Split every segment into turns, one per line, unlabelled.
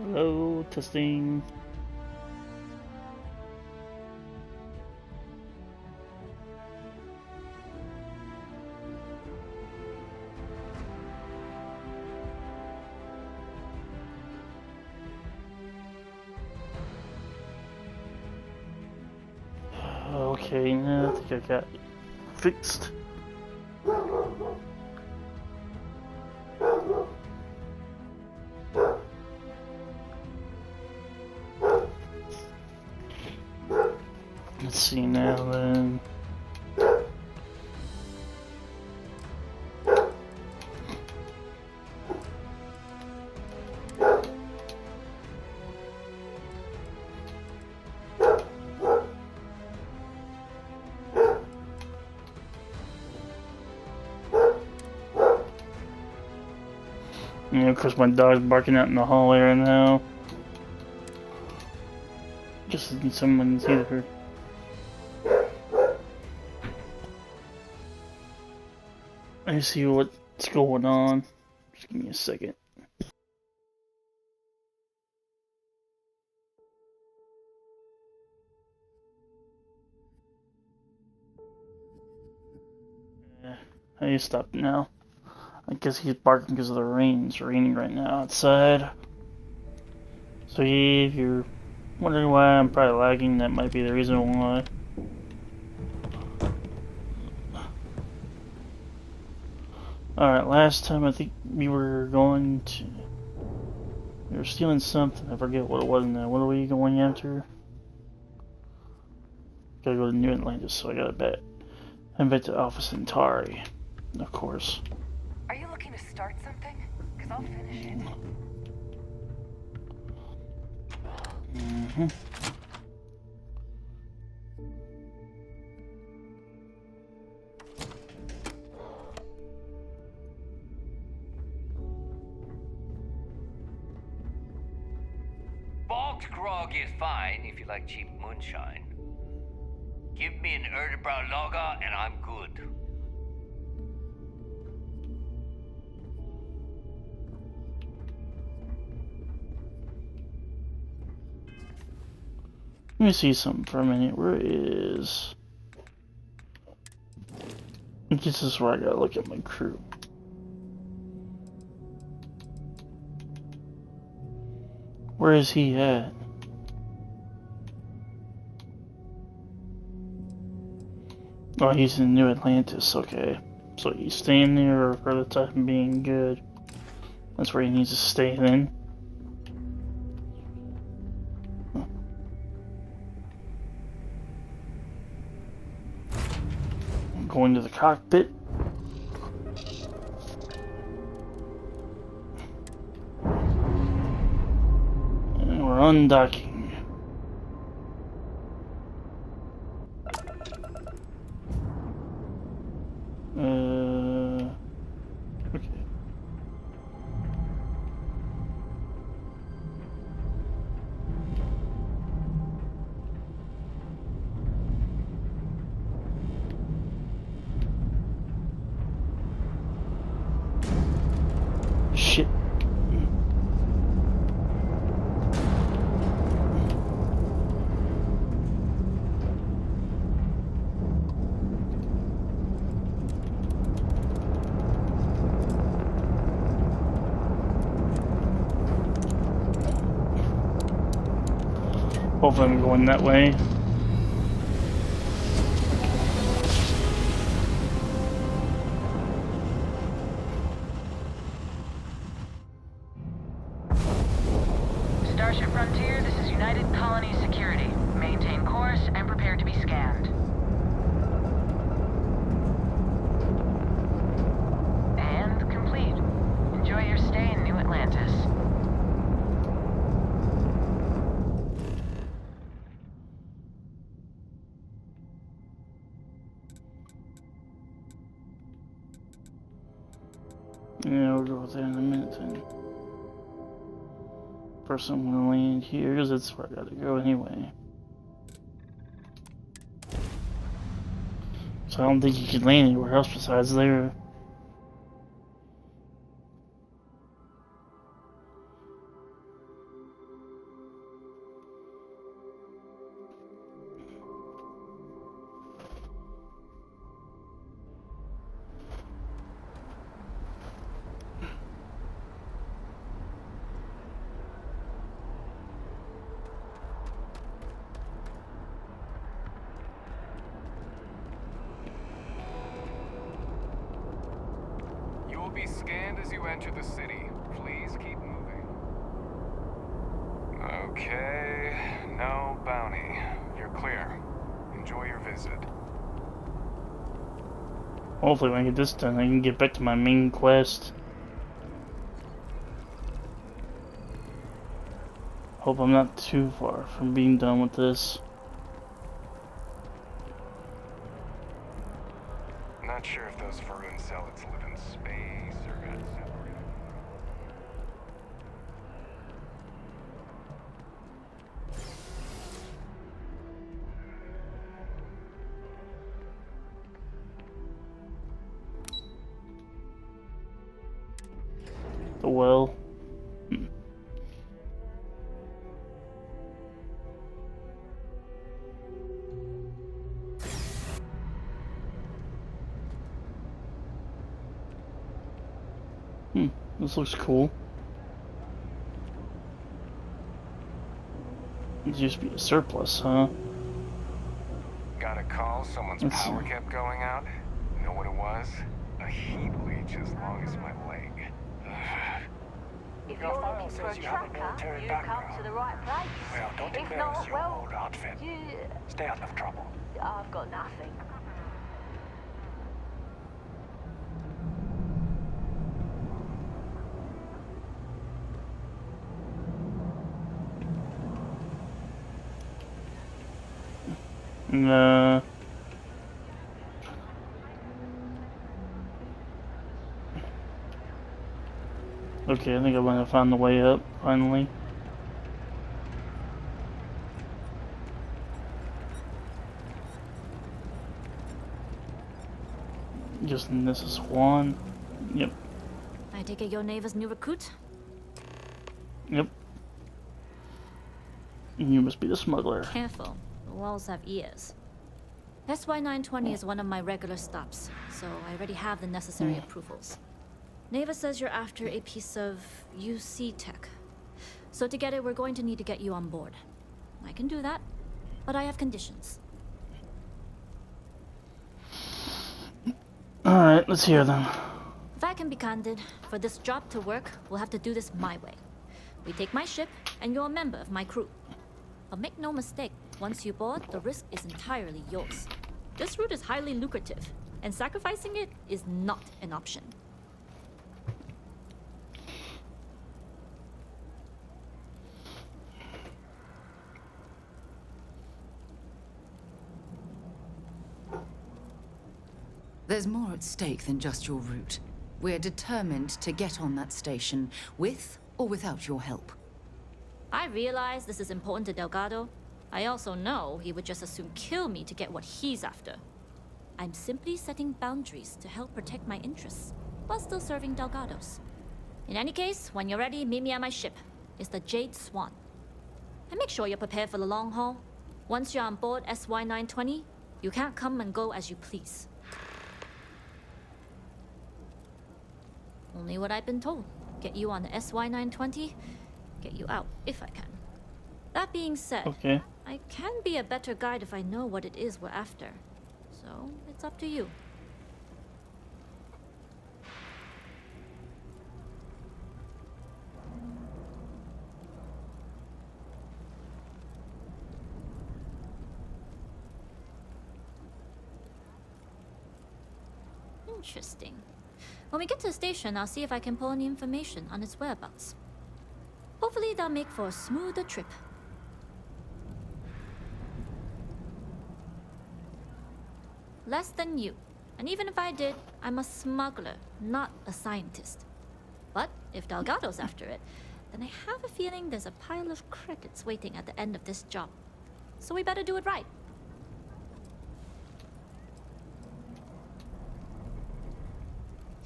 Hello, testing. Okay, now I think I got it fixed. Let's see now then. Yeah, of course my dog's barking out in the hallway right now. Just need someone to see her. Let me see what's going on. Just give me a second. Yeah, I stopped now. I guess he's barking because of the rain. It's raining right now outside. So if you're wondering why I'm probably lagging, that might be the reason why. Alright, last time I think we were stealing something. I forget what it was now. What are we going after? Gotta go to New Atlantis, so I gotta bet. Head back to Alpha Centauri, of course.
Are you looking to start something? Because I'll finish it.
Mm-hmm.
Box grog is fine if you like cheap moonshine. Give me an Erdebrow lager and I'm good.
Let me see something for a minute. Where is... This is where I gotta look at my crew. Where is he at? Oh, he's in New Atlantis, okay. So he's staying there for the time being. Good. That's where he needs to stay then. I'm going to the cockpit. And we're undocking. Okay. Shit. Hopefully I'm going that way.
Starship Frontier, this is United Colony Security. Maintain course and prepare to be scanned. And complete. Enjoy your stay in New Atlantis.
Yeah, we'll go there in a minute then. First I'm gonna land here, because that's where I gotta go anyway. So I don't think you can land anywhere else besides there.
be scanned as you enter the city. Please keep moving. Okay, no bounty. You're clear. Enjoy your visit.
Hopefully when I get this done, I can get back to my main quest. Hope I'm not too far from being done with this.
Not sure if those Varun zealots live in space or got separated.
The well. This looks cool. It used to be a surplus, huh?
Got a call, someone's power kept going out. You know what it was? A heat leech as long as my leg.
If you're looking for a tracker, you come to the right place.
Well, don't
If
embarrass
not,
your
well,
old outfit. Stay out of trouble.
I've got nothing.
Okay, I think I might have found the way up, finally. Guessing this is Juan. Yep.
I take it your neighbor's new recruit?
Yep. You must be the smuggler.
Careful, the walls have ears. SY920 is one of my regular stops, so I already have the necessary approvals. Neva says you're after a piece of UC tech. So to get it, we're going to need to get you on board. I can do that, but I have conditions.
Alright, let's hear them.
If I can be candid, for this job to work, we'll have to do this my way. We take my ship, and you're a member of my crew. But make no mistake, once you board, the risk is entirely yours. This route is highly lucrative, and sacrificing it is not an option.
There's more at stake than just your route. We're determined to get on that station, with or without your help.
I realize this is important to Delgado. I also know he would just as soon kill me to get what he's after. I'm simply setting boundaries to help protect my interests, while still serving Delgado's. In any case, when you're ready, meet me at my ship. It's the Jade Swan. And make sure you're prepared for the long haul. Once you're on board SY920, you can't come and go as you please. Only what I've been told. Get you on the SY920, get you out, if I can. That being said,
Okay.
I can be a better guide if I know what it is we're after. So, it's up to you. Interesting. When we get to the station, I'll see if I can pull any information on its whereabouts. Hopefully that'll make for a smoother trip. Less than you. And even if I did, I'm a smuggler, not a scientist. But if Delgado's after it, then I have a feeling there's a pile of credits waiting at the end of this job. So we better do it right.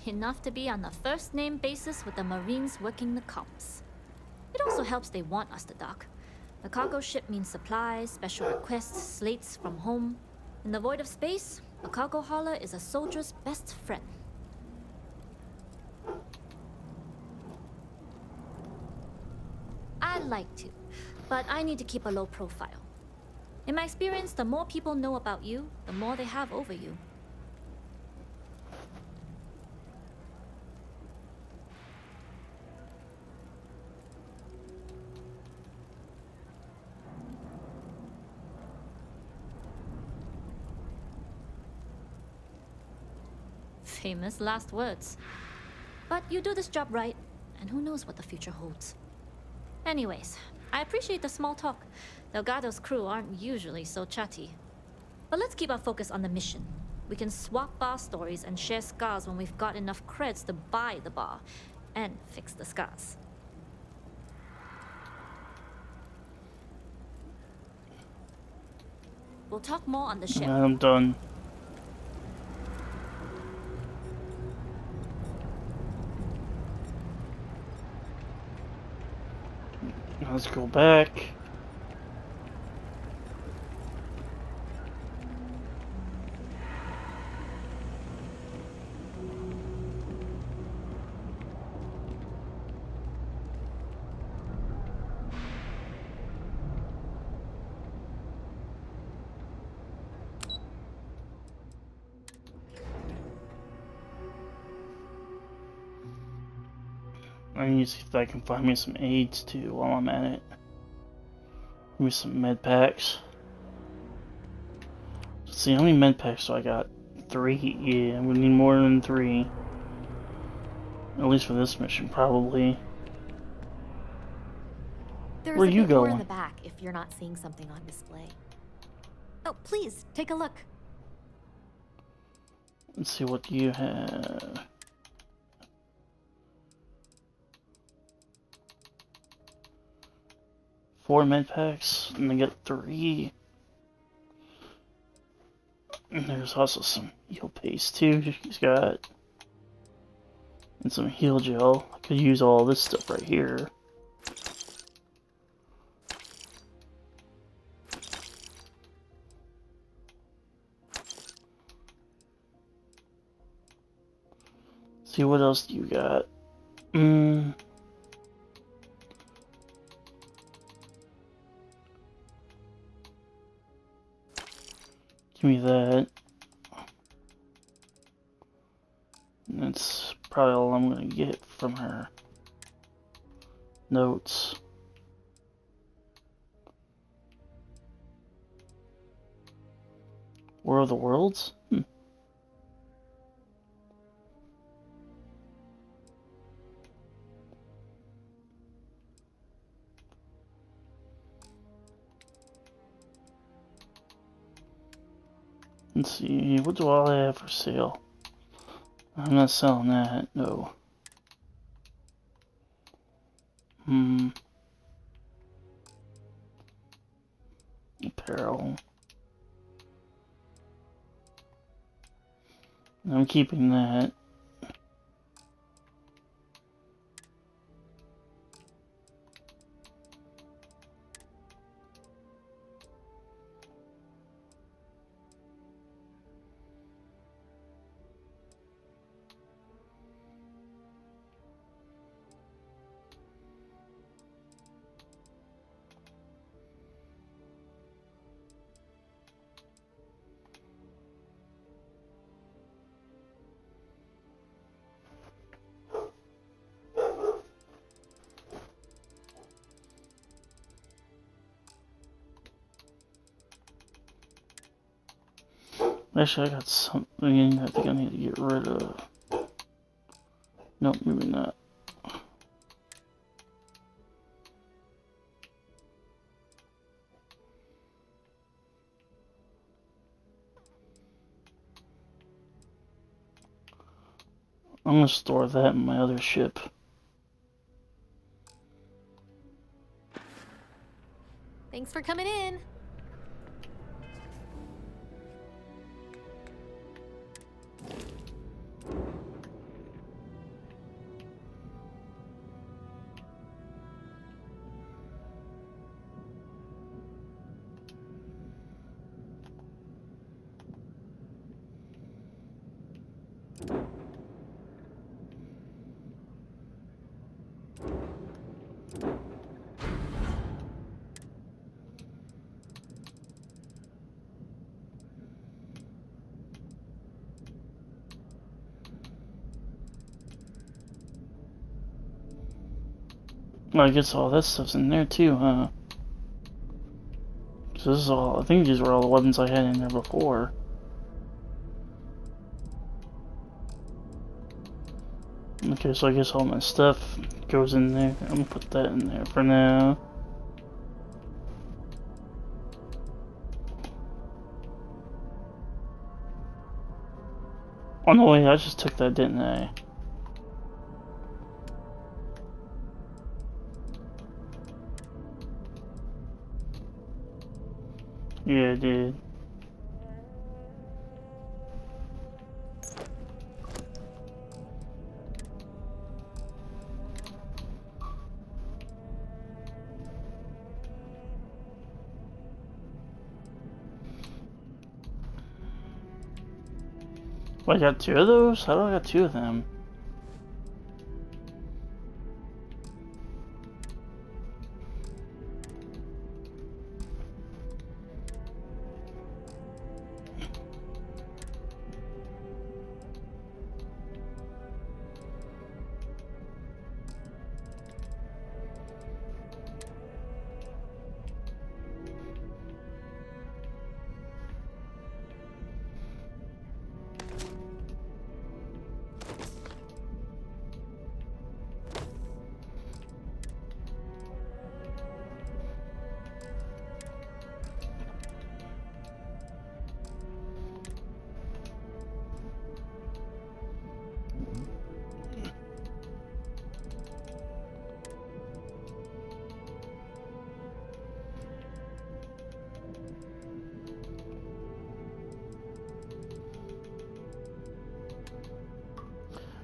Enough to be on the first-name basis with the Marines working the comms. It also helps they want us to dock. The cargo ship means supplies, special requests, slates from home. In the void of space, a cargo hauler is a soldier's best friend. I'd like to, but I need to keep a low profile. In my experience, the more people know about you, the more they have over you. Famous last words. But you do this job right, and who knows what the future holds. Anyways, I appreciate the small talk. Delgado's crew aren't usually so chatty. But let's keep our focus on the mission. We can swap bar stories and share scars when we've got enough creds to buy the bar and fix the scars. We'll talk more on the ship.
I'm done. Let's go back. I need to see if I can find me some aids too while I'm at it. Give me some med packs. Let's see, how many med packs do I got? 3? Yeah, I'm gonna need more than 3. At least for this mission, probably.
There's
Where
a
you
bit more
going?
in the back if you're not seeing something on display. Oh, please, take a look.
Let's see, what do you have? Four med packs, and I got 3. And there's also some heal paste too. He's got, and some heal gel. I could use all this stuff right here. See, what else do you got? Give me that. That's probably all I'm gonna get from her. Notes. War of the Worlds? Let's see, what do I have for sale? I'm not selling that, no. Apparel. I'm keeping that. Actually, I got something I think I need to get rid of. Nope, maybe not. I'm gonna store that in my other ship.
Thanks for coming in.
I guess all that stuff's in there too, huh? So this is all, I think these were all the weapons I had in there before. Okay, so I guess all my stuff goes in there. I'm gonna put that in there for now. Oh no, wait, I just took that, didn't I? Yeah, I did. Well, I got 2 of those? How do I got 2 of them?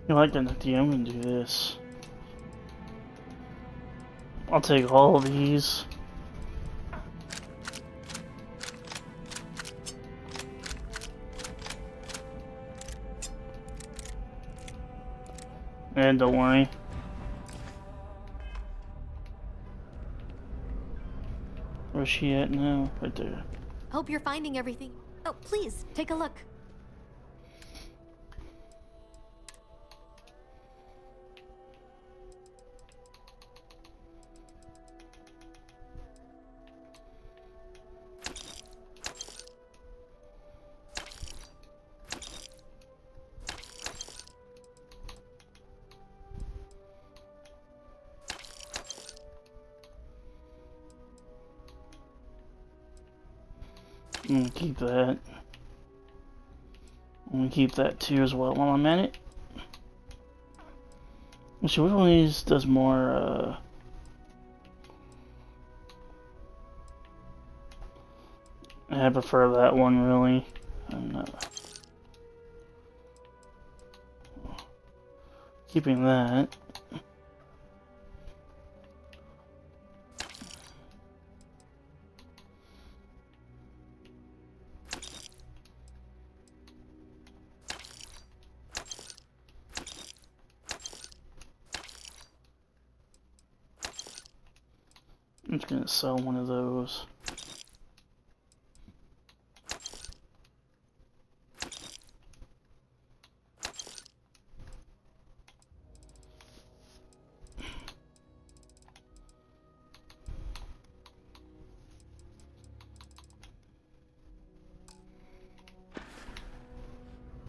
You like that? I'm gonna do this. I'll take all of these. And don't worry. Where's she at now? Right there.
Hope you're finding everything. Oh, please, take a look.
I'm gonna keep that. I'm gonna keep that too as well while I'm at it. Let's see, which one of these does more, I prefer that one, really. I'm keeping that. I'm just gonna sell one of those.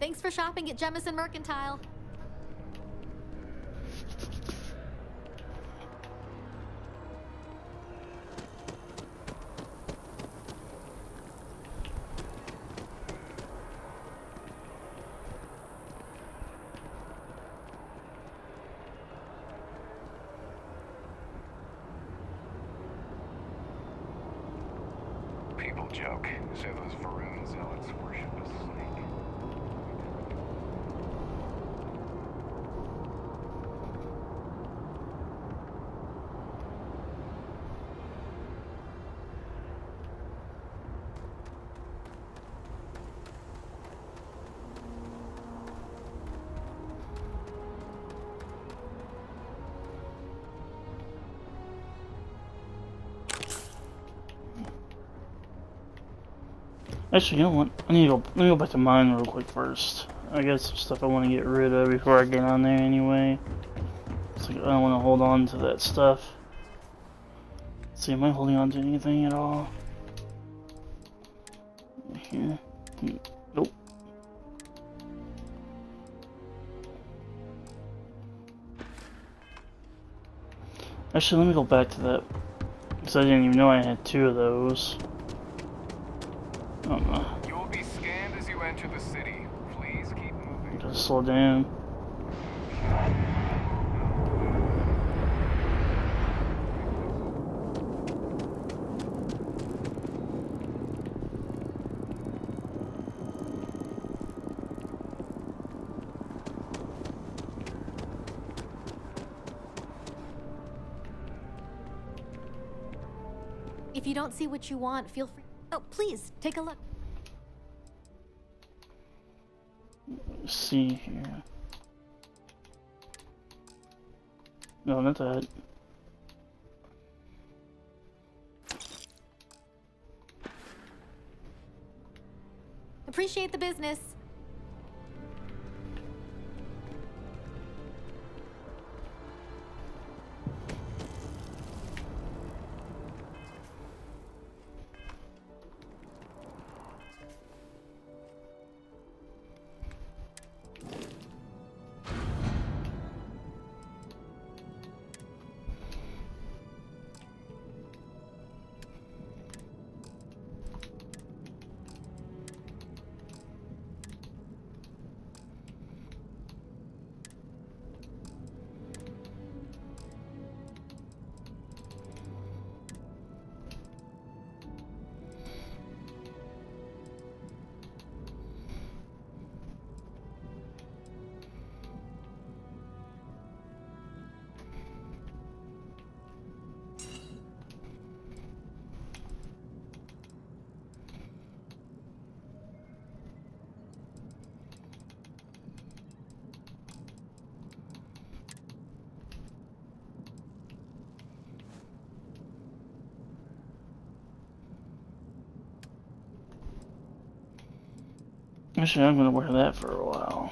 Thanks for shopping at Jemison Mercantile.
People joke. Say those Varun zealots worship a snake.
Actually, you know what? I need to go. Let me go back to mine real quick first. I got some stuff I want to get rid of before I get on there anyway. It's like I don't want to hold on to that stuff. Let's see, am I holding on to anything at all? Here? Nope. Actually, let me go back to that. Because I didn't even know I had 2 of those. Oh no.
You will be scanned as you enter the city. Please keep moving.
Gotta slow down.
If you don't see what you want, feel free. Oh, please, take a look.
Let's see here. No, not that.
Appreciate the business.
Actually, I'm gonna wear that for a while.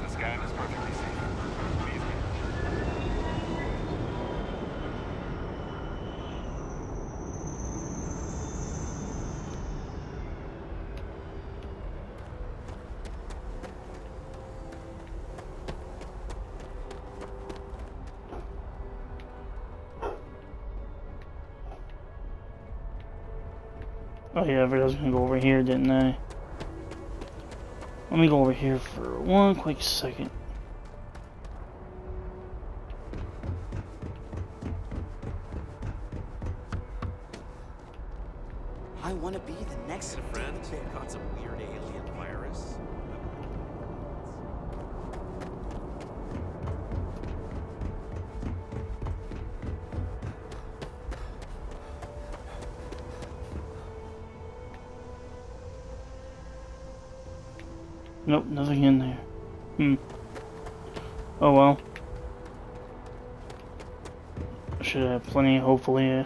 The scan is perfectly safe. Please be.
Oh yeah, I was gonna go over here, didn't I? Let me go over here for one quick second.
I want to be the next friend. Got some weird alien virus.
Nope, nothing in there. Oh well. Should have plenty, hopefully.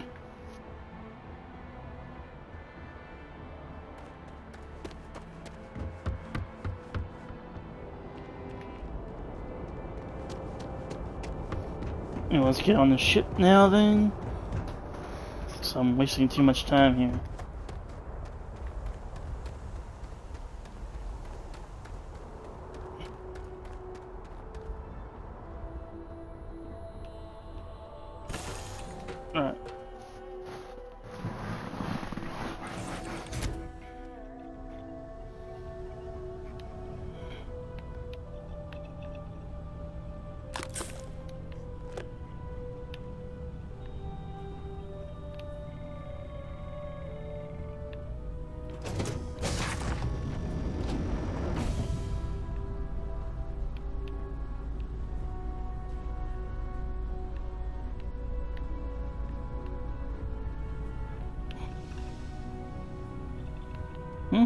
Yeah, let's get on the ship now then. So I'm wasting too much time here. Alright. Hmm?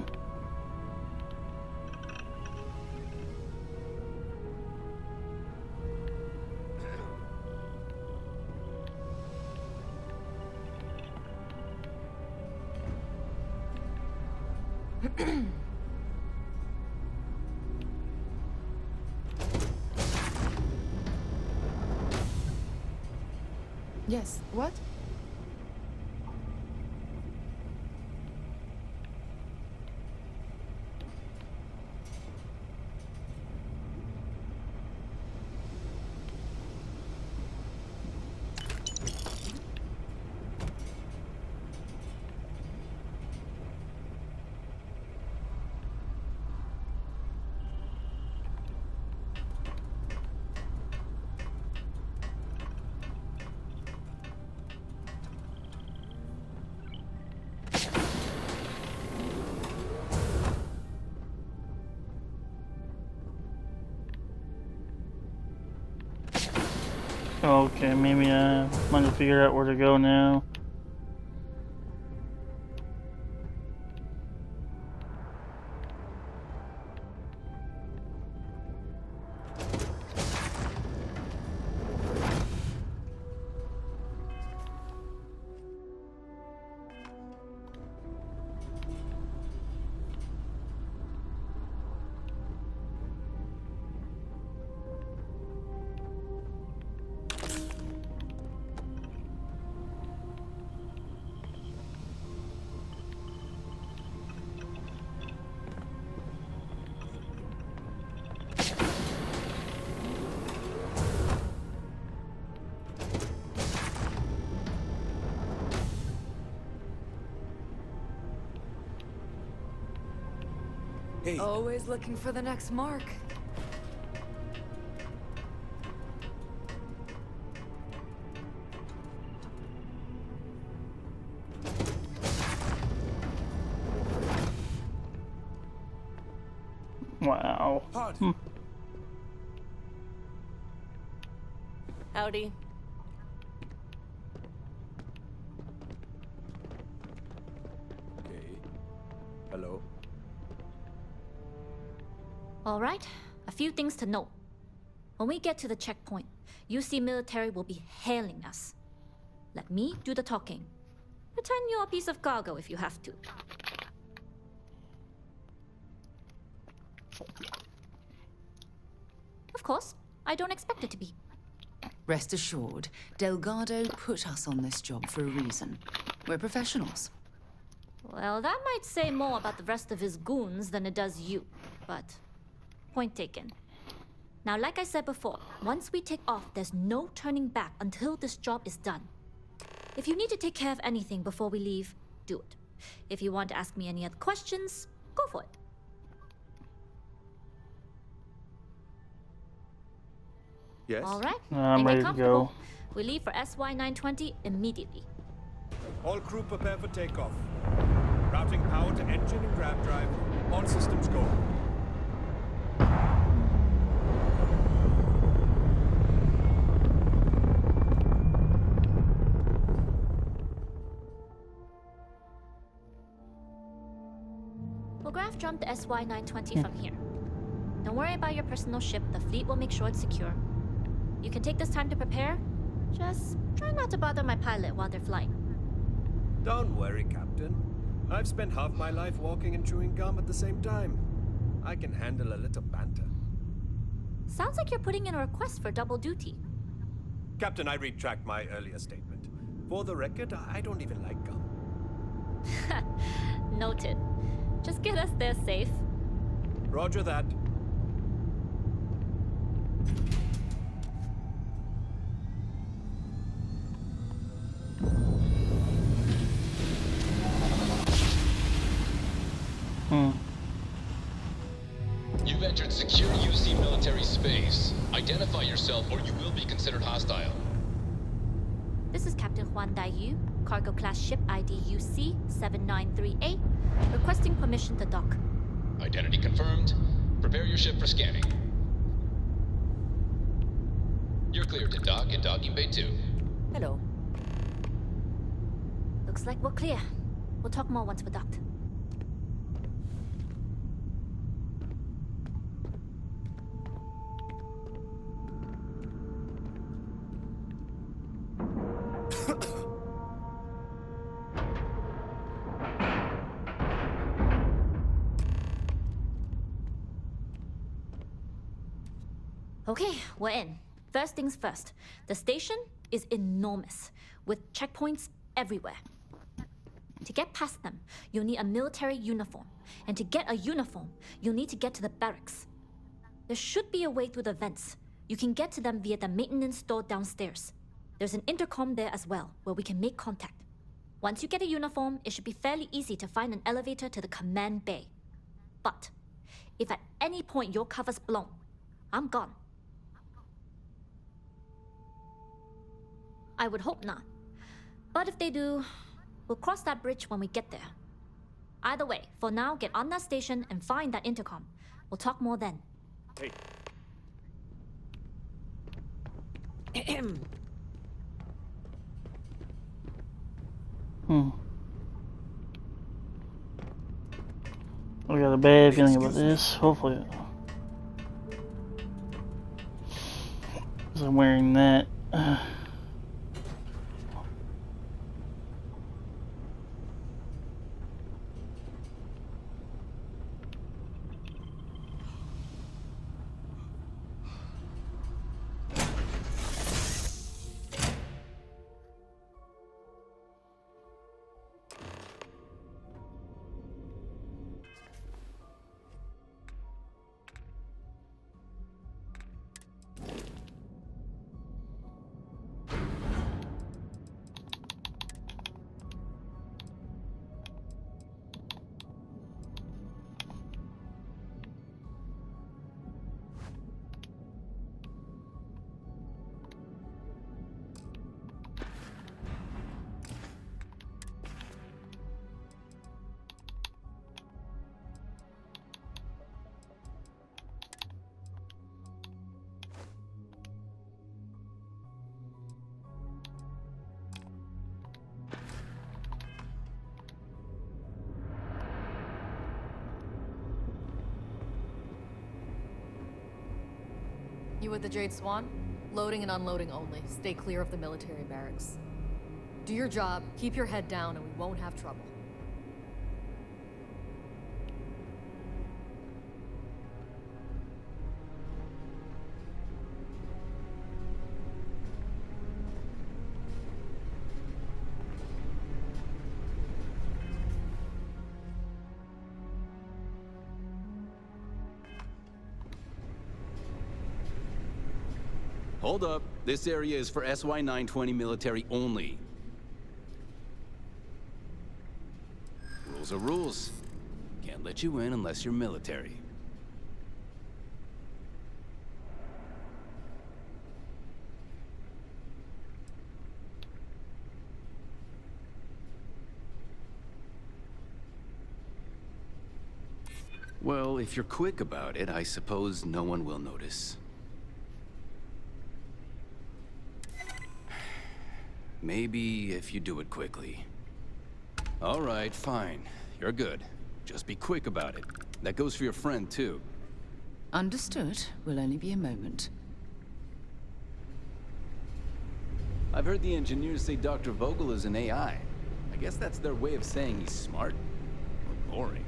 Yes, what?
Okay, maybe I might have figured out where to go now.
Hey,
Always looking for the next mark.
Wow.
Pod.
Howdy.
Okay. Hello.
All right, a few things to note. When we get to the checkpoint, UC military will be hailing us. Let me do the talking. Pretend you're a piece of cargo if you have to. Of course, I don't expect it to be.
Rest assured, Delgado put us on this job for a reason. We're professionals.
Well, that might say more about the rest of his goons than it does you, but point taken. Now, like I said before, once we take off, there's no turning back until this job is done. If you need to take care of anything before we leave, do it. If you want to ask me any other questions, go for it.
Yes?
All right,
I'm
then get
ready to
comfortable.
go.
We leave for SY-920 immediately.
All crew prepare for takeoff. Routing power to engine and grab drive. All systems go.
We'll graph jump the SY-920 from here. Don't worry about your personal ship. The fleet will make sure it's secure. You can take this time to prepare. Just try not to bother my pilot while they're flying.
Don't worry, Captain. I've spent half my life walking and chewing gum at the same time. I can handle a little banter.
Sounds like you're putting in a request for double duty.
Captain, I retract my earlier statement. For the record, I don't even like gum.
Noted. Just get us there safe.
Roger that.
You've entered secure UC military space. Identify yourself or you will be considered hostile.
This is Captain Huan Daiyu, cargo class ship ID UC 793A, requesting permission to dock.
Identity confirmed. Prepare your ship for scanning. You're cleared to dock at docking bay 2.
Hello.
Looks like we're clear. We'll talk more once we're docked. Okay, we're in. First things first. The station is enormous, with checkpoints everywhere. To get past them, you'll need a military uniform. And to get a uniform, you'll need to get to the barracks. There should be a way through the vents. You can get to them via the maintenance store downstairs. There's an intercom there as well, where we can make contact. Once you get a uniform, it should be fairly easy to find an elevator to the command bay. But if at any point your cover's blown, I'm gone. I would hope not. But if they do, we'll cross that bridge when we get there. Either way, for now, get on that station and find that intercom. We'll talk more then.
Hey.
I got a bad feeling about this. Hopefully, because I'm wearing that.
You with the Jade Swan? Loading and unloading only. Stay clear of the military barracks. Do your job, keep your head down, and we won't have trouble.
Hold up. This area is for SY-920 military only. Rules are rules. Can't let you in unless you're military. Well, if you're quick about it, I suppose no one will notice. Maybe if you do it quickly. All right, fine. You're good. Just be quick about it. That goes for your friend, too.
Understood. Will only be a moment.
I've heard the engineers say Dr. Vogel is an AI. I guess that's their way of saying he's smart. Or boring.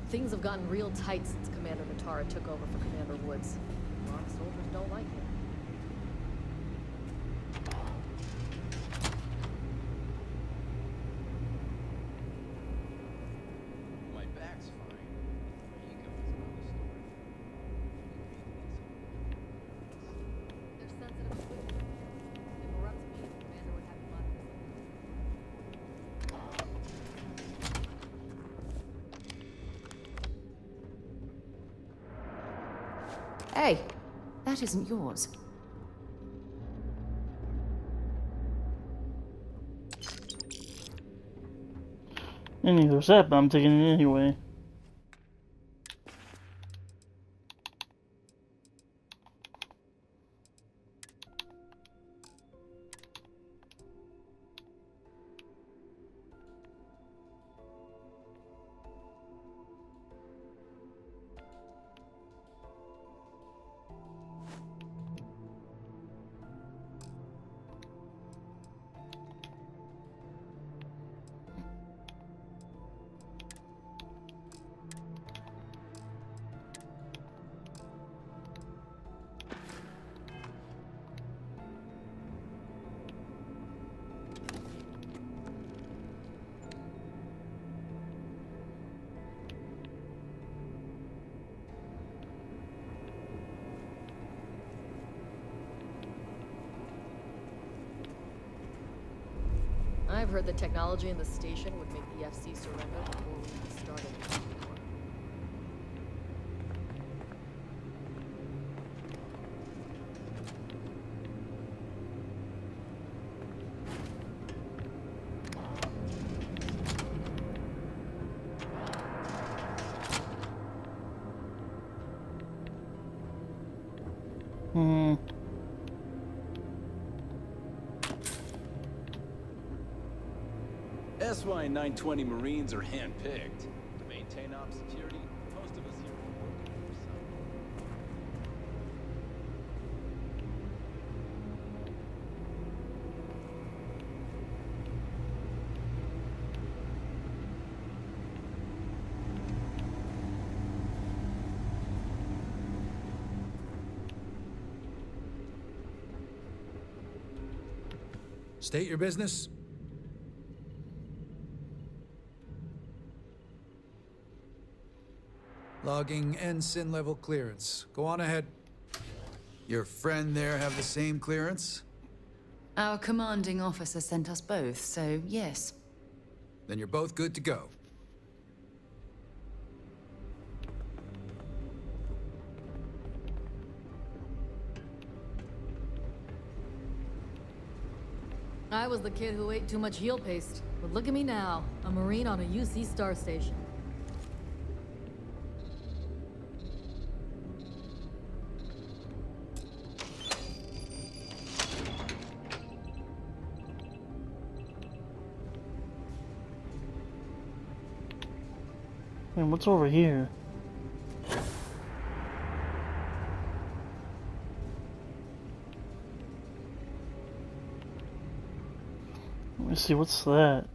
Things have gotten real tight since Commander Matara took over for Commander Woods. A lot of soldiers don't like him.
My back's fine. My ego is another story.
They're sensitive to it. If it were up to me, Commander would have a lot of
Hey, that isn't yours.
There's that, but I'm taking it anyway.
I've heard the technology in the station would make the FC surrender before we even started the war.
SY-920 Marines are handpicked. To maintain op security, most of us here are working for
State your business. Logging ensign level clearance. Go on ahead.
Your friend there have the same clearance?
Our commanding officer sent us both, so yes.
Then you're both good to go.
I was the kid who ate too much heel paste. But look at me now, a Marine on a UC star station.
Man, what's over here? Let me see, what's that?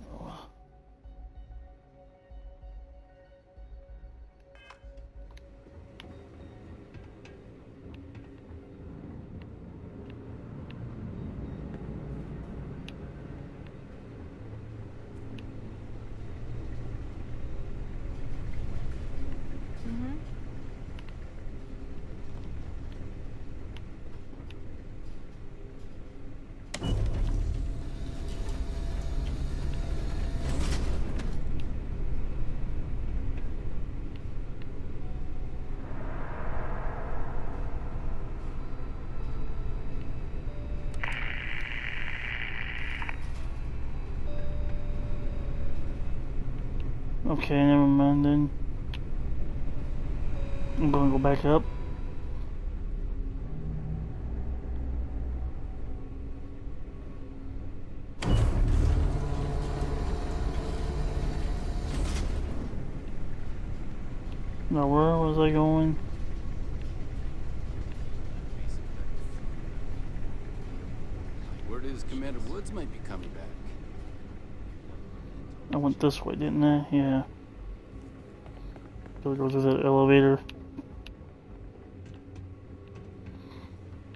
Okay, never mind then. I'm gonna go back up. Now where was I going?
Word is Commander Woods might be coming back.
I went this way, didn't I? Yeah. Gotta go through that elevator.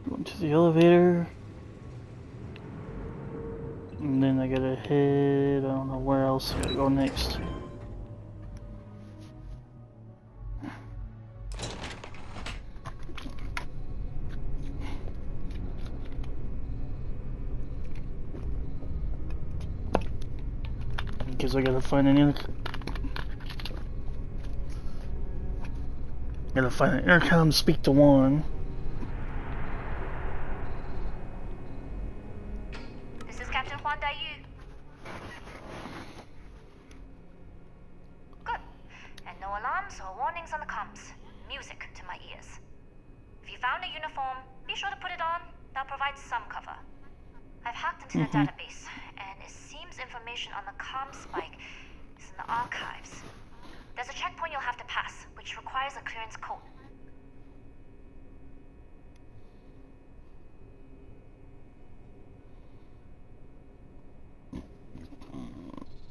Going to the elevator. And then I gotta head, I don't know where else I gotta go next. Because I gotta find an intercom to speak to one.
This is Captain Huan Daiyu. Good. And no alarms or warnings on the comms. Music to my ears. If you found a uniform, be sure to put it on. That'll provide some cover. I've hacked into the database, and it seems information on the comm spike is in the archives. There's a checkpoint you'll have to pass, which requires a clearance code.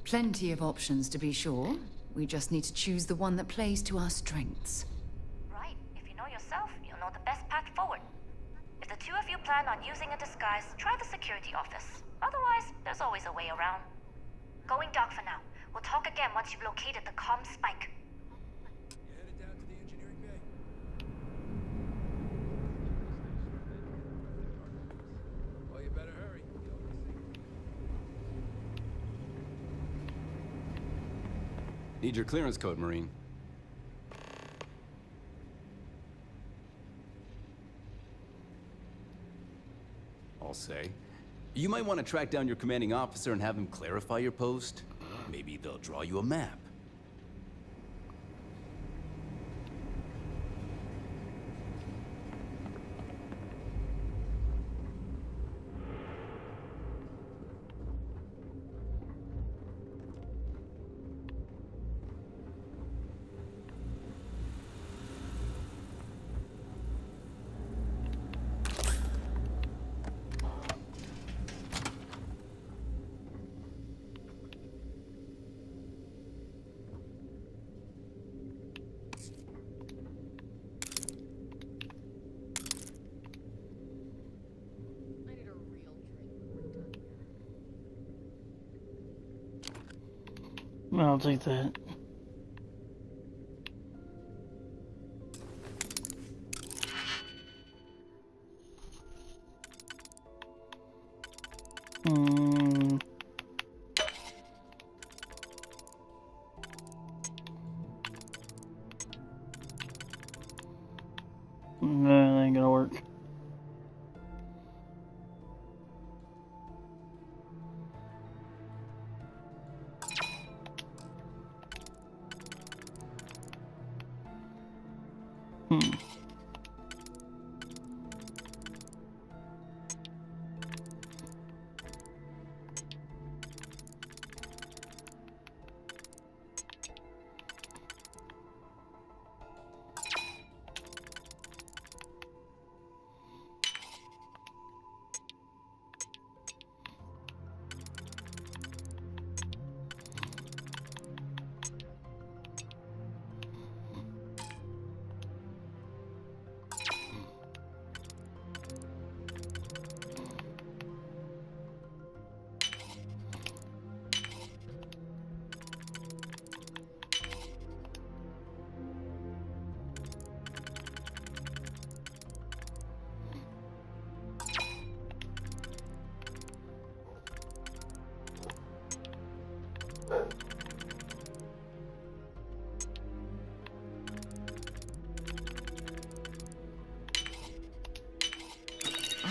Plenty of options to be sure. We just need to choose the one that plays to our strengths.
Right. If you know yourself, you'll know the best path forward. If the two of you plan on using a disguise, try the security office. Otherwise, there's always a way around. Going dark for now. We'll talk again once you've located the comm spike.
You headed down to the engineering bay? Well, you better hurry.
Need your clearance code, Marine. I'll say. You might want to track down your commanding officer and have him clarify your post. Maybe they'll draw you a map.
I'll take that. No, that ain't gonna work.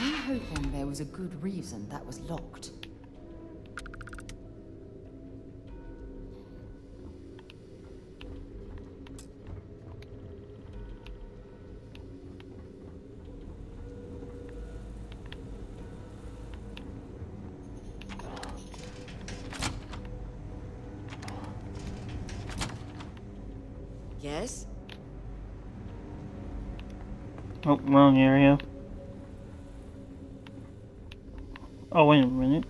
I'm hoping there was a good reason that was locked.
Yes?
Oh, wrong area. Oh, wait a minute.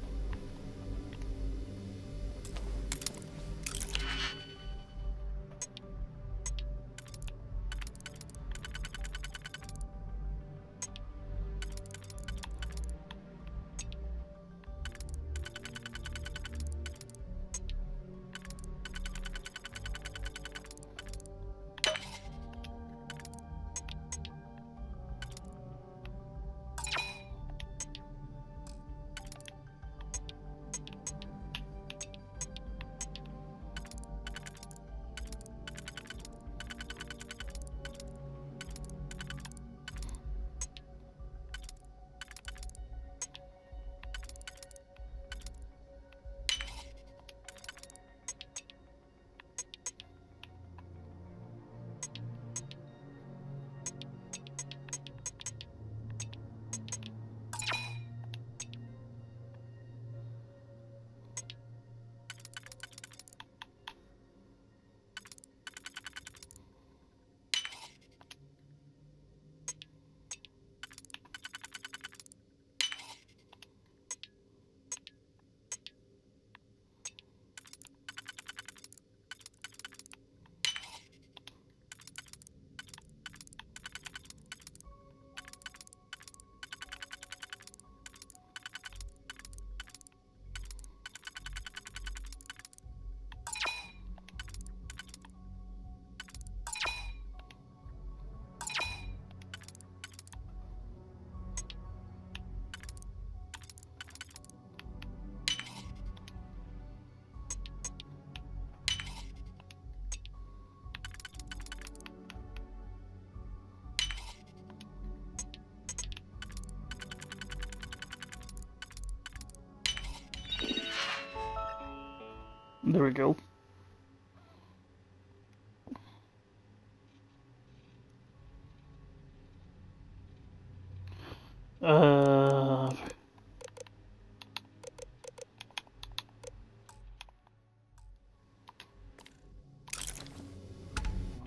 There we go.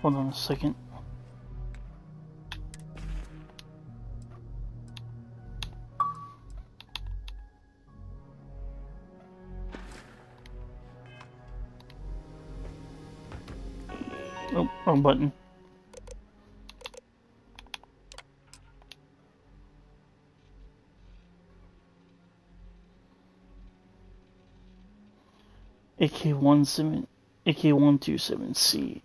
Hold on a second. Oh, wrong button. AK-127C.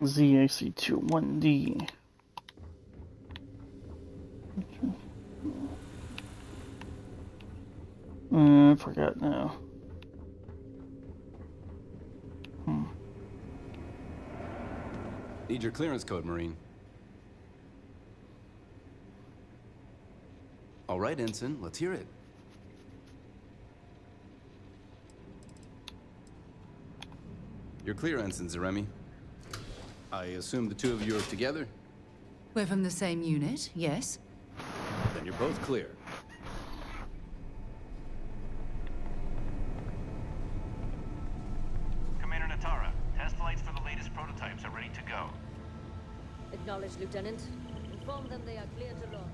ZXC21D. I forgot now.
Need your clearance code, Marine. All right, Ensign, let's hear it. You're clear, Ensign Zaremi. I assume the two of you are together?
We're from the same unit, yes?
Then you're both clear.
Commander Natara, test flights for the latest prototypes are ready to go.
Acknowledged, Lieutenant. Inform them they are clear to launch.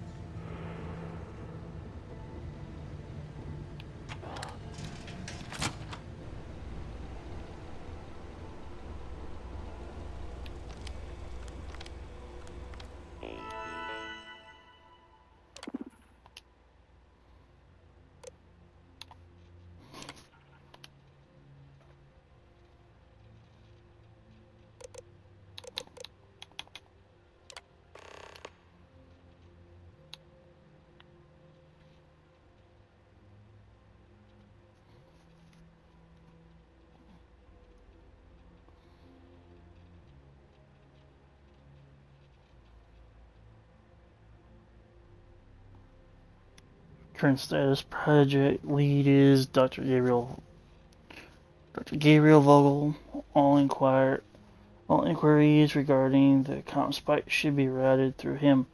Current status: project lead is Dr. Gabriel Vogel. All inquiries regarding the comp spike should be routed through him.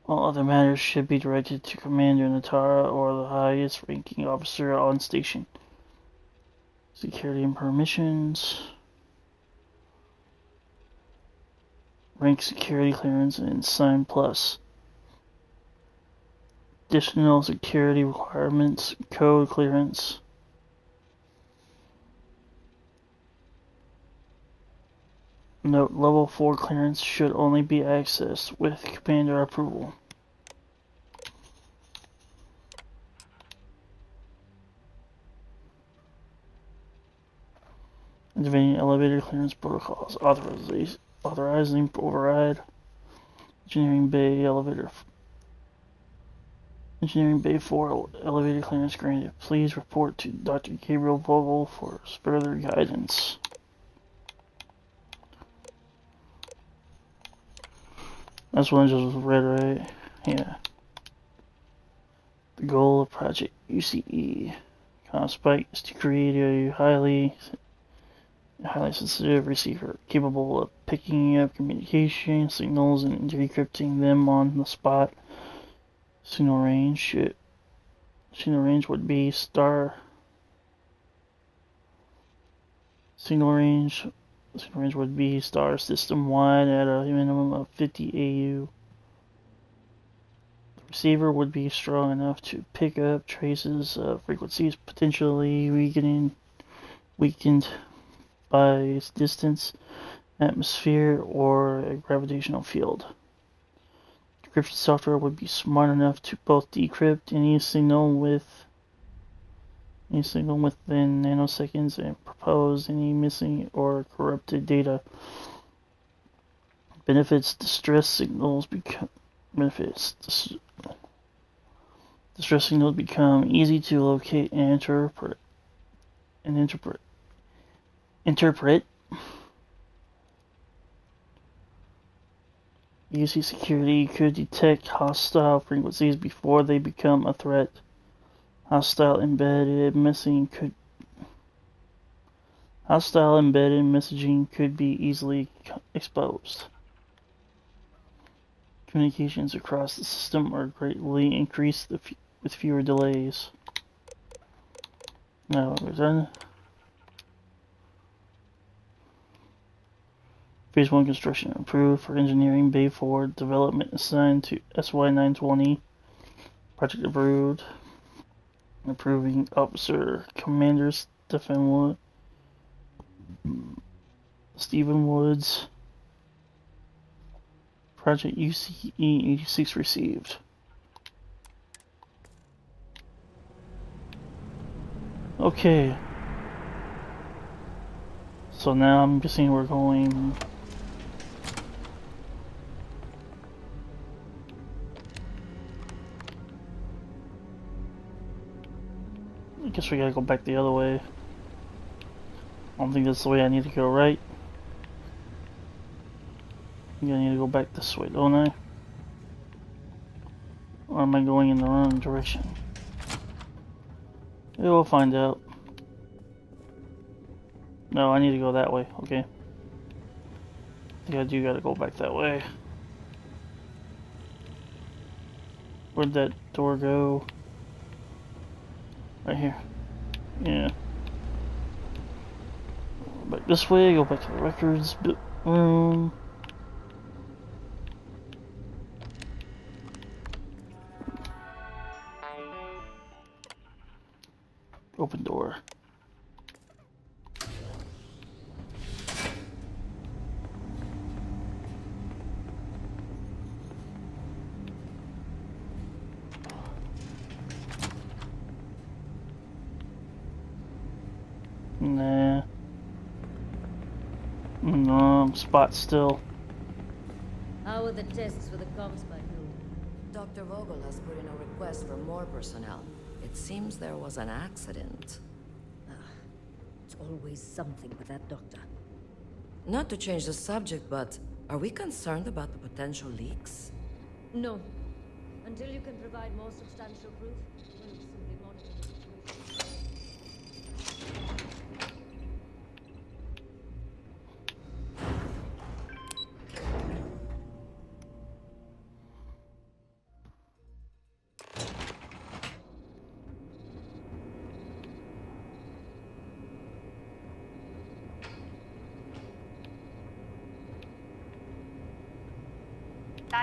All other matters should be directed to Commander Natara or the highest ranking officer on station. Security and permissions. Rank security clearance and sign plus. Additional security requirements, code clearance. Note: level 4 clearance should only be accessed with commander approval. Activating elevator clearance protocols. authorizing override. Engineering Bay elevator. Engineering Bay 4 elevator clearance granted. Please report to Dr. Gabriel Vogel for further guidance. That's one I just read, right? Yeah. The goal of Project UCE Spike is to create a highly sensitive receiver capable of picking up communication signals and decrypting them on the spot. Signal range would be Signal range would be star system wide at a minimum of 50 AU. The receiver would be strong enough to pick up traces of frequencies potentially weakened by its distance, atmosphere, or a gravitational field. Decryption software would be smart enough to both decrypt any signal within nanoseconds and propose any missing or corrupted data. Distress signals become easy to locate and interpret. UC security could detect hostile frequencies before they become a threat. Hostile embedded messaging could be easily exposed. Communications across the system are greatly increased with fewer delays. Now we're done. Phase 1 construction approved for Engineering Bay 4. Development assigned to SY-920. Project approved. Approving Officer Commander Stephen Woods. Project UCE 86 received. Okay. So now I'm guessing we're going... I guess we gotta go back the other way. I don't think that's the way I need to go, right? I think I need to go back this way, don't I? Or am I going in the wrong direction? Yeah, we'll find out. No, I need to go that way, okay. I think I do gotta go back that way. Where'd that door go? Right here. Yeah. Go back this way, go back to the records room. Open door. Nah. No, spot still.
How are the tests for the comms by noon?
Dr. Vogel has put in a request for more personnel. It seems there was an accident.
It's always something with that doctor.
Not to change the subject, but are we concerned about the potential leaks?
No. Until you can provide more substantial proof, we'll simply monitor the situation.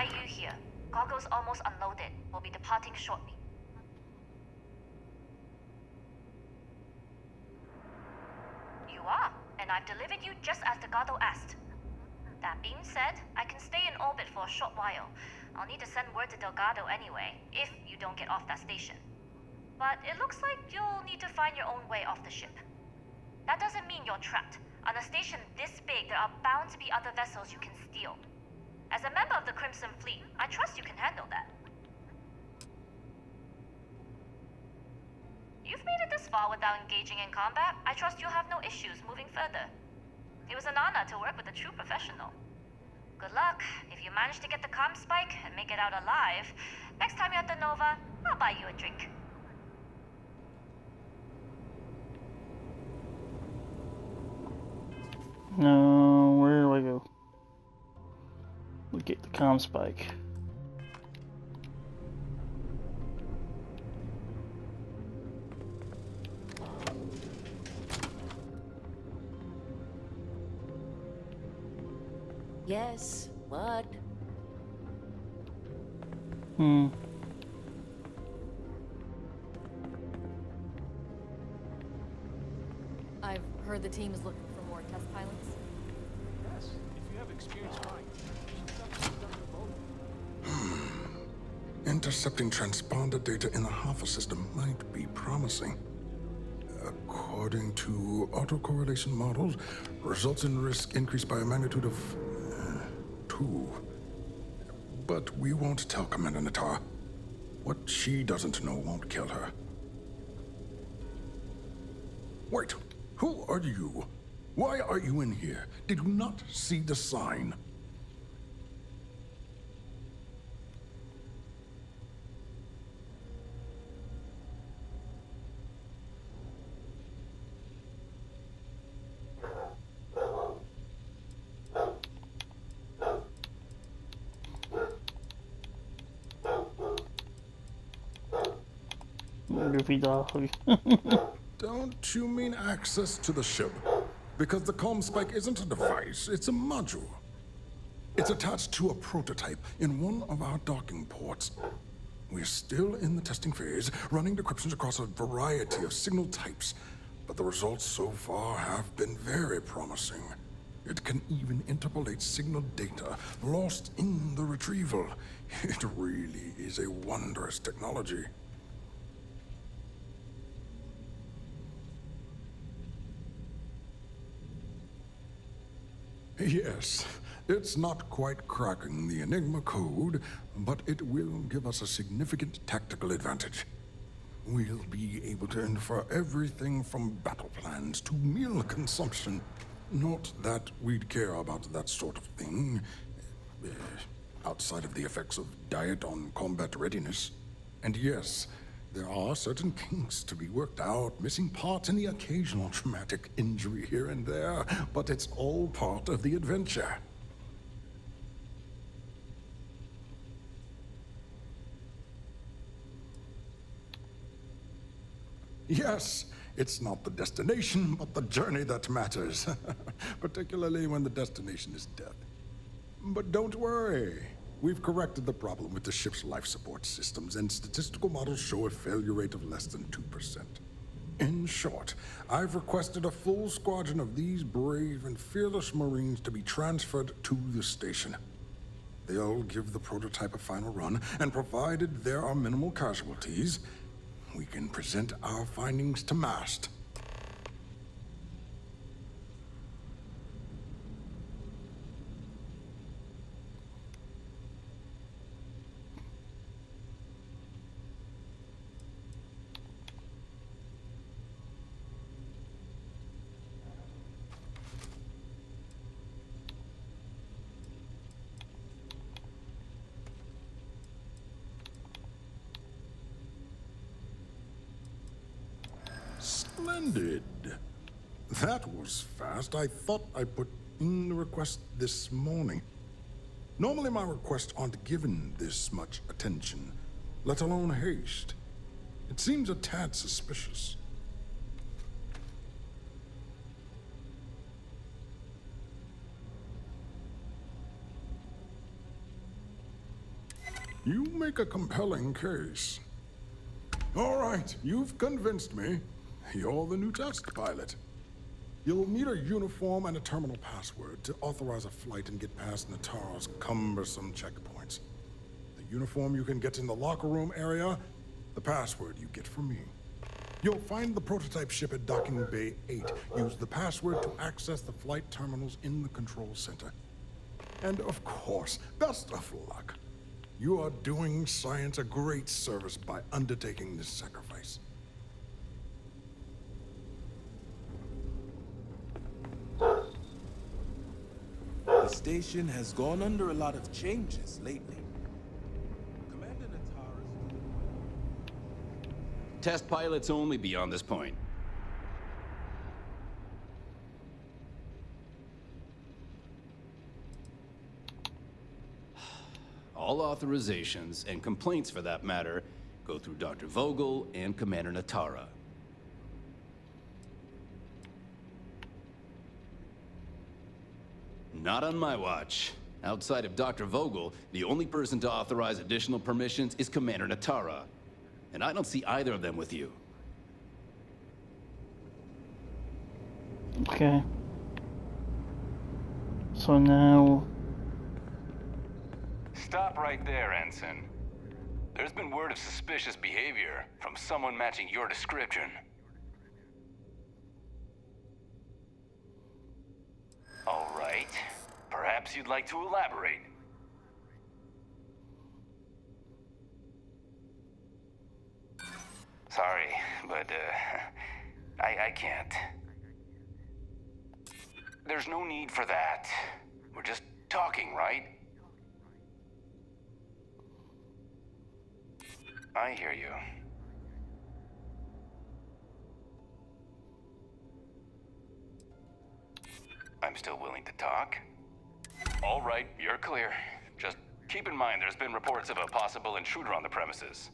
Yu here. Goggles almost unloaded. We'll be departing shortly. You are, and I've delivered you just as Delgado asked. That being said, I can stay in orbit for a short while. I'll need to send word to Delgado anyway, if you don't get off that station. But it looks like you'll need to find your own way off the ship. That doesn't mean you're trapped. On a station this big, there are bound to be other vessels you can steal. As a member of the Crimson Fleet, I trust you can handle that. You've made it this far without engaging in combat. I trust you'll have no issues moving further. It was an honor to work with a true professional. Good luck. If you manage to get the comm spike and make it out alive, next time you're at the Nova, I'll buy you a drink.
No, where do I go? We get the comm spike.
Yes, what?
I've heard the team is looking for more test pilots.
Yes, if you have experience flying,
Intercepting transponder data in the Alpha system might be promising. According to autocorrelation models, results in risk increased by a magnitude of 2. But we won't tell Commander Natar. What she doesn't know won't kill her. Wait, who are you? Why are you in here? Did you not see the sign?
Goofy dog.
Don't you mean access to the ship? Because the comm spike isn't a device, it's a module. It's attached to a prototype in one of our docking ports. We're still in the testing phase, running decryptions across a variety of signal types, but the results so far have been very promising. It can even interpolate signal data lost in the retrieval. It really is a wondrous technology. Yes, it's not quite cracking the Enigma code, but it will give us a significant tactical advantage. We'll be able to infer everything from battle plans to meal consumption. Not that we'd care about that sort of thing, outside of the effects of diet on combat readiness. And yes, there are certain kinks to be worked out, missing parts and the occasional traumatic injury here and there, but it's all part of the adventure. Yes, it's not the destination, but the journey that matters, particularly when the destination is death. But don't worry. We've corrected the problem with the ship's life support systems, and statistical models show a failure rate of less than 2%. In short, I've requested a full squadron of these brave and fearless Marines to be transferred to the station. They'll give the prototype a final run, and provided there are minimal casualties, we can present our findings to MAST. Splendid. That was fast. I thought I put in the request this morning. Normally my requests aren't given this much attention, let alone haste. It seems a tad suspicious. You make a compelling case. All right, you've convinced me. You're the new test pilot. You'll need a uniform and a terminal password to authorize a flight and get past Natar's cumbersome checkpoints. The uniform you can get in the locker room area, the password you get from me. You'll find the prototype ship at Docking Bay 8. Use the password to access the flight terminals in the control center. And of course, best of luck. You are doing science a great service by undertaking this sacrifice.
The station has gone under a lot of changes lately. Commander Natara's...
Test pilots only beyond this point. All authorizations, and complaints for that matter, go through Dr. Vogel and Commander Natara. Not on my watch. Outside of Dr. Vogel, the only person to authorize additional permissions is Commander Natara. And I don't see either of them with you.
Okay. So now...
Stop right there, Ensign. There's been word of suspicious behavior from someone matching your description. All right. Perhaps you'd like to elaborate. Sorry, but, I can't. There's no need for that. We're just talking, right? I hear you. I'm still willing to talk. All right, you're clear. Just keep in mind there's been reports of a possible intruder on the premises.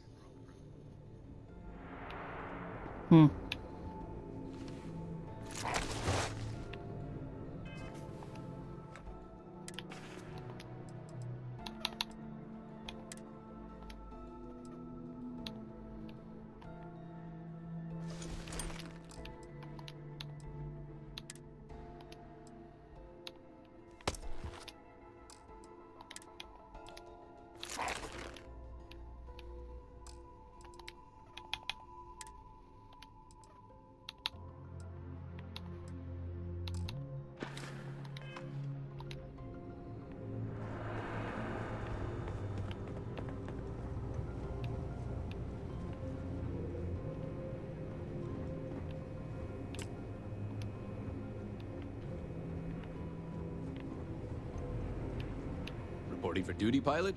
Reporting for duty, pilot?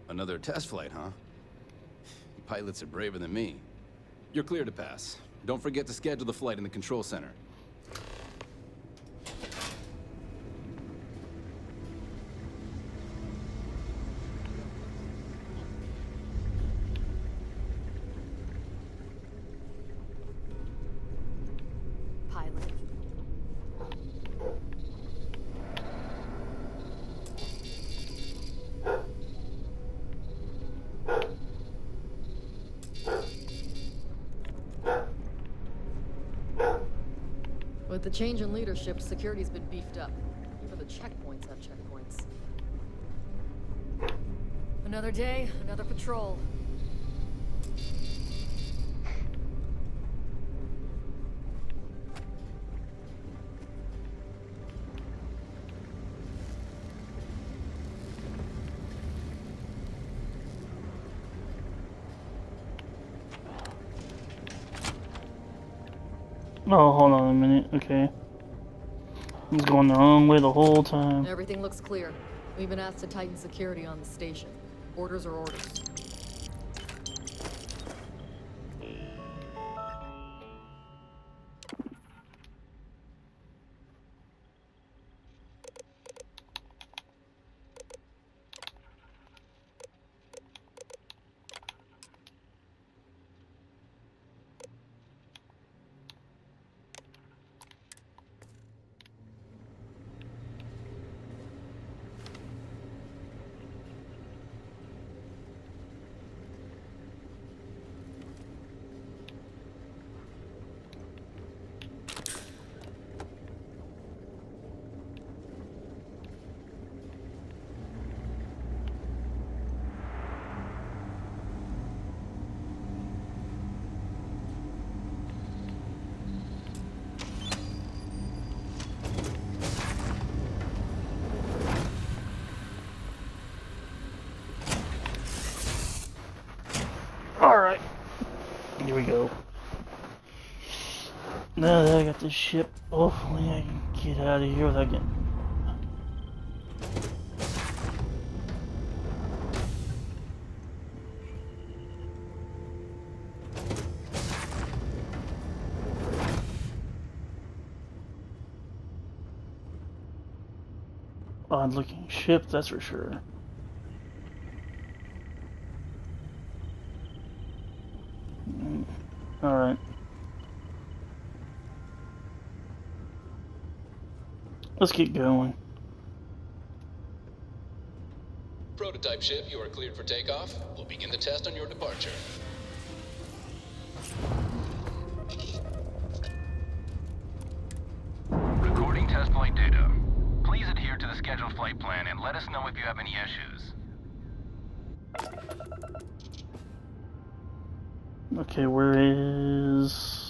Another test flight, huh? You pilots are braver than me. You're clear to pass. Don't forget to schedule the flight in the control center.
With the change in leadership, security's been beefed up. Even the checkpoints have checkpoints. Another day, another patrol.
Oh, hold on a minute. Okay. I was going the wrong way the whole time.
Everything looks clear. We've been asked to tighten security on the station. Orders are orders.
Here we go. Now that I got this ship, hopefully I can get out of here without getting... odd looking ship, that's for sure. Alright. Let's keep going.
Prototype ship, you are cleared for takeoff. We'll begin the test on your departure.
Recording test flight data. Please adhere to the scheduled flight plan and let us know if you have any issues.
Okay, where is...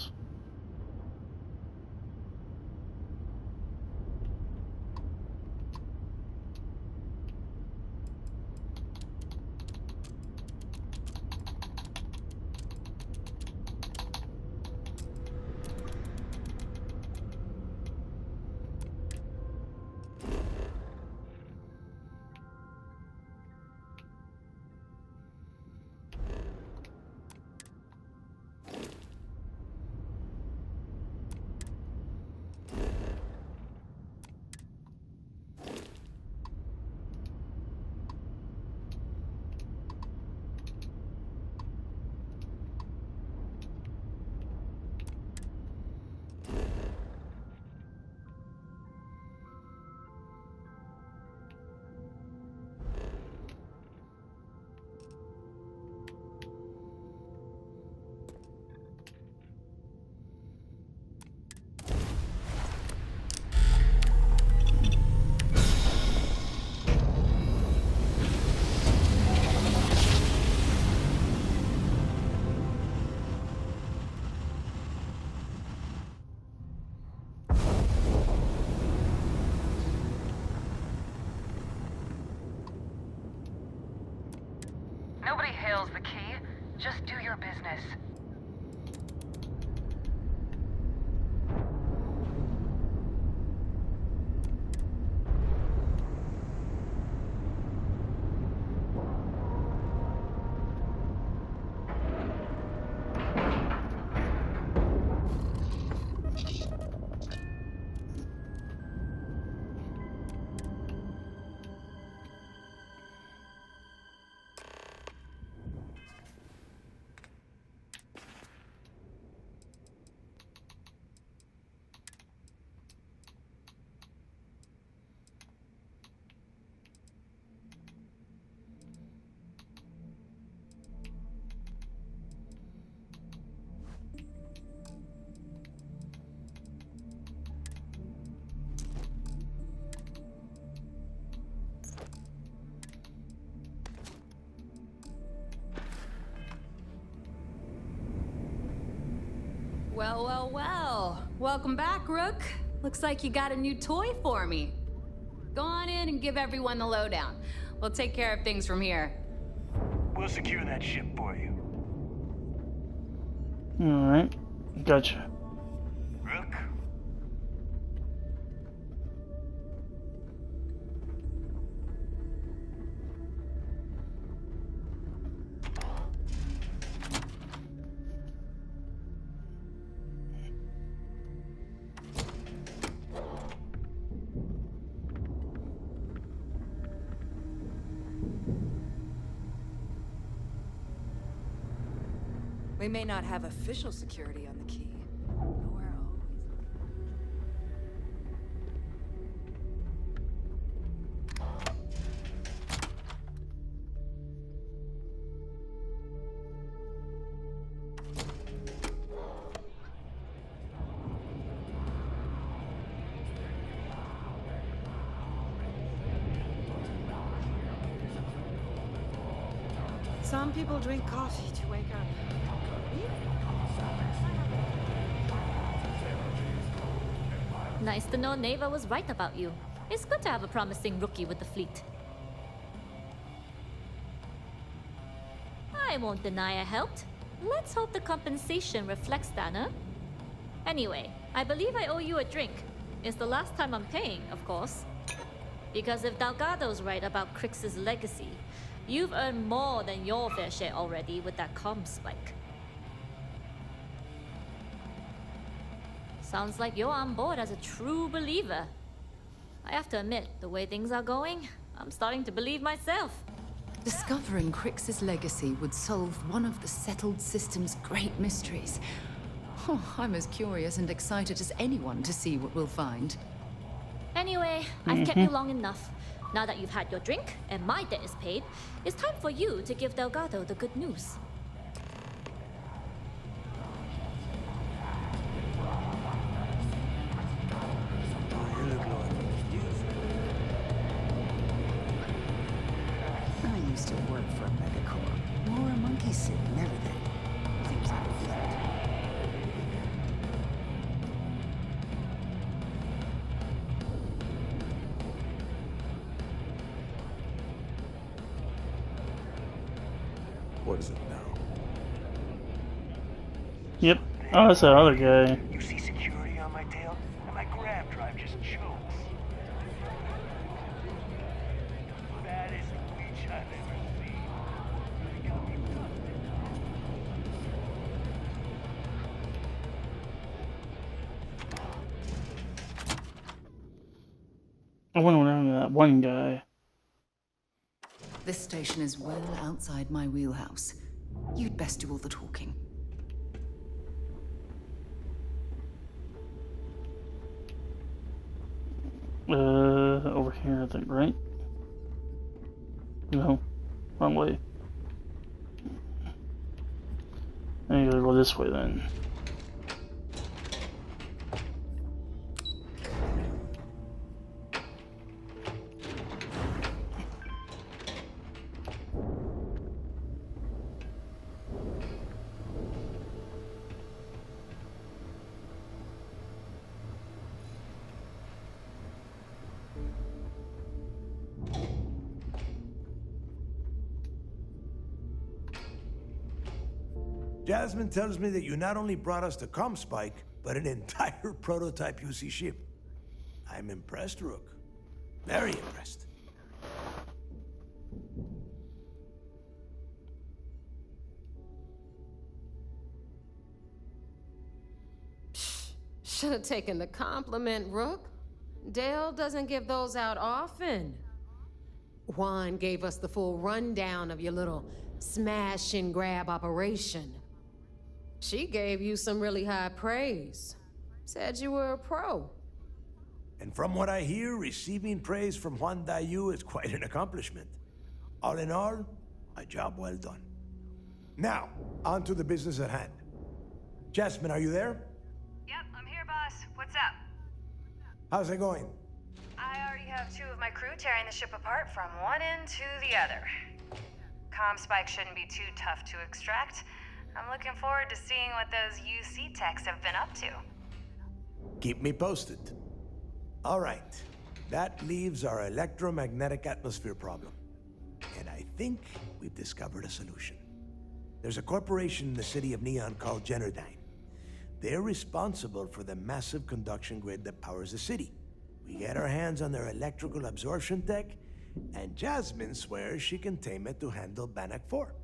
Nobody hails the key. Just do your business.
Well, well, well. Welcome back, Rook. Looks like you got a new toy for me. Go on in and give everyone the lowdown. We'll take care of things from here.
We'll secure that ship for you.
Alright, gotcha.
Rook?
We may not have official security on the key, but we're always... Some people drink coffee to wake up.
Nice to know Neva was right about you. It's good to have a promising rookie with the fleet. I won't deny I helped. Let's hope the compensation reflects that, huh? Anyway, I believe I owe you a drink. It's the last time I'm paying, of course. Because if Delgado's right about Crix's legacy, you've earned more than your fair share already with that comm spike. Sounds like you're on board as a true believer. I have to admit, the way things are going, I'm starting to believe myself.
Discovering Crix's legacy would solve one of the settled system's great mysteries. Oh, I'm as curious and excited as anyone to see what we'll find.
Anyway, I've kept you long enough. Now that you've had your drink and my debt is paid, it's time for you to give Delgado the good news.
I used to work for a megacorp. Wore a monkey suit and everything. Seems like a blend.
What is it now?
Yep. Oh, that's that other guy.
You see security on my tail, and my grab drive just chokes. Baddest leech I've ever seen. Really got me
I wonder what happened to that one guy.
This station is well outside my wheelhouse. You'd best do all the talking.
Over here, I think, right? No, wrong way. I gotta go this way then.
Jasmine tells me that you not only brought us the comm spike, but an entire prototype UC ship. I'm impressed, Rook. Very impressed.
Should have taken the compliment, Rook. Dale doesn't give those out often. Juan gave us the full rundown of your little smash and grab operation. She gave you some really high praise. Said you were a pro.
And from what I hear, receiving praise from Juan Dayu is quite an accomplishment. All in all, a job well done. Now, on to the business at hand. Jasmine, are you there?
Yep, I'm here, boss. What's up?
How's it going?
I already have 2 of my crew tearing the ship apart from one end to the other. Comm spike shouldn't be too tough to extract. I'm looking forward to seeing what those UC techs have been up to.
Keep me posted. All right. That leaves our electromagnetic atmosphere problem. And I think we've discovered a solution. There's a corporation in the city of Neon called Generdyne. They're responsible for the massive conduction grid that powers the city. We get our hands on their electrical absorption tech, and Jasmine swears she can tame it to handle Bannock 4.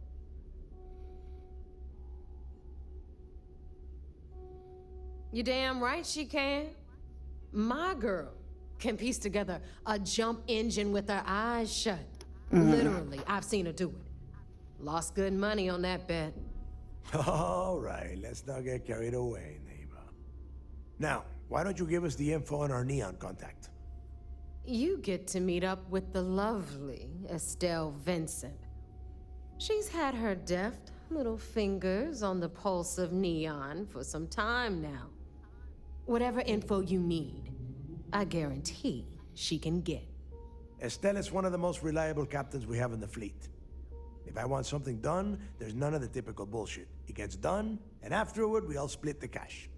You damn right she can. My girl can piece together a jump engine with her eyes shut. Literally, I've seen her do it. Lost good money on that bet.
All right, let's not get carried away, neighbor. Now, why don't you give us the info on our Neon contact?
You get to meet up with the lovely Estelle Vincent. She's had her deft little fingers on the pulse of Neon for some time now. Whatever info you need, I guarantee she can get.
Estelle is one of the most reliable captains we have in the fleet. If I want something done, there's none of the typical bullshit. It gets done, and afterward, we all split the cash.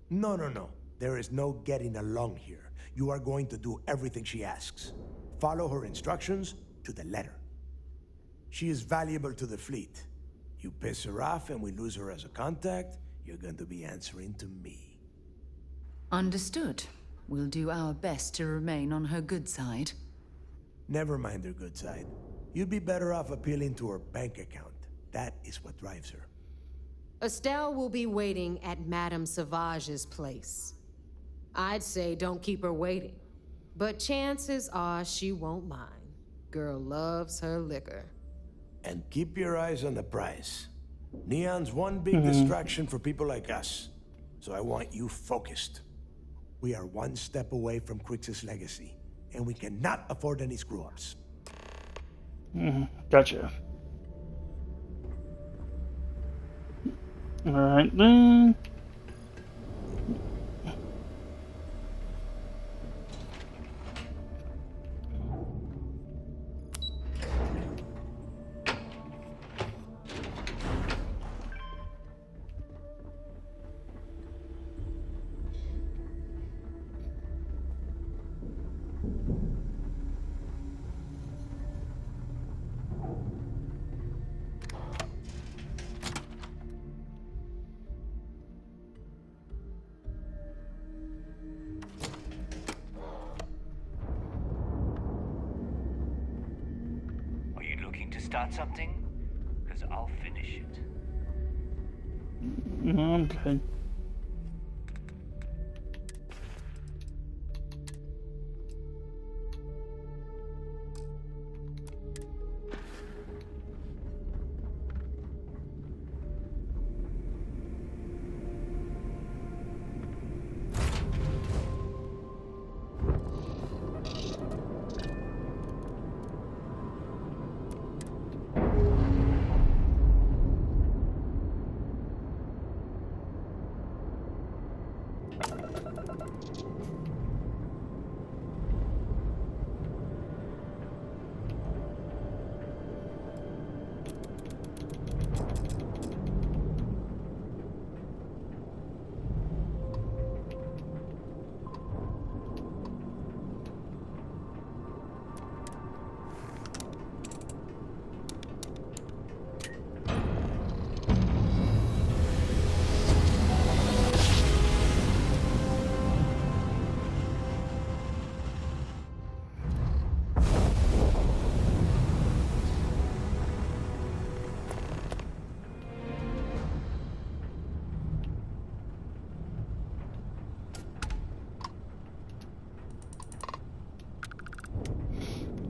No. There is no getting along here. You are going to do everything she asks. Follow her instructions to the letter. She is valuable to the fleet. You piss her off and we lose her as a contact, you're going to be answering to me.
Understood. We'll do our best to remain on her good side.
Never mind her good side. You'd be better off appealing to her bank account. That is what drives her.
Estelle will be waiting at Madame Sauvage's place. I'd say don't keep her waiting, but chances are she won't mind. Girl loves her liquor.
And keep your eyes on the prize. Neon's one big distraction for people like us, so I want you focused. We are one step away from Crix's legacy, and we cannot afford any screw-ups.
Gotcha. Alright then.
Start something? Because I'll finish it.
No, I'm good.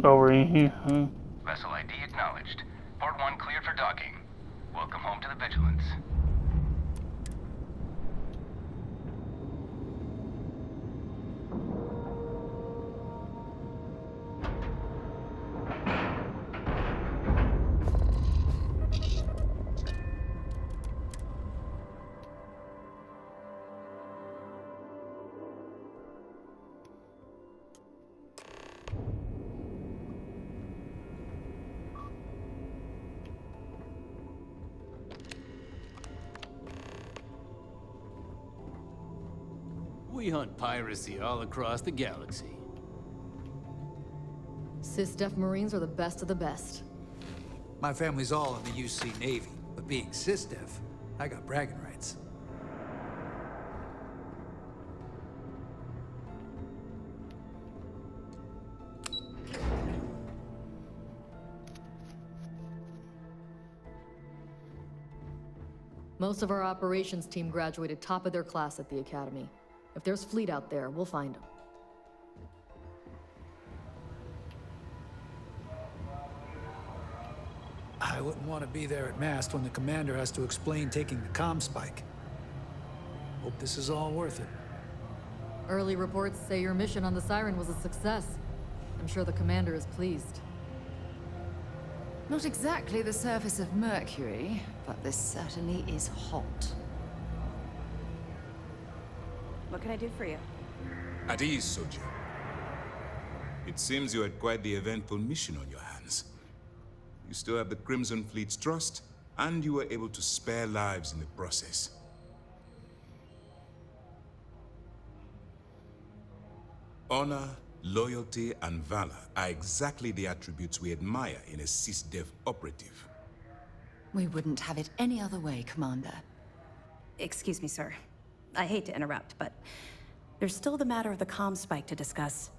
Over here, huh?
Vessel ID acknowledged. Port 1 cleared for docking. Welcome home to the Vigilance.
We hunt piracy all across the galaxy.
Sys-Def Marines are the best of the best.
My family's all in the UC Navy, but being Sys-Def, I got bragging rights.
Most of our operations team graduated top of their class at the Academy. If there's fleet out there, we'll find them.
I wouldn't want to be there at mast when the commander has to explain taking the comm spike. Hope this is all worth it.
Early reports say your mission on the Siren was a success. I'm sure the commander is pleased.
Not exactly the surface of Mercury, but this certainly is hot.
What can I do for you?
At ease, soldier. It seems you had quite the eventful mission on your hands. You still have the Crimson Fleet's trust, and you were able to spare lives in the process. Honor Loyalty and valor are exactly the attributes we admire in a SysDev operative.
We wouldn't have it any other way, Commander.
Excuse me, sir. I hate to interrupt, but there's still the matter of the comm spike to discuss.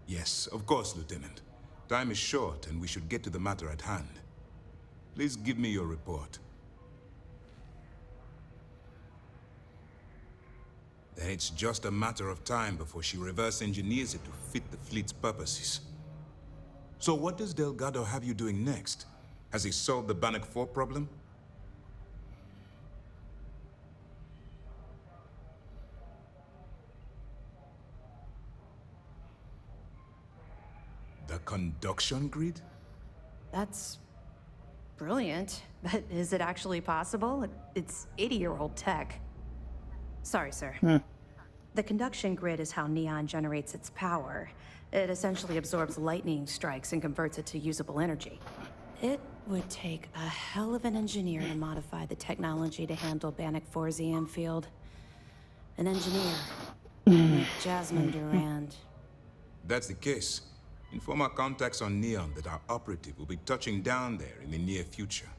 Yes, of course, Lieutenant. Time is short, and we should get to the matter at hand. Please give me your report. Then it's just a matter of time before she reverse engineers it to fit the fleet's purposes. So what does Delgado have you doing next? Has he solved the Bannock 4 problem? The conduction grid?
That's brilliant, but is it actually possible? It's 80-year-old tech. Sorry, sir. The conduction grid is how Neon generates its power. It essentially absorbs lightning strikes and converts it to usable energy. It would take a hell of an engineer to modify the technology to handle Bannock 4's EM field. An engineer like Jasmine Durand.
That's the case. Inform our contacts on Neon that our operative will be touching down there in the near future.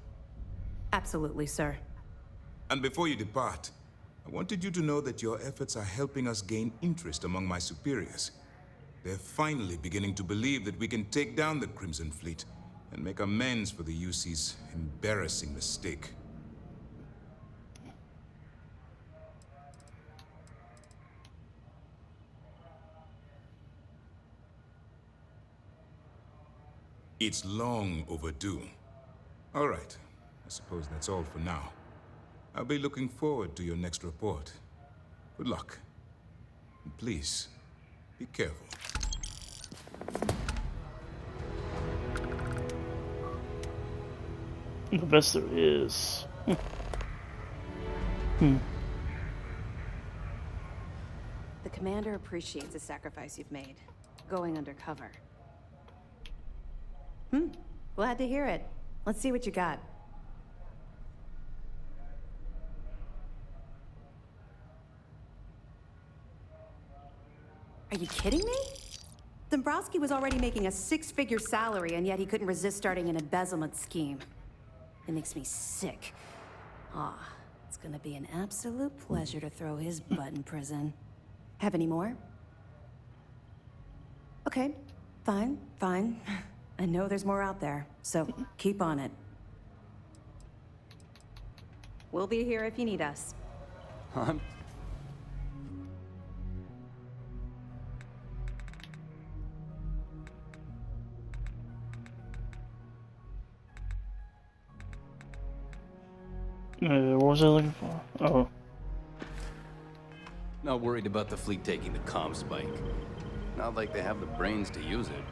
Absolutely, sir.
And before you depart, I wanted you to know that your efforts are helping us gain interest among my superiors. They're finally beginning to believe that we can take down the Crimson Fleet and make amends for the UC's embarrassing mistake. It's long overdue. All right, I suppose that's all for now. I'll be looking forward to your next report. Good luck. And please, be careful.
The best there is.
The commander appreciates the sacrifice you've made, going undercover. Glad to hear it. Let's see what you got. Are you kidding me? Dombrowski was already making a 6-figure salary, and yet he couldn't resist starting an embezzlement scheme. It makes me sick. It's gonna be an absolute pleasure to throw his butt in prison. Have any more? Okay, fine. I know there's more out there, so keep on it. We'll be here if you need us.
Huh?
What was I looking for? Oh.
Not worried about the fleet taking the comm spike. Not like they have the brains to use it.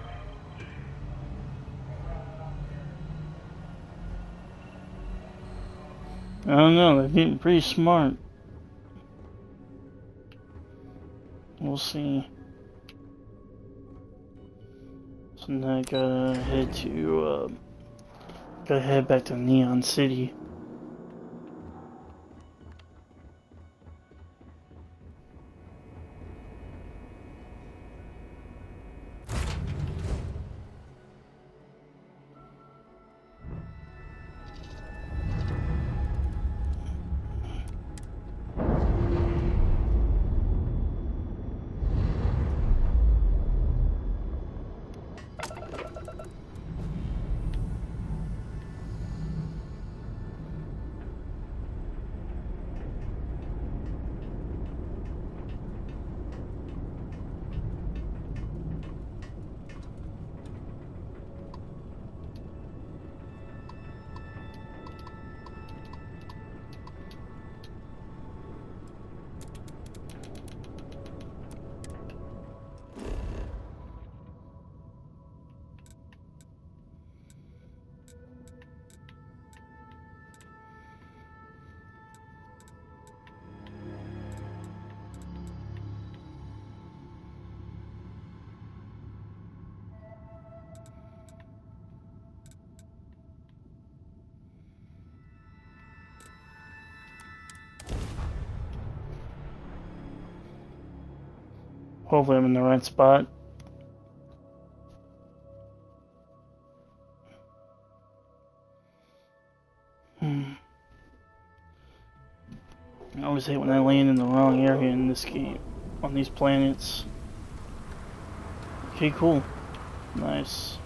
I don't know, they're getting pretty smart. We'll see. So now I gotta head back to Neon City. Hopefully I'm in the right spot. I always hate when I land in the wrong area in this game, on these planets. Okay, cool. Nice.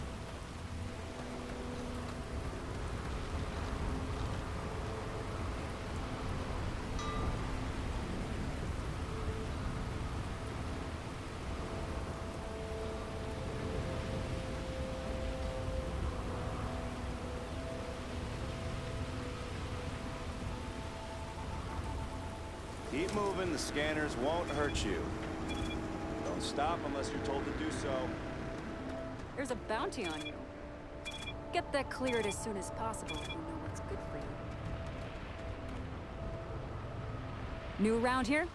Keep moving, the scanners won't hurt you. Don't stop unless you're told to do so.
There's a bounty on you. Get that cleared as soon as possible if you know what's good for you. New around here?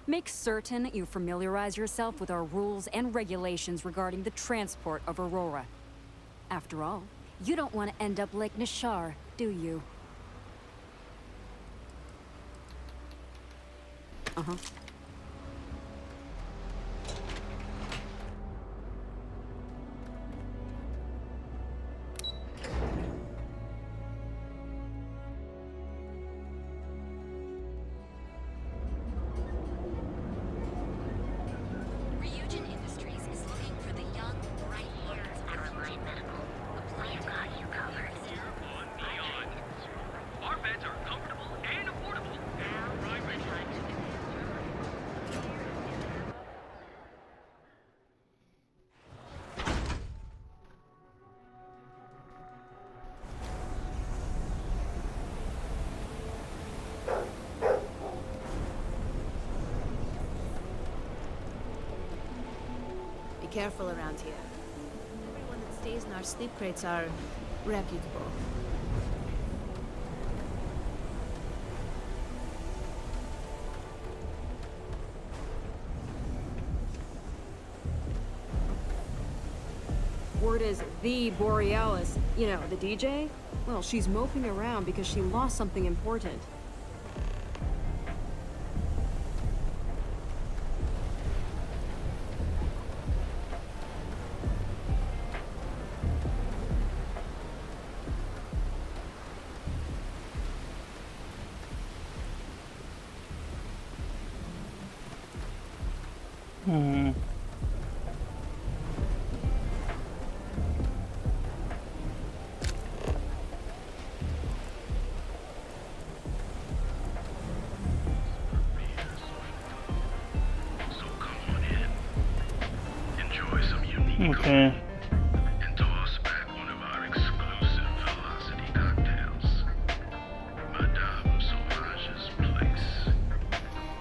Make certain you familiarize yourself with our rules and regulations regarding the transport of Aurora. After all, you don't want to end up like Nishar, do you? Uh-huh.
Ryujin Industries is looking for the young, bright minds at Reliant Medical. Apply got you covered.
Here on Neon. Our beds are comfortable and affordable. Private time to
Be careful around here. Everyone that stays in our sleep crates are reputable.
Word is the Borealis, you know, the DJ? Well, she's moping around because she lost something important.
Okay.
and toss back one of our exclusive velocity cocktails. Madame Sauvage's place,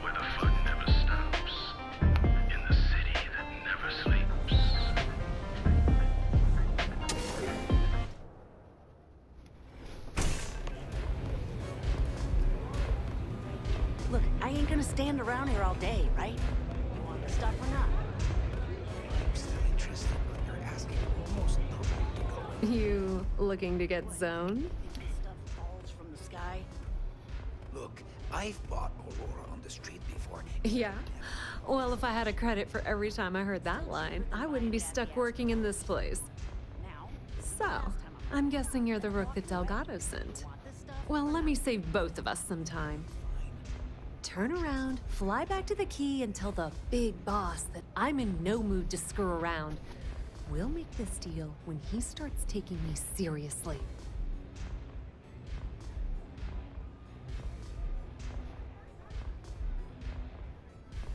where the fun never stops, in the city that never sleeps.
Look, I ain't gonna stand around here all day, right? You want the stuff or not?
You looking to get zoned?
Stuff falls from the sky.
Look, I've bought Aurora on the street before.
Yeah? Well, if I had a credit for every time I heard that line, I wouldn't be stuck working in this place. So, I'm guessing you're the rook that Delgado sent. Well, let me save both of us some time. Turn around, fly back to the key, and tell the big boss that I'm in no mood to screw around. We'll make this deal when he starts taking me seriously.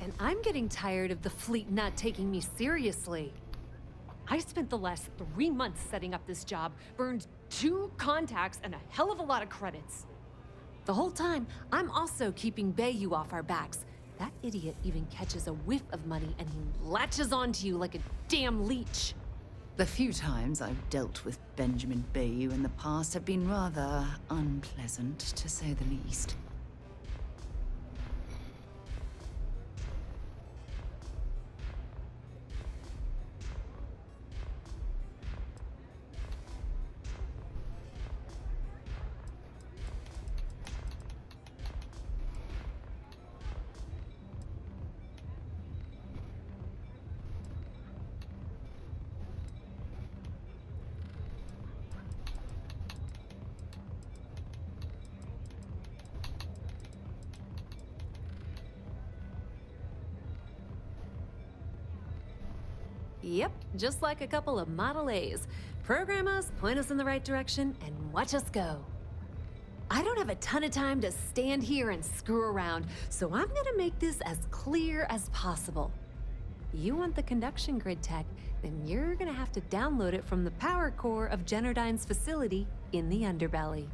And I'm getting tired of the fleet not taking me seriously. I spent the last 3 months setting up this job, burned 2 contacts and a hell of a lot of credits. The whole time, I'm also keeping Bayou off our backs. That idiot even catches a whiff of money and he latches onto you like a damn leech.
The few times I've dealt with Benjamin Bayou in the past have been rather unpleasant, to say the least.
Yep, just like a couple of Model A's. Program us, point us in the right direction, and watch us go. I don't have a ton of time to stand here and screw around, so I'm gonna make this as clear as possible. You want the conduction grid tech, then you're gonna have to download it from the power core of Generdyne's facility in the underbelly.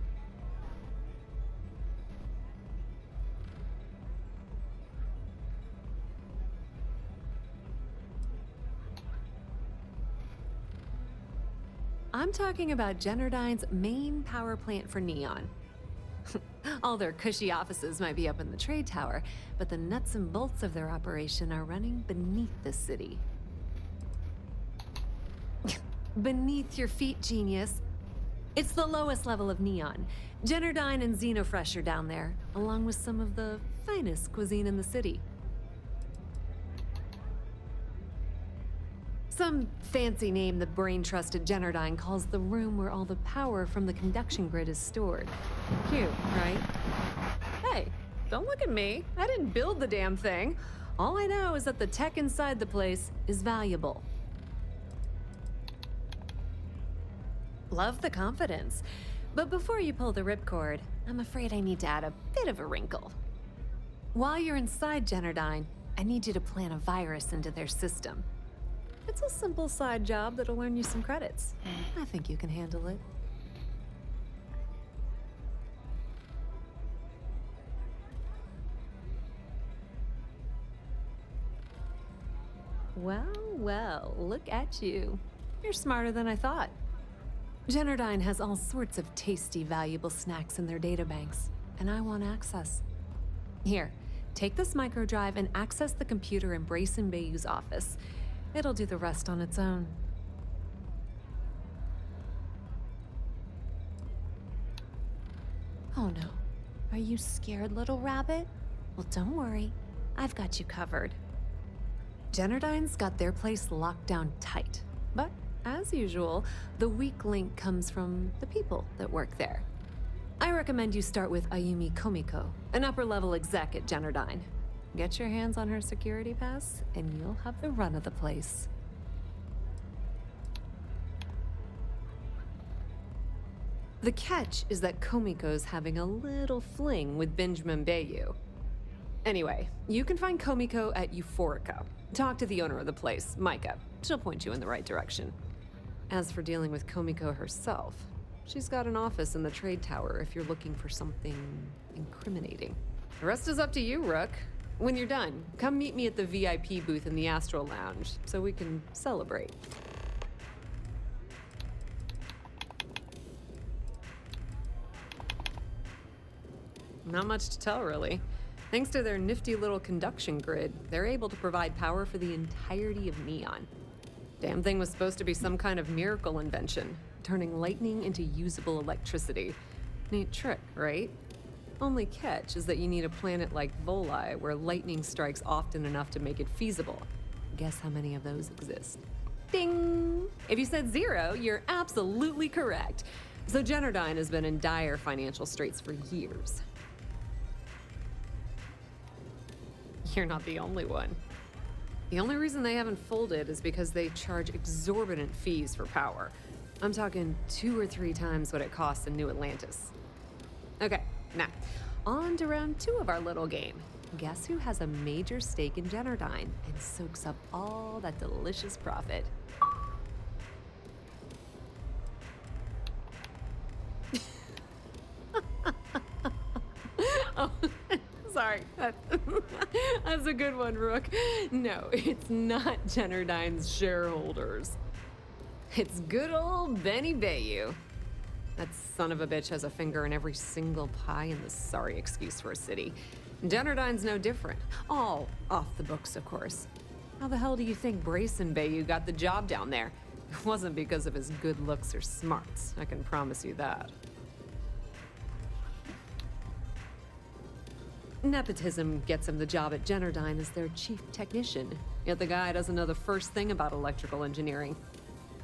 I'm talking about Generdyne's main power plant for Neon. All their cushy offices might be up in the trade tower, but the nuts and bolts of their operation are running beneath the city. Beneath your feet, genius. It's the lowest level of Neon. Generdyne and Xenofresh are down there, along with some of the finest cuisine in the city. Some fancy name the brain-trusted Generdyne calls the room where all the power from the conduction grid is stored. Cute, right? Hey, don't look at me. I didn't build the damn thing. All I know is that the tech inside the place is valuable. Love the confidence. But before you pull the ripcord, I'm afraid I need to add a bit of a wrinkle. While you're inside Generdyne, I need you to plant a virus into their system. It's a simple side job that'll earn you some credits. I think you can handle it. Well, well, look at you. You're smarter than I thought. Generdyne has all sorts of tasty, valuable snacks in their databanks, and I want access. Here, take this microdrive and access the computer in Brayson Bayou's office. It'll do the rest on its own. Oh no. Are you scared, little rabbit? Well, don't worry. I've got you covered. Generdyne's got their place locked down tight. But, as usual, the weak link comes from the people that work there. I recommend you start with Ayumi Komiko, an upper-level exec at Generdyne. Get your hands on her security pass, and you'll have the run of the place. The catch is that Komiko's having a little fling with Benjamin Bayou. Anyway, you can find Komiko at Euphorica. Talk to the owner of the place, Micah. She'll point you in the right direction. As for dealing with Komiko herself, she's got an office in the trade tower if you're looking for something incriminating. The rest is up to you, Rook. When you're done, come meet me at the VIP booth in the Astral Lounge so we can celebrate. Not much to tell, really. Thanks to their nifty little conduction grid, they're able to provide power for the entirety of Neon. Damn thing was supposed to be some kind of miracle invention, turning lightning into usable electricity. Neat trick, right? Only catch is that you need a planet like Voli, where lightning strikes often enough to make it feasible. Guess how many of those exist? Ding! If you said 0, you're absolutely correct. So Generdyne has been in dire financial straits for years. You're not the only one. The only reason they haven't folded is because they charge exorbitant fees for power. I'm talking 2 or 3 times what it costs in New Atlantis. Okay. Now, on to round 2 of our little game. Guess who has a major stake in Generdyne and soaks up all that delicious profit? Oh, sorry. That's a good one, Rook. No, it's not Generdyne's shareholders. It's good old Benny Bayou. That son of a bitch has a finger in every single pie in the sorry excuse for a city. Generdyne's no different. All off the books, of course. How the hell do you think Brayson Bayou got the job down there? It wasn't because of his good looks or smarts, I can promise you that. Nepotism gets him the job at Generdyne as their chief technician, yet the guy doesn't know the first thing about electrical engineering.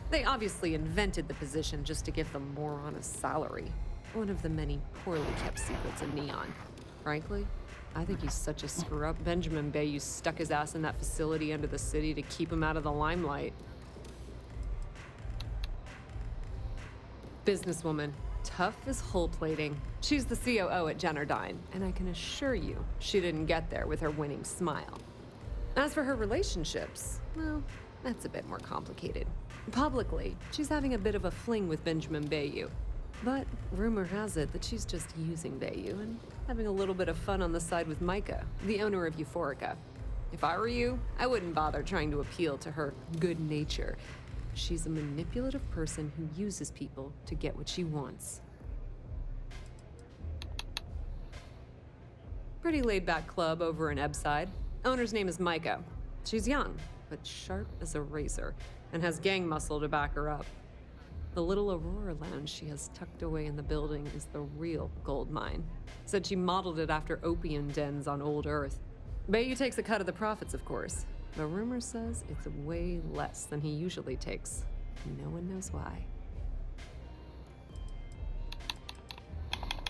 They obviously invented the position just to give the moron a salary. One of the many poorly kept secrets of Neon. Frankly, I think he's such a screw-up. Benjamin Bayou stuck his ass in that facility under the city to keep him out of the limelight. Businesswoman, tough as hull plating. She's the COO at Jennerdyne, and I can assure you she didn't get there with her winning smile. As for her relationships, well, that's a bit more complicated. Publicly, she's having a bit of a fling with Benjamin Bayou. But rumor has it that she's just using Bayou and having a little bit of fun on the side with Micah, the owner of Euphorica. If I were you, I wouldn't bother trying to appeal to her good nature. She's a manipulative person who uses people to get what she wants. Pretty laid-back club over in Ebbside. Owner's name is Micah. She's young, but sharp as a razor, and has gang muscle to back her up. The little Aurora lounge she has tucked away in the building is the real gold mine. Said she modeled it after opium dens on old Earth. Bayou takes a cut of the profits, of course. The rumor says it's way less than he usually takes. No one knows why.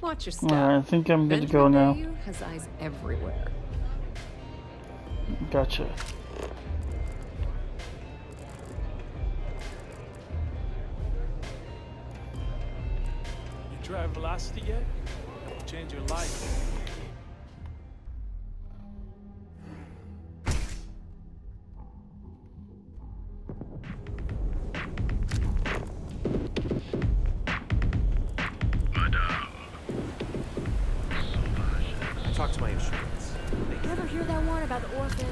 Watch your step.
Alright, I think I'm good to go
Benjamin
now.
Bayou has eyes everywhere.
Gotcha.
You tried Velocity yet? It'll change your life.
Talk to my insurance.
You ever hear that one about the orphan?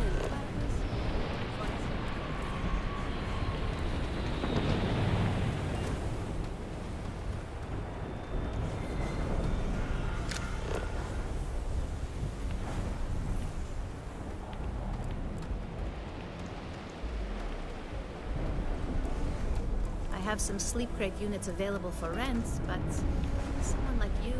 I have some sleep crate units available for rent, but someone like you.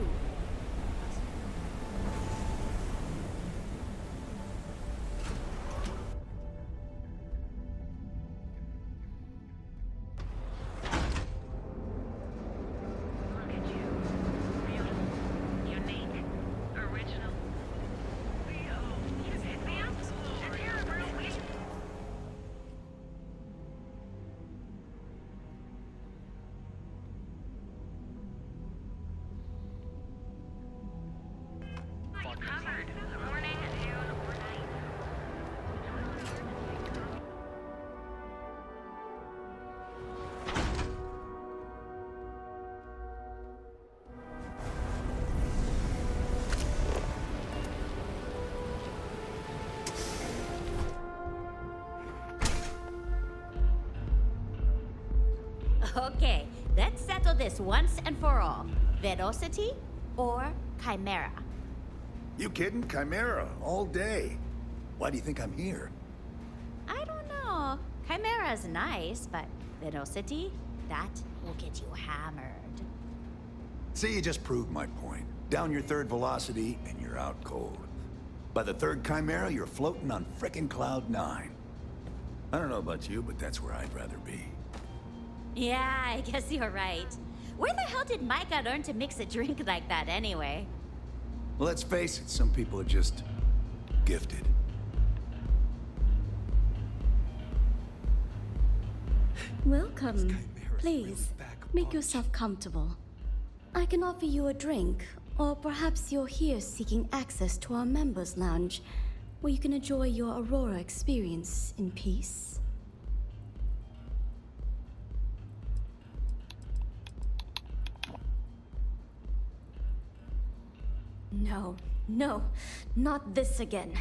Okay, let's settle this once and for all. Velocity or Chimera?
You kidding? Chimera, all day. Why do you think I'm here?
I don't know. Chimera's nice, but Velocity, that will get you hammered.
See, you just proved my point. Down your third velocity, and you're out cold. By the third Chimera, you're floating on frickin' Cloud 9. I don't know about you, but that's where I'd rather be.
Yeah, I guess you're right. Where the hell did Micah learn to mix a drink like that anyway?
Well, let's face it, some people are just gifted.
Welcome. Please, make yourself comfortable. I can offer you a drink, or perhaps you're here seeking access to our members' lounge, where you can enjoy your Aurora experience in peace. No, no, not this again.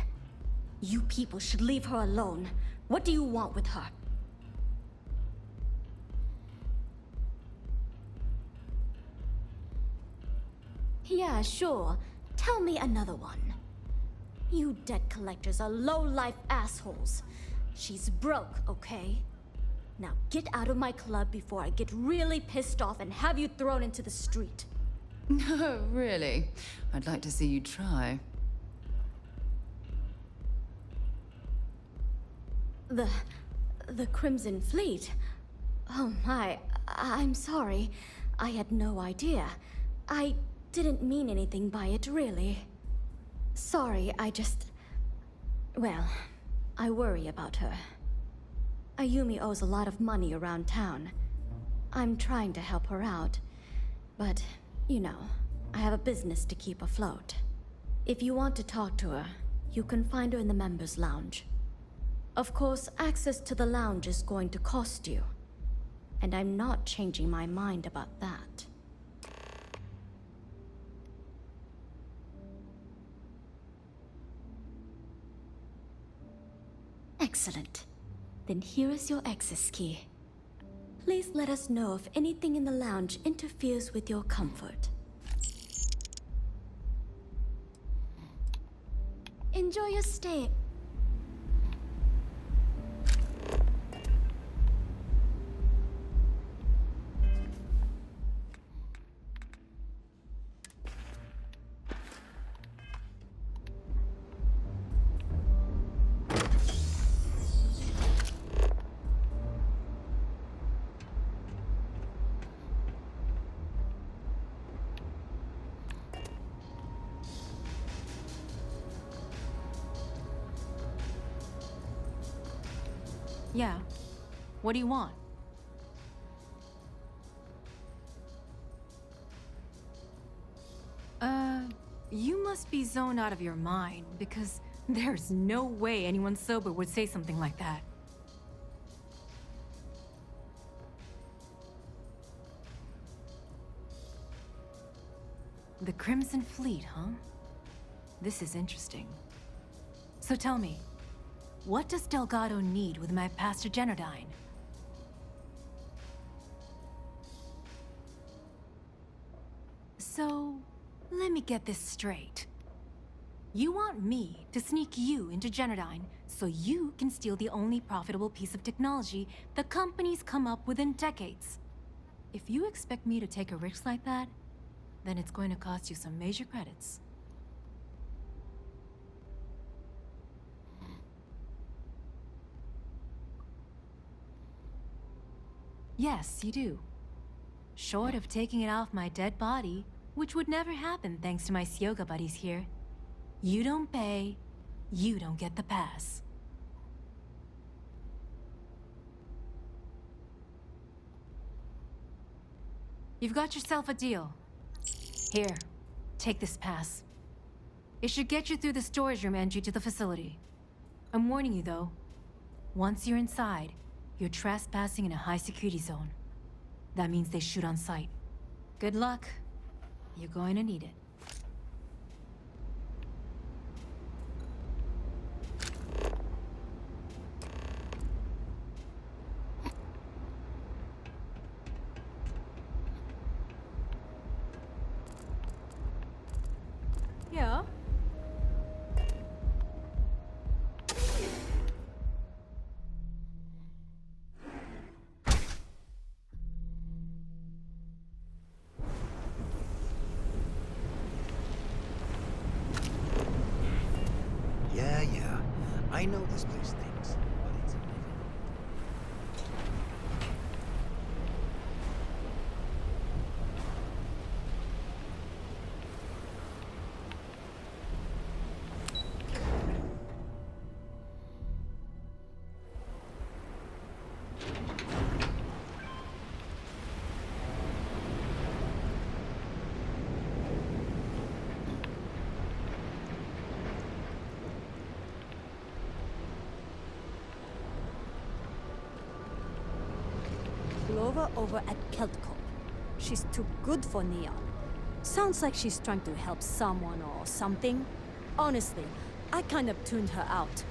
You people should leave her alone. What do you want with her? Yeah, sure. Tell me another one. You debt collectors are low-life assholes. She's broke, okay? Now get out of my club before I get really pissed off and have you thrown into the street.
No, really? I'd like to see you try.
The Crimson Fleet? Oh my, I'm sorry. I had no idea. I didn't mean anything by it, really. Sorry, well, I worry about her. Ayumi owes a lot of money around town. I'm trying to help her out. But, you know, I have a business to keep afloat. If you want to talk to her, you can find her in the members' lounge. Of course, access to the lounge is going to cost you. And I'm not changing my mind about that. Excellent. Then here is your access key. Please let us know if anything in the lounge interferes with your comfort. Enjoy your stay.
Yeah. What do you want? You must be zoned out of your mind, because there's no way anyone sober would say something like that. The Crimson Fleet, huh? This is interesting. So tell me, what does Delgado need with my Pastor Genodyne? So, let me get this straight. You want me to sneak you into Genodyne so you can steal the only profitable piece of technology the company's come up with in decades. If you expect me to take a risk like that, then it's going to cost you some major credits. Yes, you do. Short of taking it off my dead body, which would never happen thanks to my Syoga buddies here. You don't pay, you don't get the pass. You've got yourself a deal. Here, take this pass. It should get you through the storage room entry to the facility. I'm warning you though, once you're inside, you're trespassing in a high-security zone. That means they shoot on sight. Good luck. You're going to need it. Yeah?
Yeah. I know this place stinks, but it's a
Clover over at Keltco. She's too good for Neon. Sounds like she's trying to help someone or something. Honestly, I kind of tuned her out.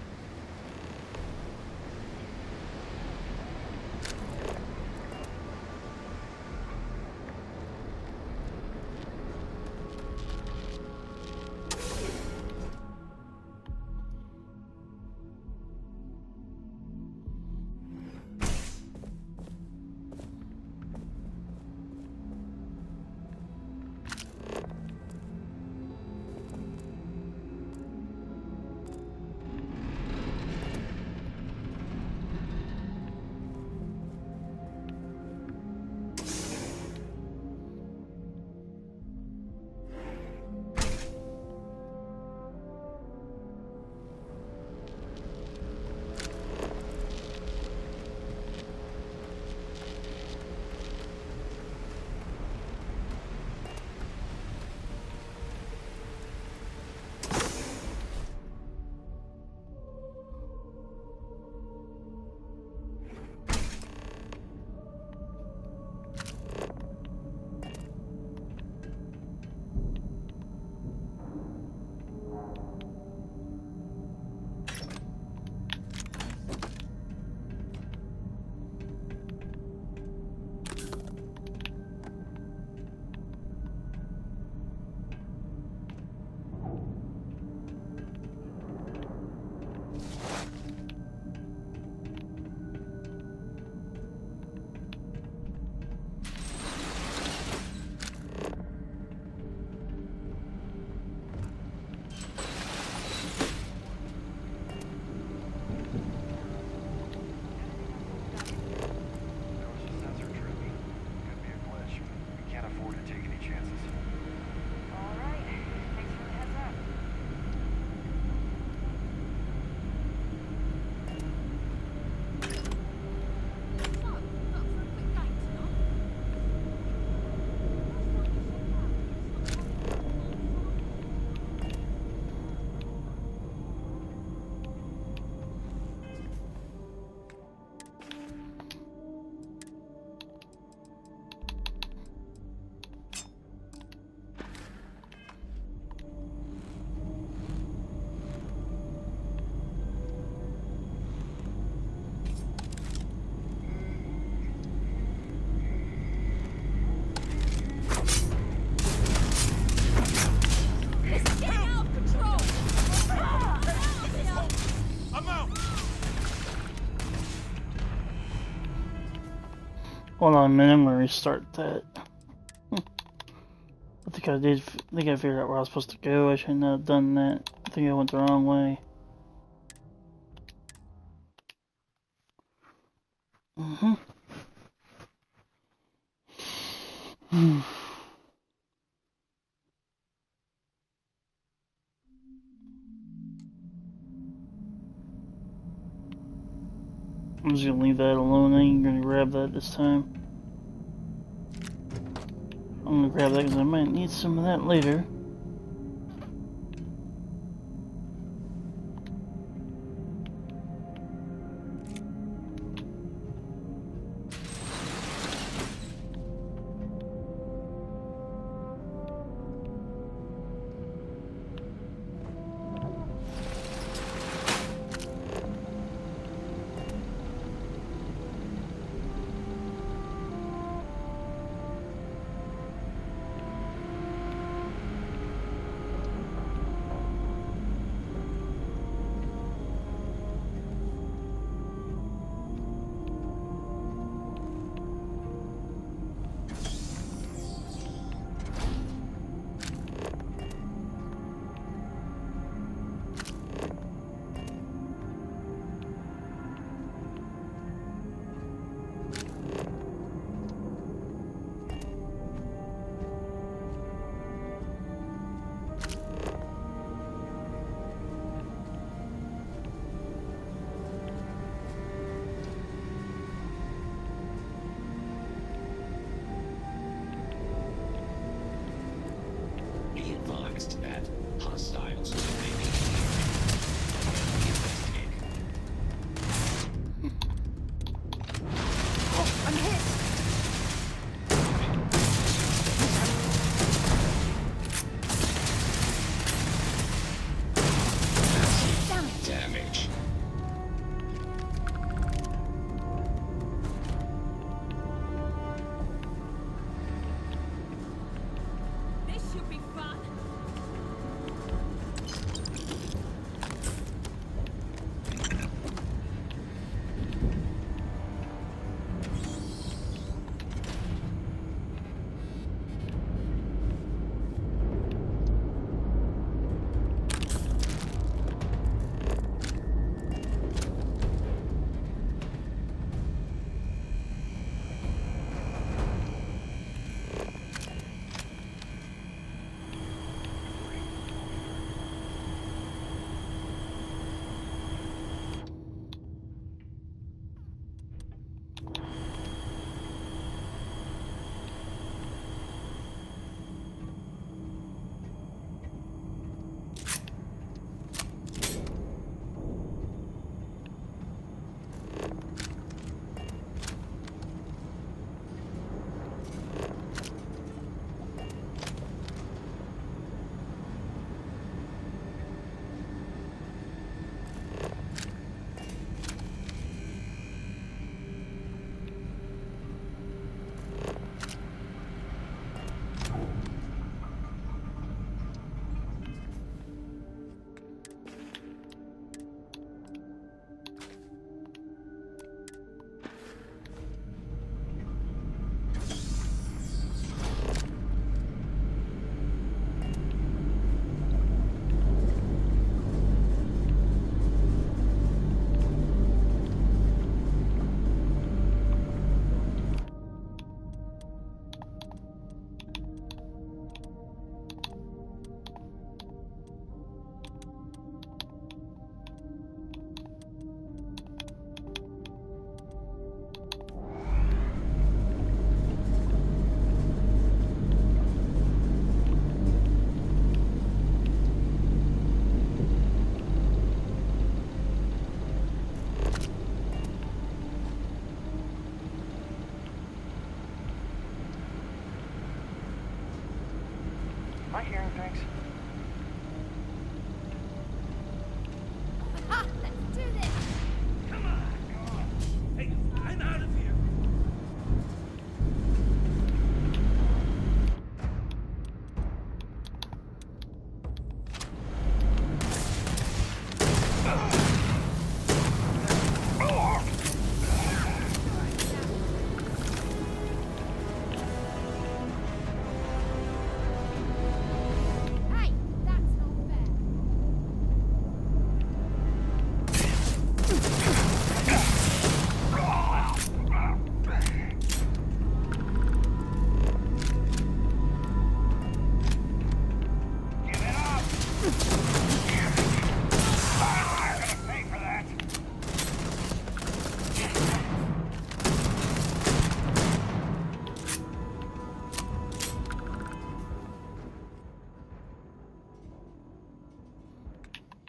Hold on a minute, I'm gonna restart that. I think I figured out where I was supposed to go. I shouldn't have done that. I think I went the wrong way. I'm just gonna leave that alone. I ain't gonna grab that this time. I'm gonna grab that because I might need some of that later.
Be advised that hostiles may be
Oh, I'm hit!
damage.
This should be fun.
Am I hearing things?
Ha! Let's do this!
Come on! Hey, I'm out of here!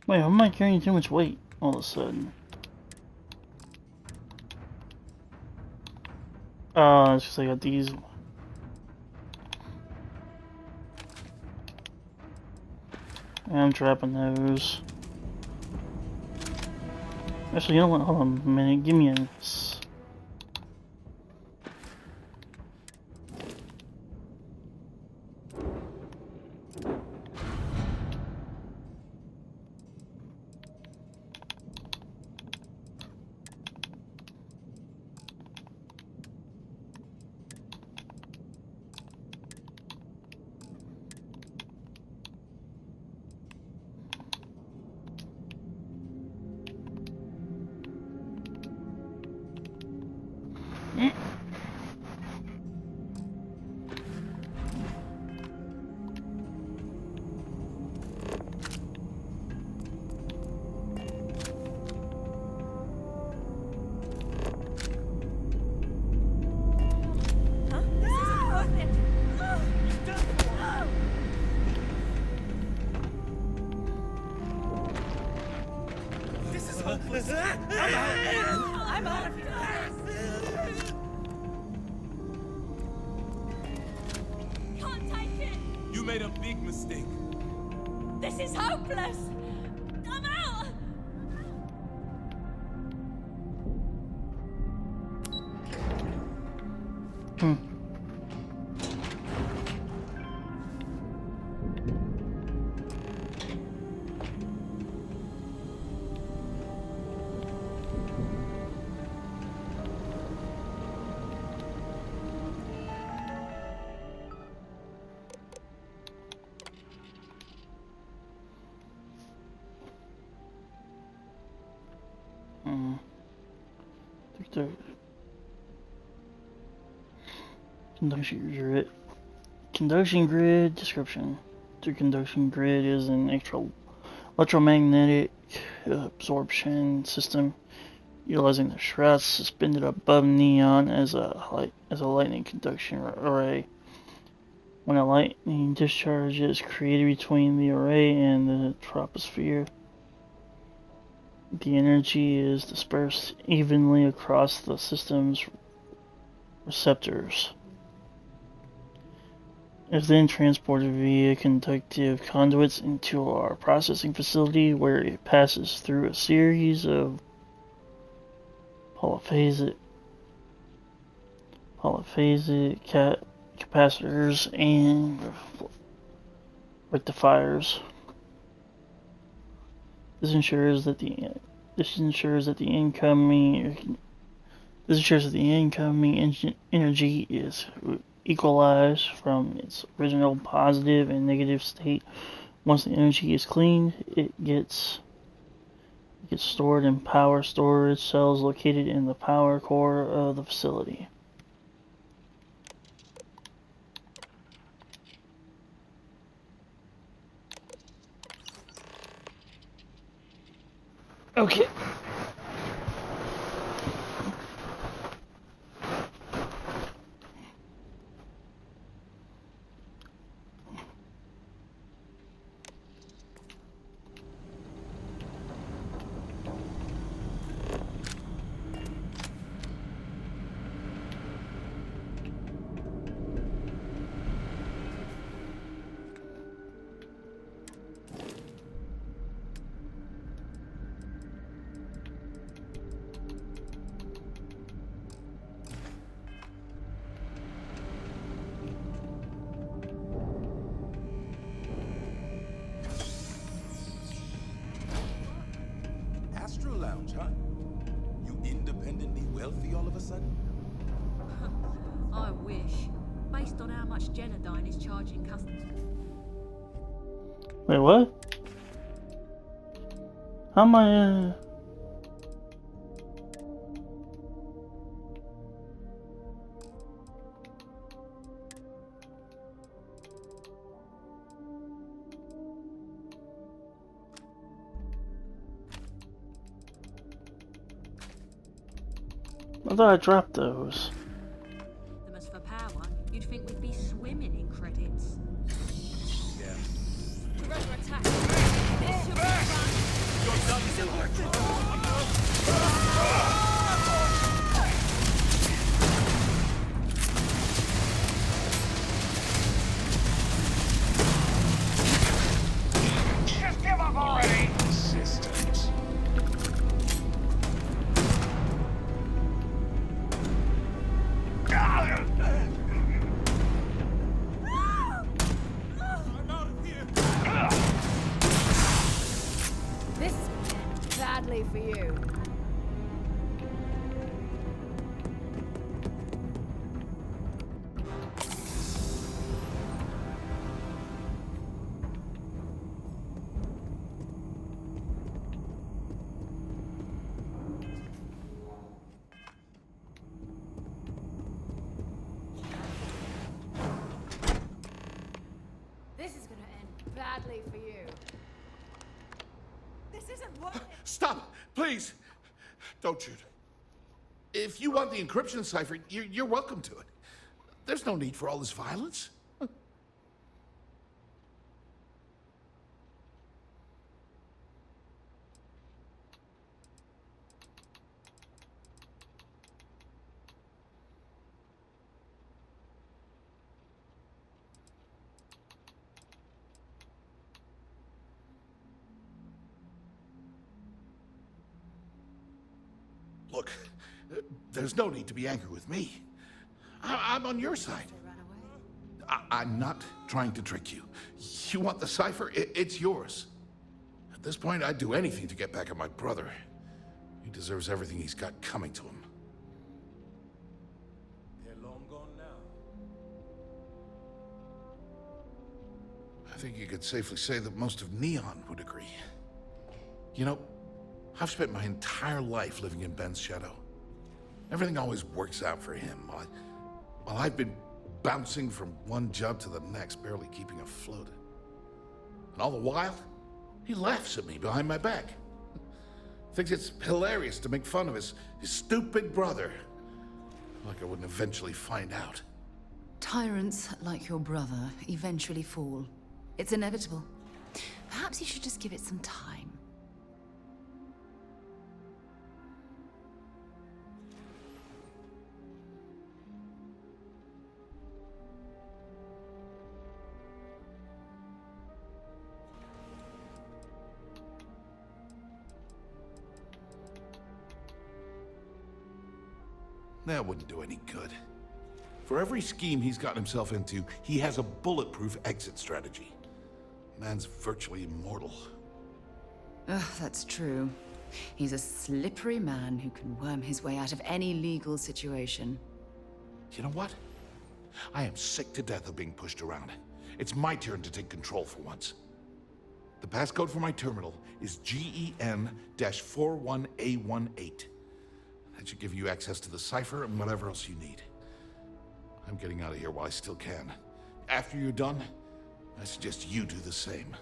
Wait, am I carrying too much weight all of a sudden? Oh, it's just I got these. I'm trapping those. Actually, you know what? Hold on a minute. Give me a...
I'm out of here.
Can't take it.
You made a big mistake.
This is hopeless. I'm out.
Conduction grid description. The conduction grid is an electromagnetic absorption system utilizing the shrouds suspended above neon as a lightning conduction array. When a lightning discharge is created between the array and the troposphere, the energy is dispersed evenly across the system's receptors. It is then transported via conductive conduits into our processing facility, where it passes through a series of polyphasic capacitors and rectifiers. This ensures that the incoming energy is equalized from its original positive and negative state. Once the energy is cleaned, it gets stored in power storage cells located in the power core of the facility. Okay.
Lounge, huh? You independently wealthy all of a sudden?
I wish. Based on how much Genodyne is charging customers.
Wait, what? How am I, I thought I dropped those.
As for power, you'd think we'd be swimming in credits.
Yeah.
We're under attack. This should be fun.
Just give up already!
Systems.
This is badly for you. This is gonna end badly for you. This isn't what.
Stop, please. Don't shoot. If you want the encryption cipher, you're welcome to it. There's no need for all this violence. Look, there's no need to be angry with me. I'm on your side. I'm not trying to trick you. You want the cipher? It's yours. At this point, I'd do anything to get back at my brother. He deserves everything he's got coming to him.
They're long gone now.
I think you could safely say that most of Neon would agree. You know, I've spent my entire life living in Ben's shadow. Everything always works out for him, while I've been bouncing from one job to the next, barely keeping afloat. And all the while, he laughs at me behind my back. Thinks it's hilarious to make fun of his stupid brother. Like I wouldn't eventually find out.
Tyrants like your brother eventually fall. It's inevitable. Perhaps you should just give it some time.
That wouldn't do any good. For every scheme he's gotten himself into, he has a bulletproof exit strategy. Man's virtually immortal.
Ugh, that's true. He's a slippery man who can worm his way out of any legal situation.
You know what? I am sick to death of being pushed around. It's my turn to take control for once. The passcode for my terminal is GEN-41A18. That should give you access to the cipher and whatever else you need. I'm getting out of here while I still can. After you're done, I suggest you do the same.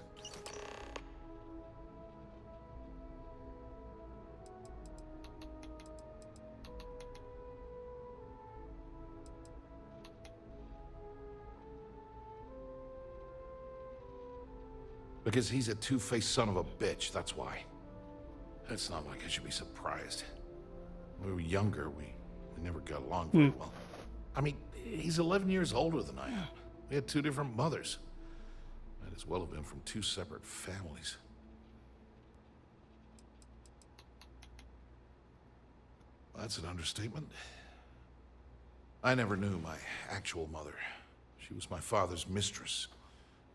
Because he's a two-faced son of a bitch, that's why. It's not like I should be surprised. When we were younger, we never got along very well. I mean, he's 11 years older than I am. We had two different mothers. Might as well have been from two separate families. That's an understatement. I never knew my actual mother. She was my father's mistress.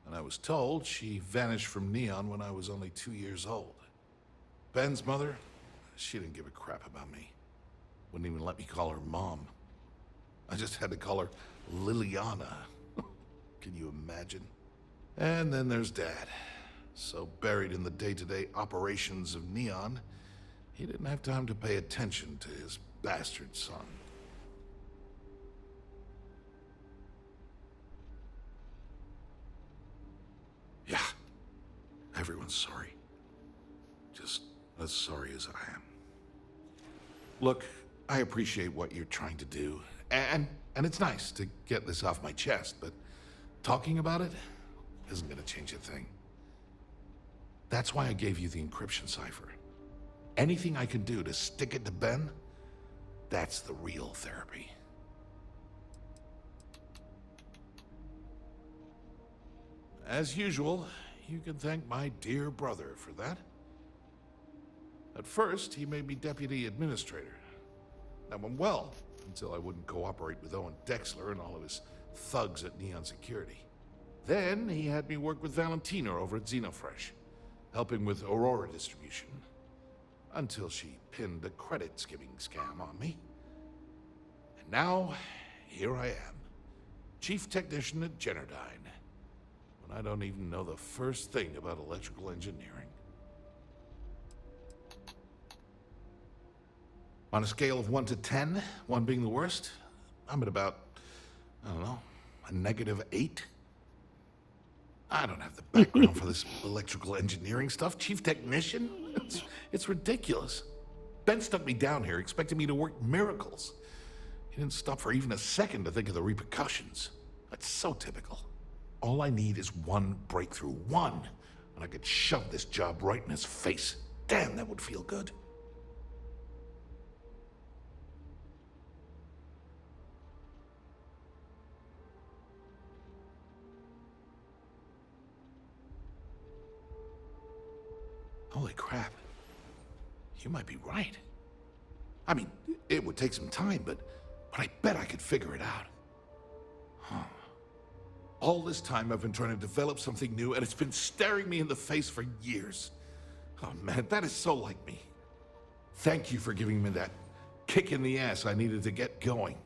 And I was told she vanished from Neon when I was only 2 years old. Ben's mother, she didn't give a crap about me. Wouldn't even let me call her Mom. I just had to call her Liliana. Can you imagine? And then there's Dad. So buried in the day-to-day operations of Neon, he didn't have time to pay attention to his bastard son. Yeah, everyone's sorry. Just as sorry as I am. Look, I appreciate what you're trying to do, and it's nice to get this off my chest, but talking about it isn't gonna change a thing. That's why I gave you the encryption cipher. Anything I can do to stick it to Ben, that's the real therapy. As usual, you can thank my dear brother for that. At first, he made me deputy administrator. That went well, until I wouldn't cooperate with Owen Dexler and all of his thugs at Neon Security. Then, he had me work with Valentina over at Xenofresh, helping with Aurora distribution, until she pinned a credit skimming scam on me. And now, here I am, chief technician at Generdyne, when I don't even know the first thing about electrical engineering. On a scale of 1 to 10, 1 being the worst, I'm at about, I don't know, a -8. I don't have the background for this electrical engineering stuff. Chief technician? It's ridiculous. Ben stuck me down here expecting me to work miracles. He didn't stop for even a second to think of the repercussions. That's so typical. All I need is one breakthrough, one, and I could shove this job right in his face. Damn, that would feel good. Holy crap. You might be right. I mean, it would take some time, but I bet I could figure it out. Huh. All this time I've been trying to develop something new, and it's been staring me in the face for years. Oh man, that is so like me. Thank you for giving me that kick in the ass I needed to get going.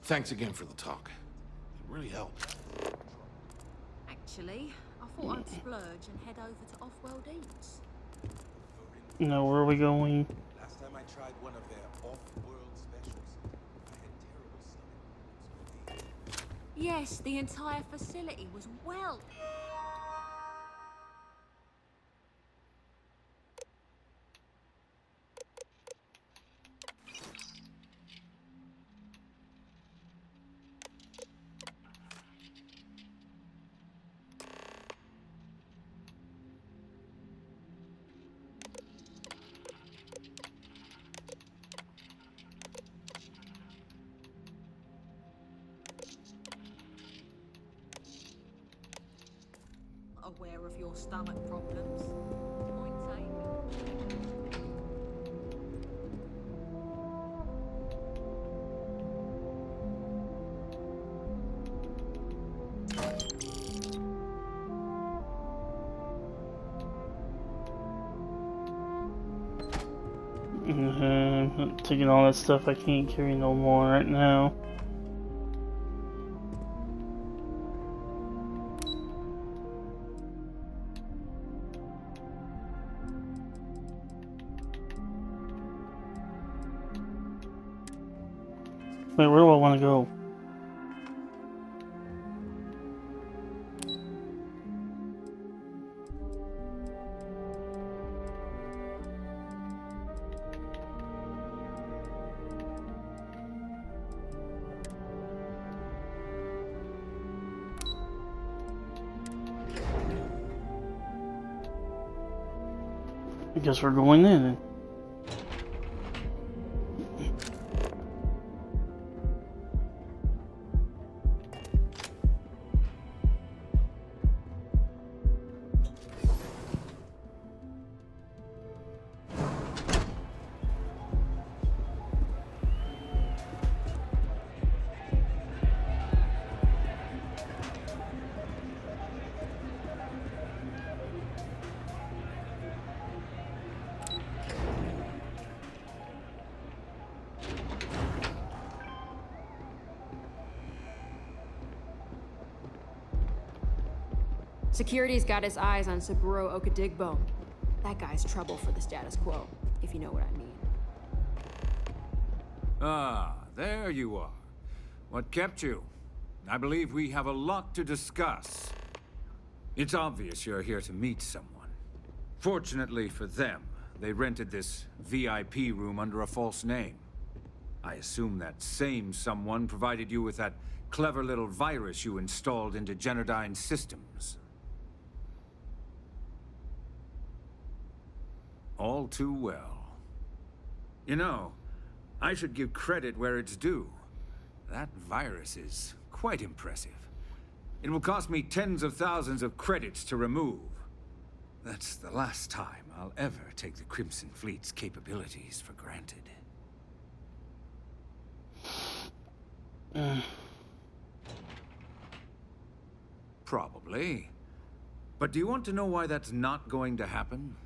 Thanks again for the talk. It really helped.
Actually, I thought I'd splurge and head over to Off-World Eats.
Now, where are we going?
Last time I tried one of their off-world specials, I had terrible stomach.
Yes, the entire facility was well. Aware of your stomach problems. Point taken.
Taking all that stuff I can't carry no more right now. Wait, where do I want to go? I guess we're going in.
Security's got its eyes on Saburo Okadigbo. That guy's trouble for the status quo, if you know what I mean.
Ah, there you are. What kept you? I believe we have a lot to discuss. It's obvious you're here to meet someone. Fortunately for them, they rented this VIP room under a false name. I assume that same someone provided you with that clever little virus you installed into Generdyne's systems. all too well. You know, I should give credit where it's due. That virus is quite impressive. It will cost me tens of thousands of credits to remove. That's the last time I'll ever take the Crimson Fleet's capabilities for granted. Probably. But do you want to know why that's not going to happen?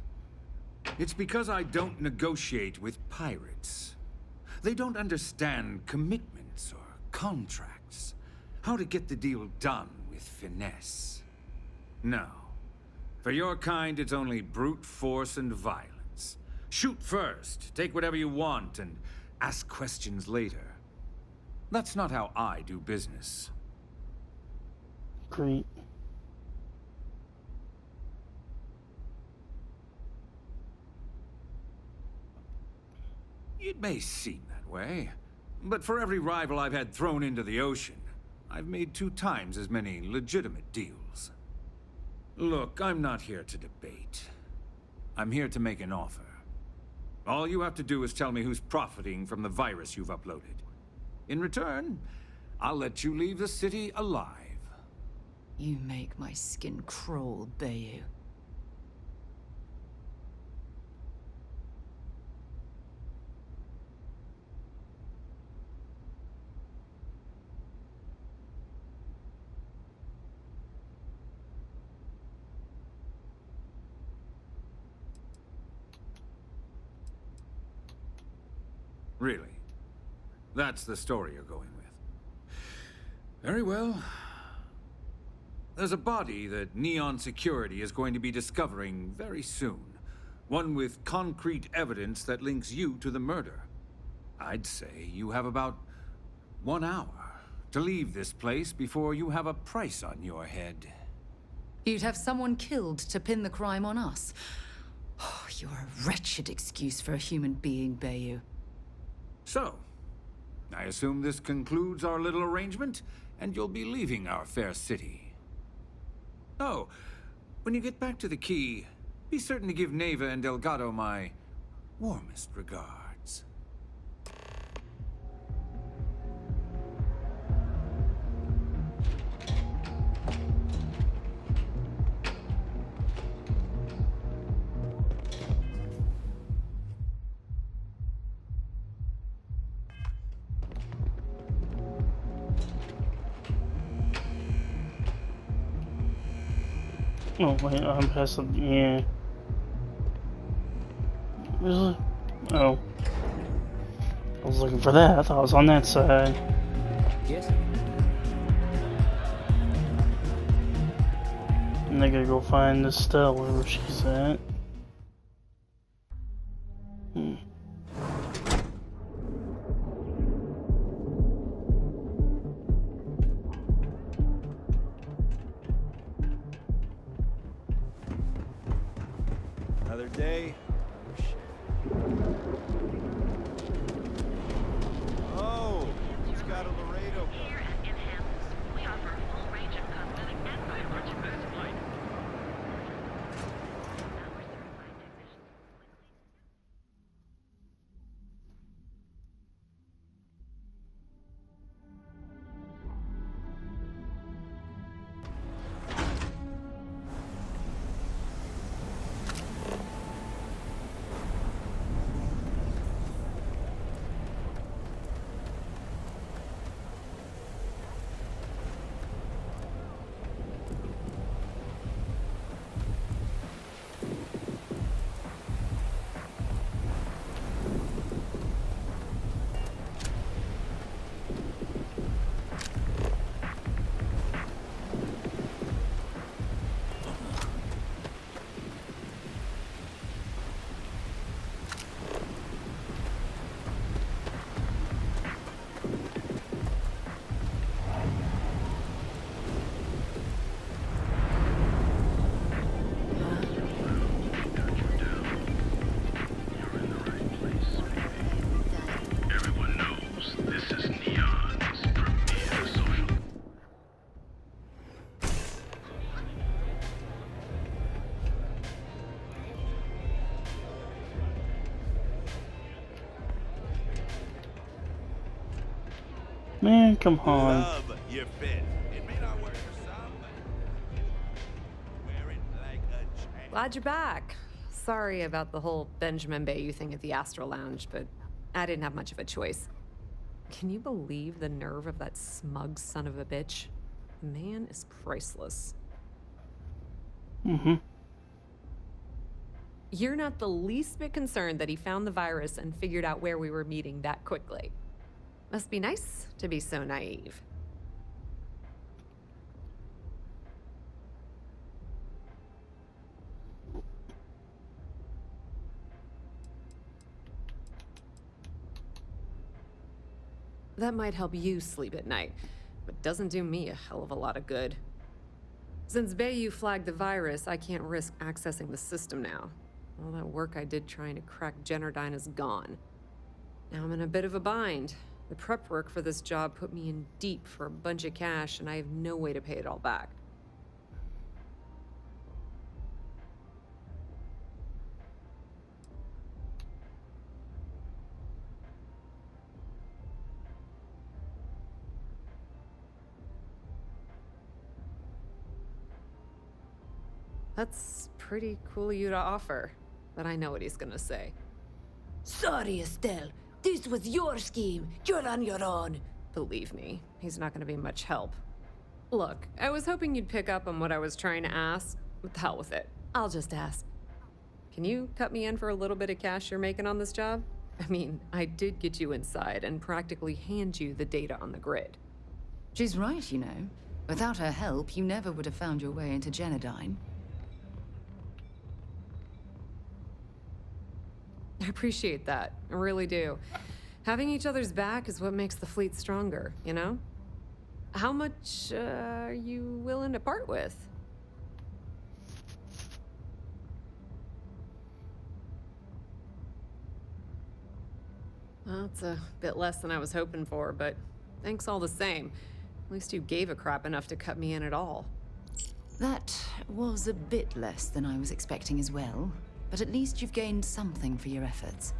It's because I don't negotiate with pirates. They don't understand commitments or contracts. How to get the deal done with finesse. No. For your kind, it's only brute force and violence. Shoot first, take whatever you want, and ask questions later. That's not how I do business.
Great.
It may seem that way, but for every rival I've had thrown into the ocean, I've made 2 times as many legitimate deals. Look, I'm not here to debate. I'm here to make an offer. All you have to do is tell me who's profiting from the virus you've uploaded. In return, I'll let you leave the city alive.
You make my skin crawl, Bayou.
Really? That's the story you're going with. Very well. There's a body that Neon Security is going to be discovering very soon. One with concrete evidence that links you to the murder. I'd say you have about 1 hour to leave this place before you have a price on your head.
You'd have someone killed to pin the crime on us. Oh, you're a wretched excuse for a human being, Bayou.
So, I assume this concludes our little arrangement, and you'll be leaving our fair city. Oh, when you get back to the Key, be certain to give Neva and Delgado my warmest regards.
Oh wait, I'm past the, yeah. Really? Oh. I was looking for that, I thought I was on that side.
Yes.
And I gotta go find Estelle wherever she's at.
Another day. Oh, he's got a Laredo.
Here at Enhanced, we offer a full range of cosmetic and body parts for best light. Our certified technicians.
Man, come on.
Love your fit. It may not work for some, but wear it like a champ.
Glad you're back. Sorry about the whole Benjamin Bayou thing at the Astro Lounge, but I didn't have much of a choice. Can you believe the nerve of that smug son of a bitch? The man is priceless.
Mm-hmm.
You're not the least bit concerned that he found the virus and figured out where we were meeting that quickly. Must be nice to be so naive. That might help you sleep at night, but doesn't do me a hell of a lot of good. Since Bayou flagged the virus, I can't risk accessing the system now. All that work I did trying to crack Generdyne is gone. Now I'm in a bit of a bind. The prep work for this job put me in deep for a bunch of cash, and I have no way to pay it all back. That's pretty cool of you to offer, but I know what he's gonna say.
Sorry, Estelle. This was your scheme. You're on your own.
Believe me, he's not gonna be much help. Look, I was hoping you'd pick up on what I was trying to ask. What the hell with it? I'll just ask. Can you cut me in for a little bit of cash you're making on this job? I mean, I did get you inside and practically hand you the data on the grid.
She's right, you know. Without her help, you never would have found your way into Generdyne.
I appreciate that. I really do. Having each other's back is what makes the fleet stronger, you know? How much are you willing to part with? Well, it's a bit less than I was hoping for, but thanks all the same. At least you gave a crap enough to cut me in at all.
That was a bit less than I was expecting as well. But at least you've gained something for your efforts.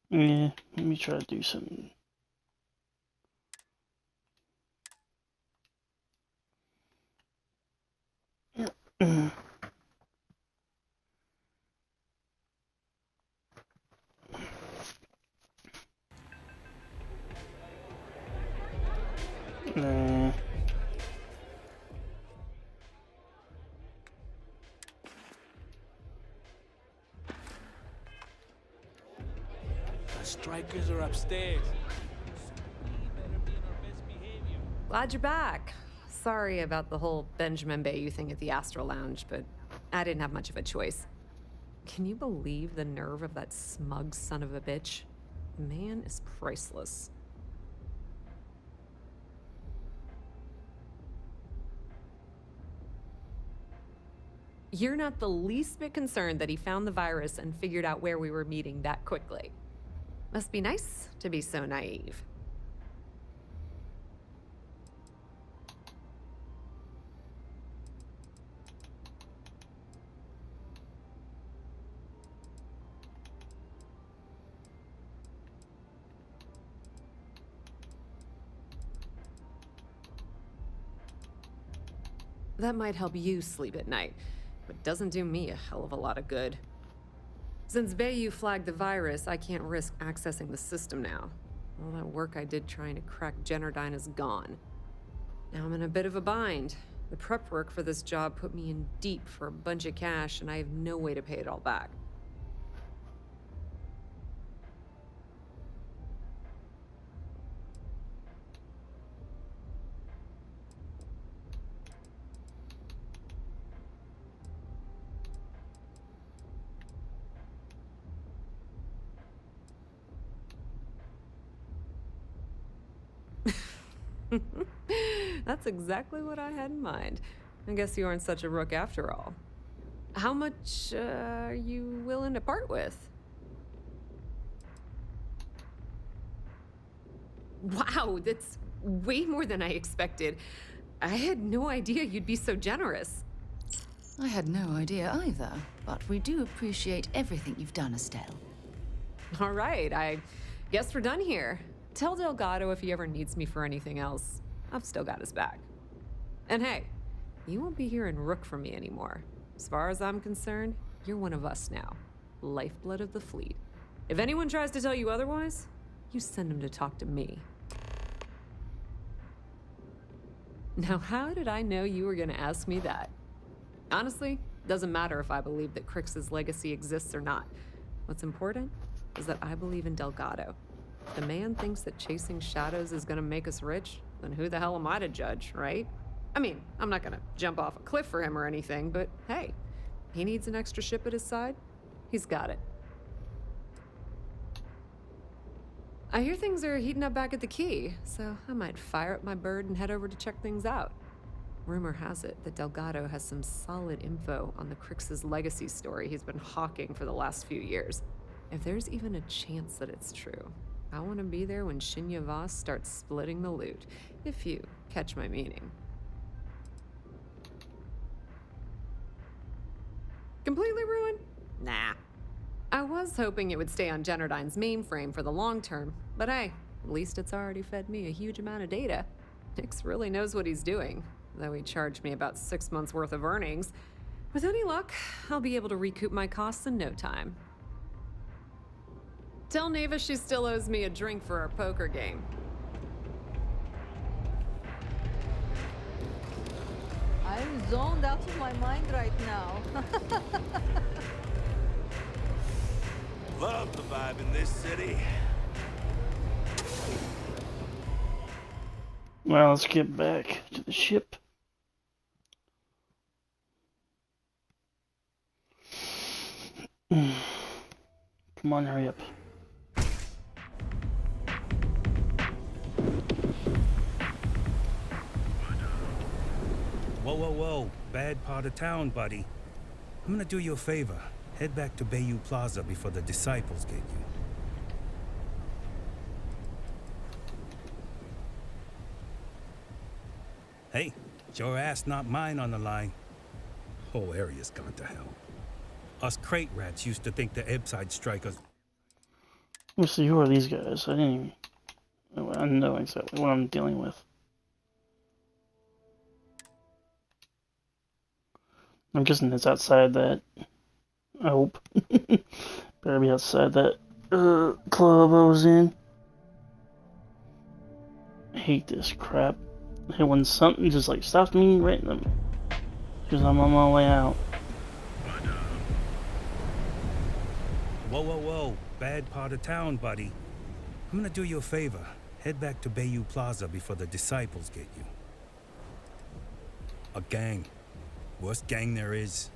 Yeah, let me try to do something. Nah.
The strikers are upstairs.
Glad you're back. Sorry about the whole Benjamin Bayou thing at the Astro Lounge, but I didn't have much of a choice. Can you believe the nerve of that smug son of a bitch? The man is priceless. You're not the least bit concerned that he found the virus and figured out where we were meeting that quickly. Must be nice to be so naive. That might help you sleep at night, but doesn't do me a hell of a lot of good. Since Bayou flagged the virus, I can't risk accessing the system now. All that work I did trying to crack Generdyne is gone. Now I'm in a bit of a bind. The prep work for this job put me in deep for a bunch of cash, and I have no way to pay it all back. That's exactly what I had in mind. I guess you aren't such a rook after all. How much are you willing to part with? Wow, that's way more than I expected. I had no idea you'd be so generous.
I had no idea either, but we do appreciate everything you've done, Estelle.
All right, I Guess we're done here. Tell Delgado if he ever needs me for anything else. I've still got his back. And hey, you won't be hearing Rook from me anymore. As far as I'm concerned, you're one of us now. Lifeblood of the fleet. If anyone tries to tell you otherwise, you send them to talk to me. Now, how did I know you were gonna ask me that? Honestly, doesn't matter if I believe that Crix's legacy exists or not. What's important is that I believe in Delgado. If the man thinks that chasing shadows is gonna make us rich, then who the hell am I to judge, right? I mean, I'm not gonna jump off a cliff for him or anything, but hey, he needs an extra ship at his side. He's got it. I hear things are heating up back at the Key, so I might fire up my bird and head over to check things out. Rumor has it that Delgado has some solid info on the Crix's legacy story he's been hawking for the last few years. If there's even a chance that it's true, I want to be there when Shinya Voss starts splitting the loot, if you catch my meaning. Completely ruined? Nah. I was hoping it would stay on Generdyne's mainframe for the long term, but hey, at least it's already fed me a huge amount of data. Nix really knows what he's doing, though he charged me about 6 months worth of earnings. With any luck, I'll be able to recoup my costs in no time. Tell Neva she still owes me a drink for our poker game.
I'm zoned out of my mind right now.
Love the vibe in this city.
Well, let's get back to the ship. Come on, hurry up.
Whoa, whoa, whoa. Bad part of town, buddy. I'm gonna do you a favor. Head back to Bayou Plaza before the disciples get you. Hey, it's your ass, not mine on the line. Whole area's gone to hell. Us crate rats used to think the Ebside strikers...
Let's see, who are these guys? I didn't even... I know exactly what I'm dealing with. I'm guessing it's outside that. I hope. Better be outside that club I was in. I hate this crap. I hate when something just like stops me right in them. Because I'm on my way out.
Whoa, whoa, whoa. Bad part of town, buddy. I'm gonna do you a favor. Head back to Bayou Plaza before the disciples get you. A gang. Worst gang there is.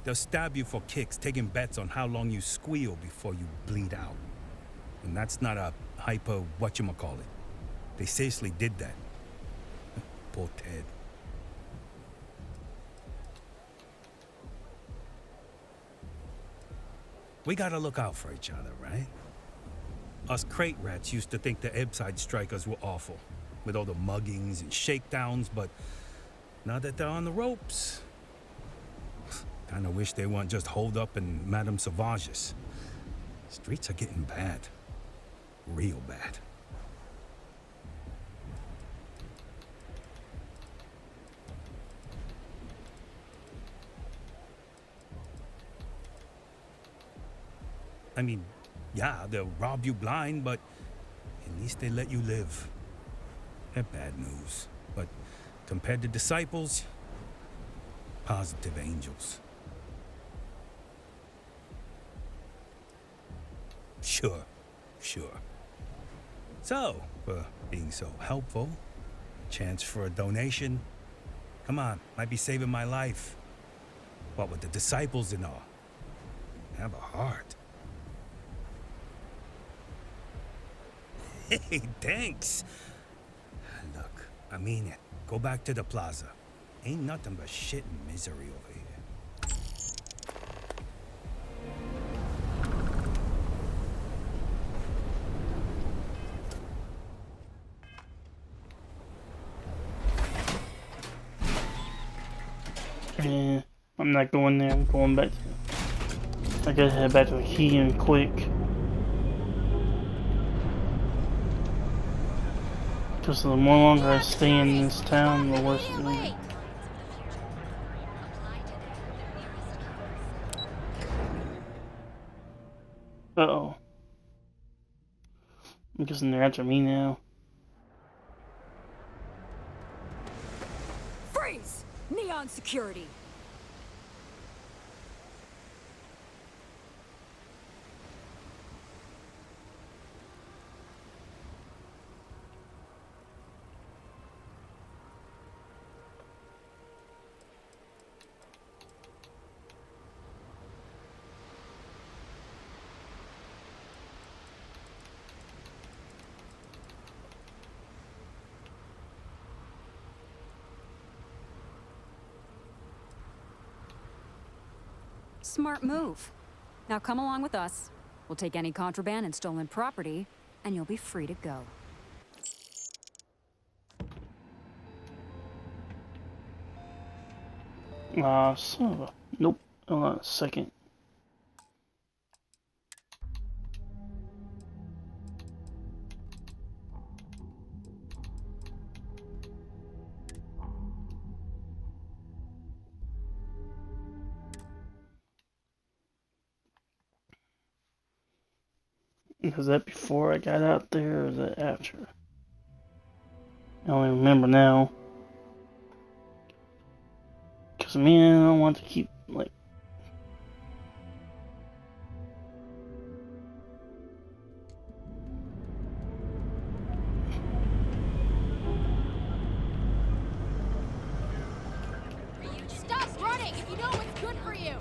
They'll stab you for kicks, taking bets on how long you squeal before you bleed out. And that's not a hyper whatchamacallit. They seriously did that. Poor Ted. We gotta look out for each other, right? Us crate rats used to think the Ebside strikers were awful, with all the muggings and shakedowns, but now that they're on the ropes, kinda wish they weren't just holed up in Madame Sauvage's. Streets are getting bad. Real bad. I mean, yeah, they'll rob you blind, but at least they let you live. They're bad news, but compared to disciples, positive angels. Sure, sure. So, for being so helpful, chance for a donation. Come on, might be saving my life. What with the disciples and all. Have a heart. Hey, thanks. Look, I mean it. Go back to the plaza. Ain't nothing but shit and misery over here.
Yeah, I'm not going there. I'm going back. I gotta head back to the key and quick. Because the more longer I stay in this town, the worse it's gonna be. Uh-oh. I'm guessing they're after me now.
Freeze! Neon security! Smart move. Now come along with us. We'll take any contraband and stolen property, and you'll be free to go.
Son of a... Nope. Hold on a second. Was that before I got out there, or was that after? I don't even remember now. Because, man, I don't want to keep, like...
Stop running if you know what's good for you!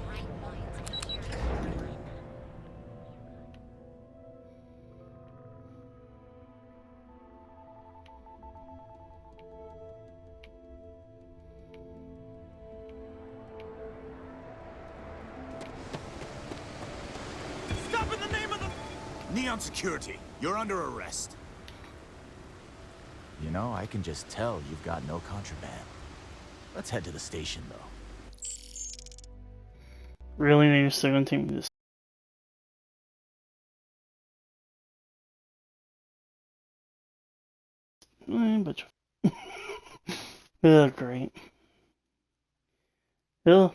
Stop in the name of the... Neon Security, you're under arrest.
You know, I can just tell you've got no contraband. Let's head to the station, though.
Really? They're still gonna take me to this? But... oh, great. Oh.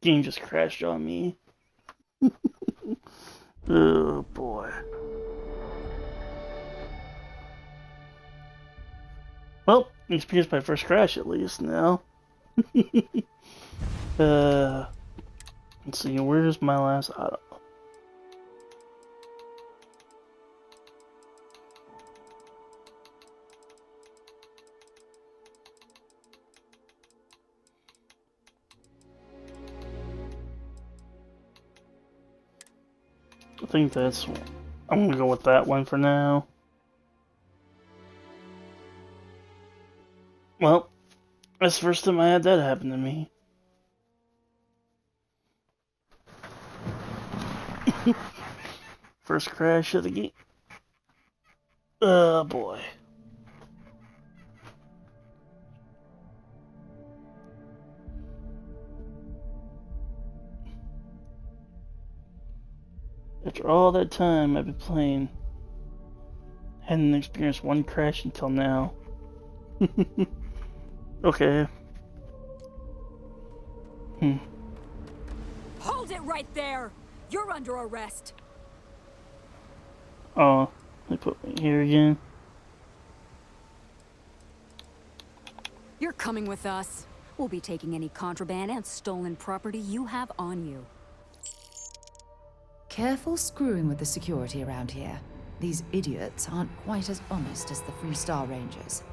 Game just crashed on me. Oh boy. Well, experienced my first crash at least now. Let's see, where's my last auto? I think that's... I'm gonna go with that one for now. Well, that's the first time I had that happen to me. First crash of the game. Oh boy. After all that time I've been playing, hadn't experienced one crash until now. Okay.
Hold it right there! You're under arrest!
Oh, they put me here again.
You're coming with us. We'll be taking any contraband and stolen property you have on you.
Careful screwing with the security around here. These idiots aren't quite as honest as the Freestar Rangers.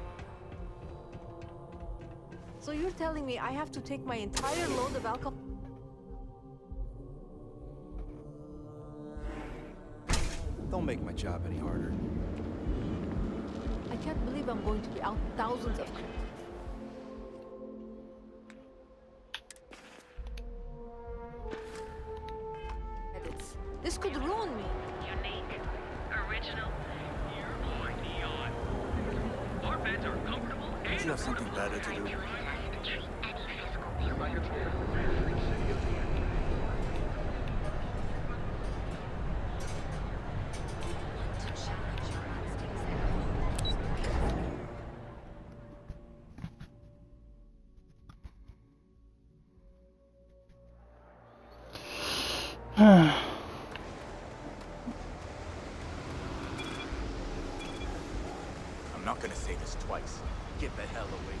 So you're telling me I have to take my entire load of alcohol?
Don't make my job any harder.
I can't believe I'm going to be out thousands of credits. This could ruin me.
Unique, original. You're my Neon. Our beds are comfortable and
Don't you have something better to do?
I'm
not gonna say this twice. Get the hell away from me.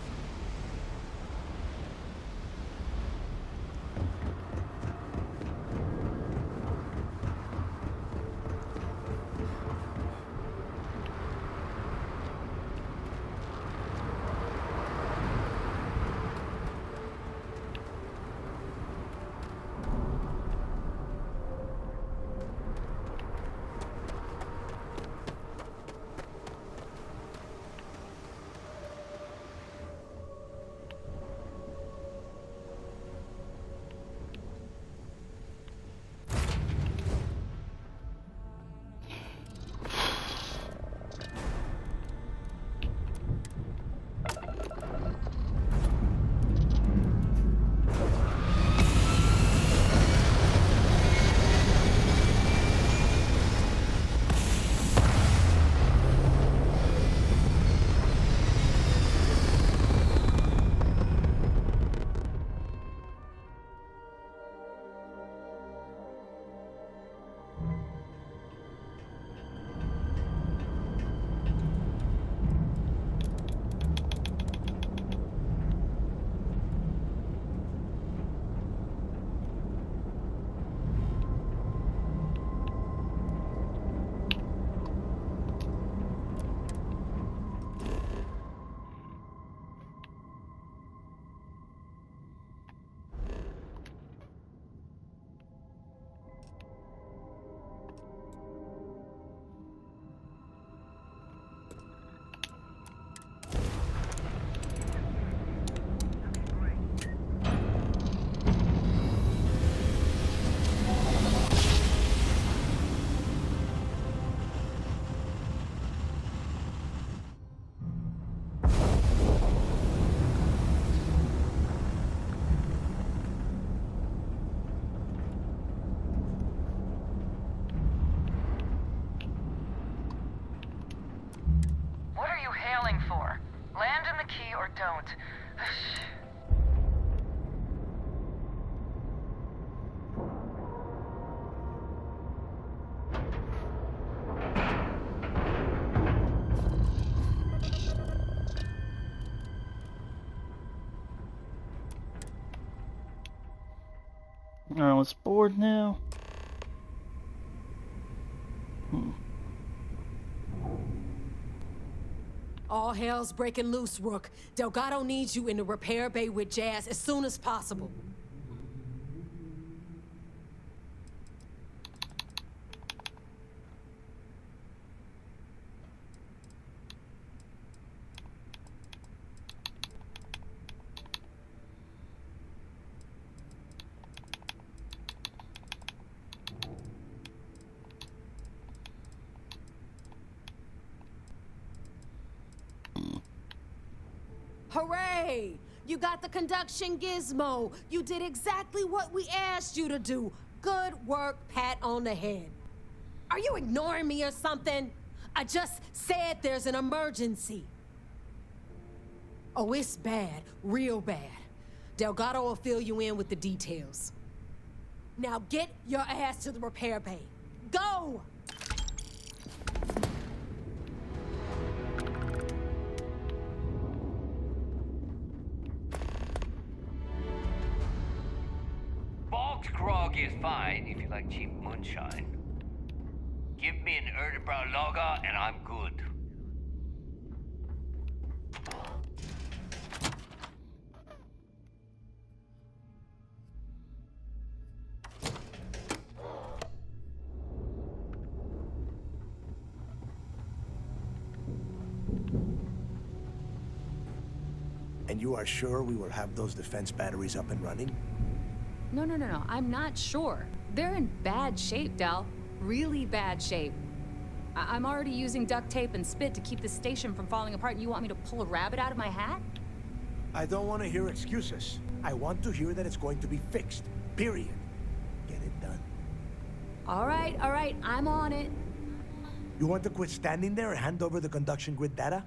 What are you hailing for? Land in the key or don't.
Alright, let's board now.
All hell's breaking loose, Rook. Delgado needs you in the repair bay with Jazz as soon as possible. Hooray! You got the conduction gizmo. You did exactly what we asked you to do. Good work, pat on the head. Are you ignoring me or something? I just said there's an emergency. Oh, it's bad, real bad. Delgado will fill you in with the details. Now get your ass to the repair bay. Go!
Bogged grog is fine if you like cheap moonshine. Give me an Erdebrow lager and I'm good.
And you are sure we will have those defense batteries up and running?
No. I'm not sure. They're in bad shape, Del. Really bad shape. I'm already using duct tape and spit to keep the station from falling apart, and you want me to pull a rabbit out of my hat?
I don't want to hear excuses. I want to hear that it's going to be fixed. Period. Get it done.
All right. I'm on it.
You want to quit standing there and hand over the conduction grid data?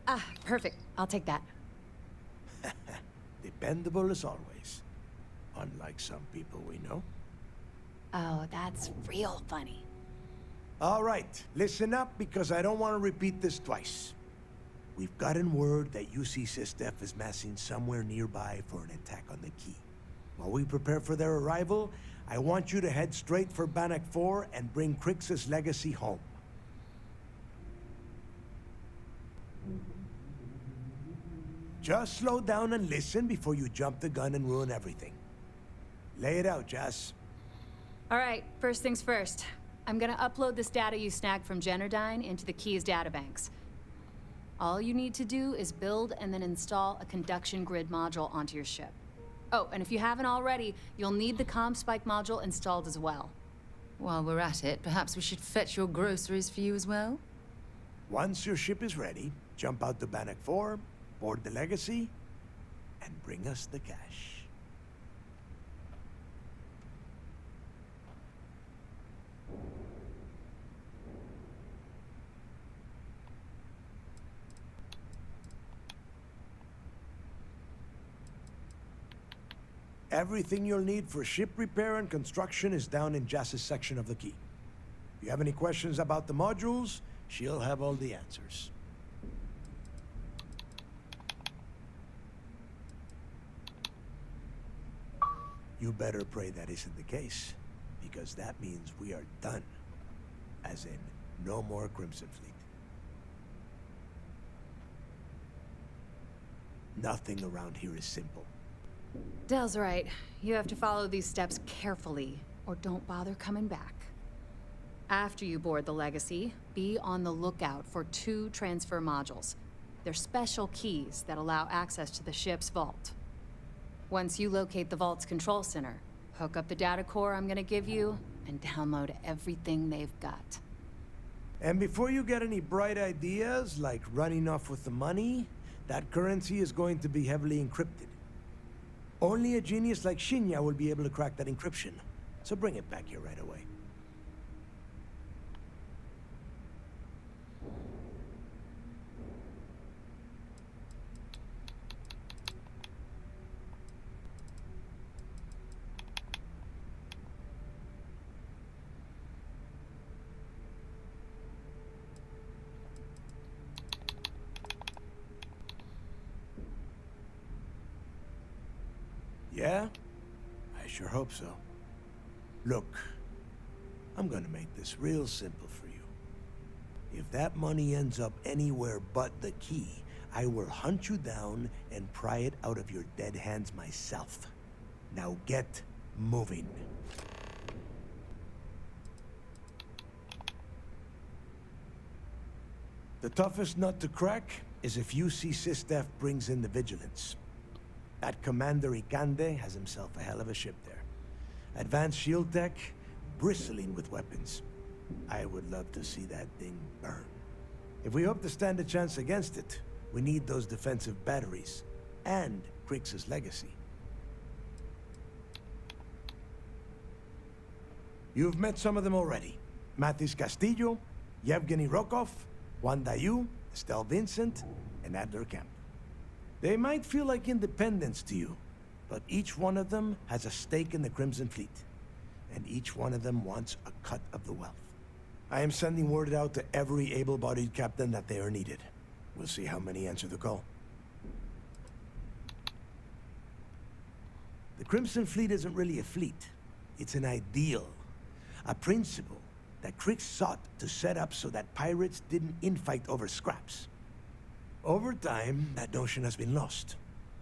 Ah, perfect. I'll take that.
dependable as always. Unlike some people we know.
Oh, that's real funny.
All right, listen up because I don't want to repeat this twice. We've gotten word that UC Systef is massing somewhere nearby for an attack on the key. While we prepare for their arrival, I want you to head straight for Bannock 4 and bring Crix's legacy home. Just slow down and listen before you jump the gun and ruin everything. Lay it out, Jess.
All right, first things first. I'm gonna upload this data you snagged from Generdyne into the Key's databanks. All you need to do is build and then install a conduction grid module onto your ship. Oh, and if you haven't already, you'll need the comm spike module installed as well.
While we're at it, perhaps we should fetch your groceries for you as well?
Once your ship is ready, jump out to Bannock 4, board the legacy, and bring us the cash. Everything you'll need for ship repair and construction is down in Jass's section of the key. If you have any questions about the modules, she'll have all the answers. You better pray that isn't the case, because that means we are done. As in, no more Crimson Fleet. Nothing around here is simple.
Dell's right. You have to follow these steps carefully, or don't bother coming back. After you board the Legacy, be on the lookout for 2 transfer modules. They're special keys that allow access to the ship's vault. Once you locate the vault's control center, hook up the data core I'm gonna give you, and download everything they've got.
And before you get any bright ideas, like running off with the money, that currency is going to be heavily encrypted. Only a genius like Shinya will be able to crack that encryption. So bring it back here right away. Yeah? I sure hope so. Look, I'm gonna make this real simple for you. If that money ends up anywhere but the key, I will hunt you down and pry it out of your dead hands myself. Now get moving. The toughest nut to crack is if UC Systef brings in the Vigilance. That Commander Ikande has himself a hell of a ship there. Advanced shield tech, bristling with weapons. I would love to see that thing burn. If we hope to stand a chance against it, we need those defensive batteries, and Crix's legacy. You've met some of them already. Mathis Castillo, Yevgeny Rokov, Juan Dayu, Estelle Vincent, and Adler Kemp. They might feel like independents to you, but each one of them has a stake in the Crimson Fleet, and each one of them wants a cut of the wealth. I am sending word out to every able-bodied captain that they are needed. We'll see how many answer the call. The Crimson Fleet isn't really a fleet. It's an ideal, a principle that Crix sought to set up so that pirates didn't infight over scraps. Over time, that notion has been lost.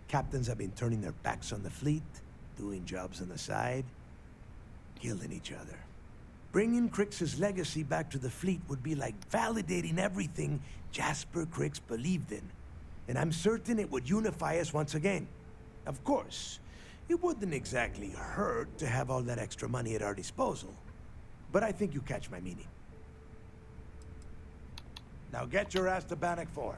Captains have been turning their backs on the fleet, doing jobs on the side, killing each other. Bringing Crix's legacy back to the fleet would be like validating everything Jasper Crix believed in. And I'm certain it would unify us once again. Of course, it wouldn't exactly hurt to have all that extra money at our disposal. But I think you catch my meaning. Now get your ass to Bannock 4.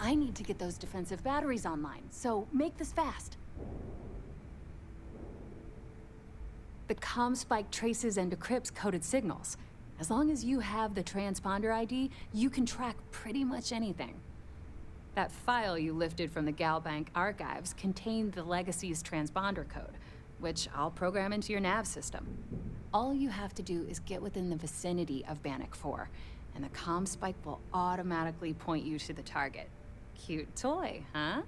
I need to get those defensive batteries online, so make this fast. The comm spike traces and decrypts coded signals. As long as you have the transponder ID, you can track pretty much anything. That file you lifted from the Galbank archives contained the Legacy's transponder code, which I'll program into your nav system. All you have to do is get within the vicinity of Bannock 4, and the comm spike will automatically point you to the target. Cute toy, huh?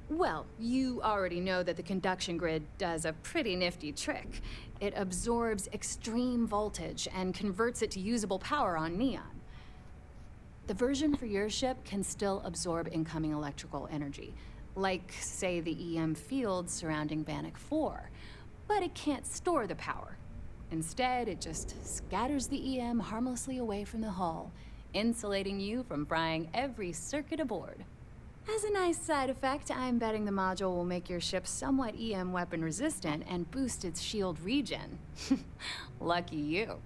Well, you already know that the conduction grid does a pretty nifty trick. It absorbs extreme voltage and converts it to usable power on Neon. The version for your ship can still absorb incoming electrical energy, like, say, the EM field surrounding Bannock 4, but it can't store the power. Instead, it just scatters the EM harmlessly away from the hull, insulating you from frying every circuit aboard. As a nice side effect, I'm betting the module will make your ship somewhat EM weapon resistant and boost its shield regen. Lucky you.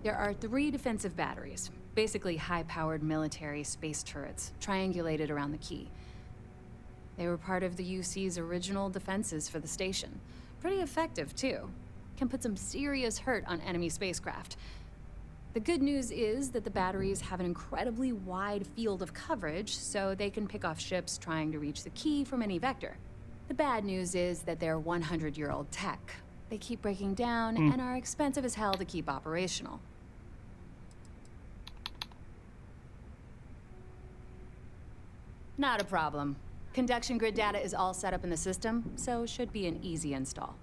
There are 3 defensive batteries, basically high-powered military space turrets, triangulated around the key. They were part of the UC's original defenses for the station. Pretty effective, too. Can put some serious hurt on enemy spacecraft. The good news is that the batteries have an incredibly wide field of coverage, so they can pick off ships trying to reach the key from any vector. The bad news is that they're 100-year-old tech. They keep breaking down and are expensive as hell to keep operational. Not a problem. Conduction grid data is all set up in the system, so should be an easy install.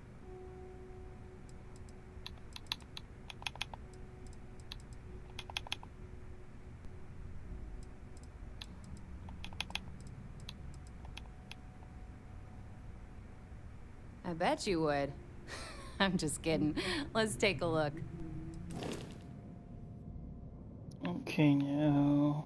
I bet you would. I'm just kidding. Let's take a look.
Okay, now.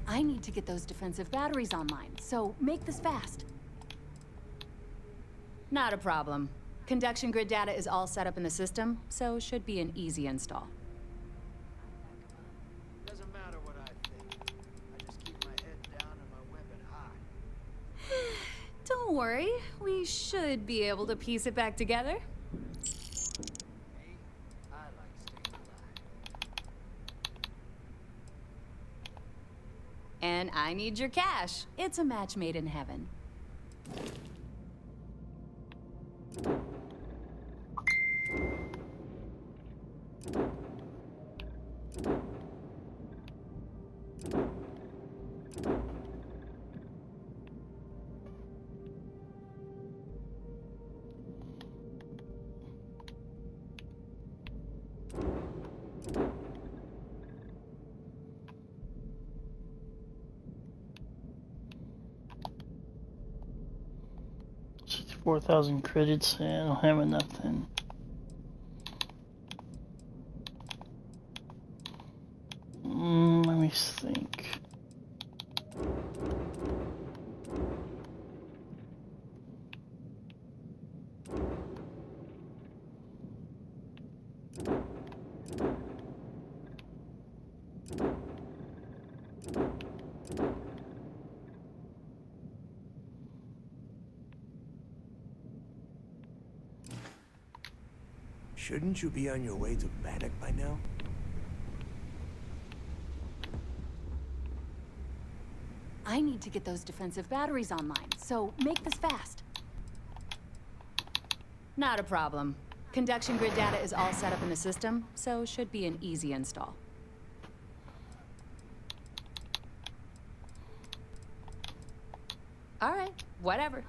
I need to get those defensive batteries online, so make this fast. Not a problem. Conduction grid data is all set up in the system, so should be an easy install.
Doesn't matter what I think. I just keep my head down and my weapon high.
Don't worry, we should be able to piece it back together. And I need your cash. It's a match made in heaven.
4,000 credits, and I don't have enough then. Let me think.
Shouldn't you be on your way to Bannock by now?
I need to get those defensive batteries online, so make this fast. Not a problem. Conduction grid data is all set up in the system, so should be an easy install. All right, whatever.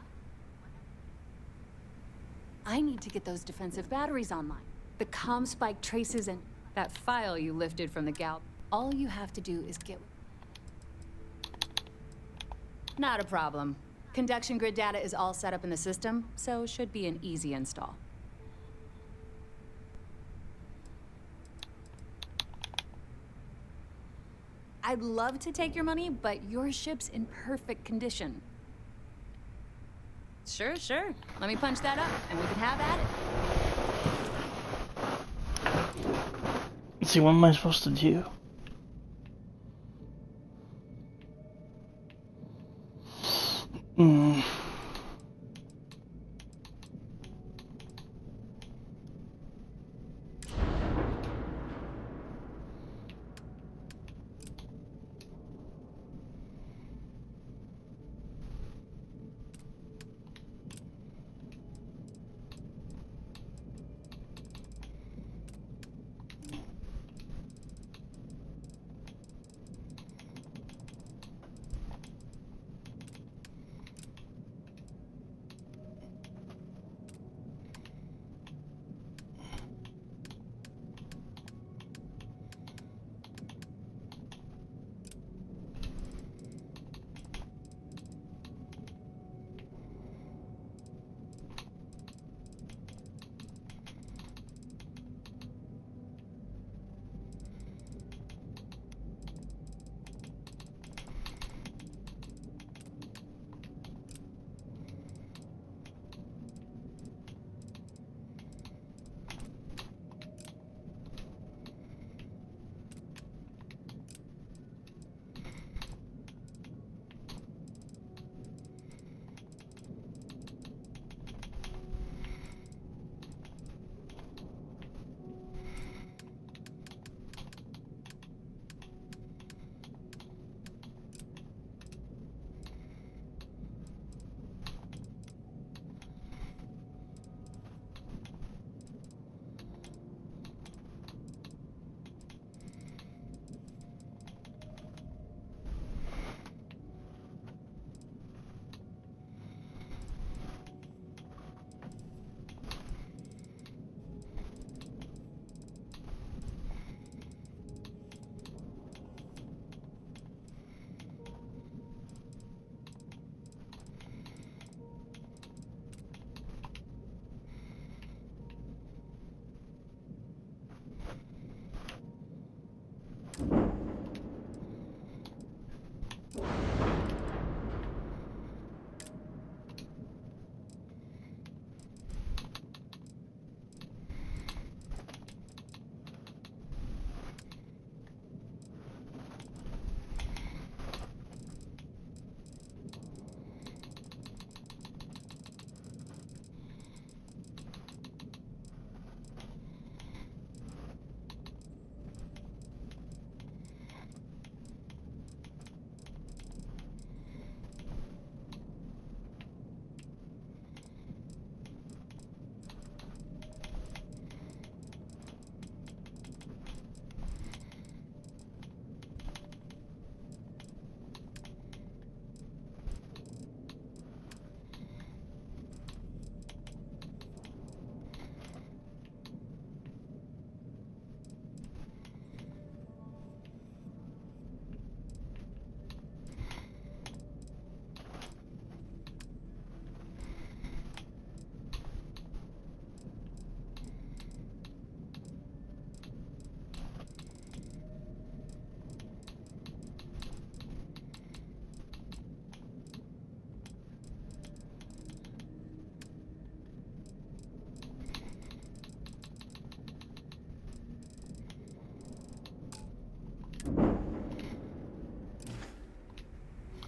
I need to get those defensive batteries online. The comm spike traces and that file you lifted from the gal. All you have to do is get... Not a problem. Conduction grid data is all set up in the system, so should be an easy install. I'd love to take your money, but your ship's in perfect condition. Sure, sure. Let me punch that up, and we can have at it.
Let's see, what am I supposed to do?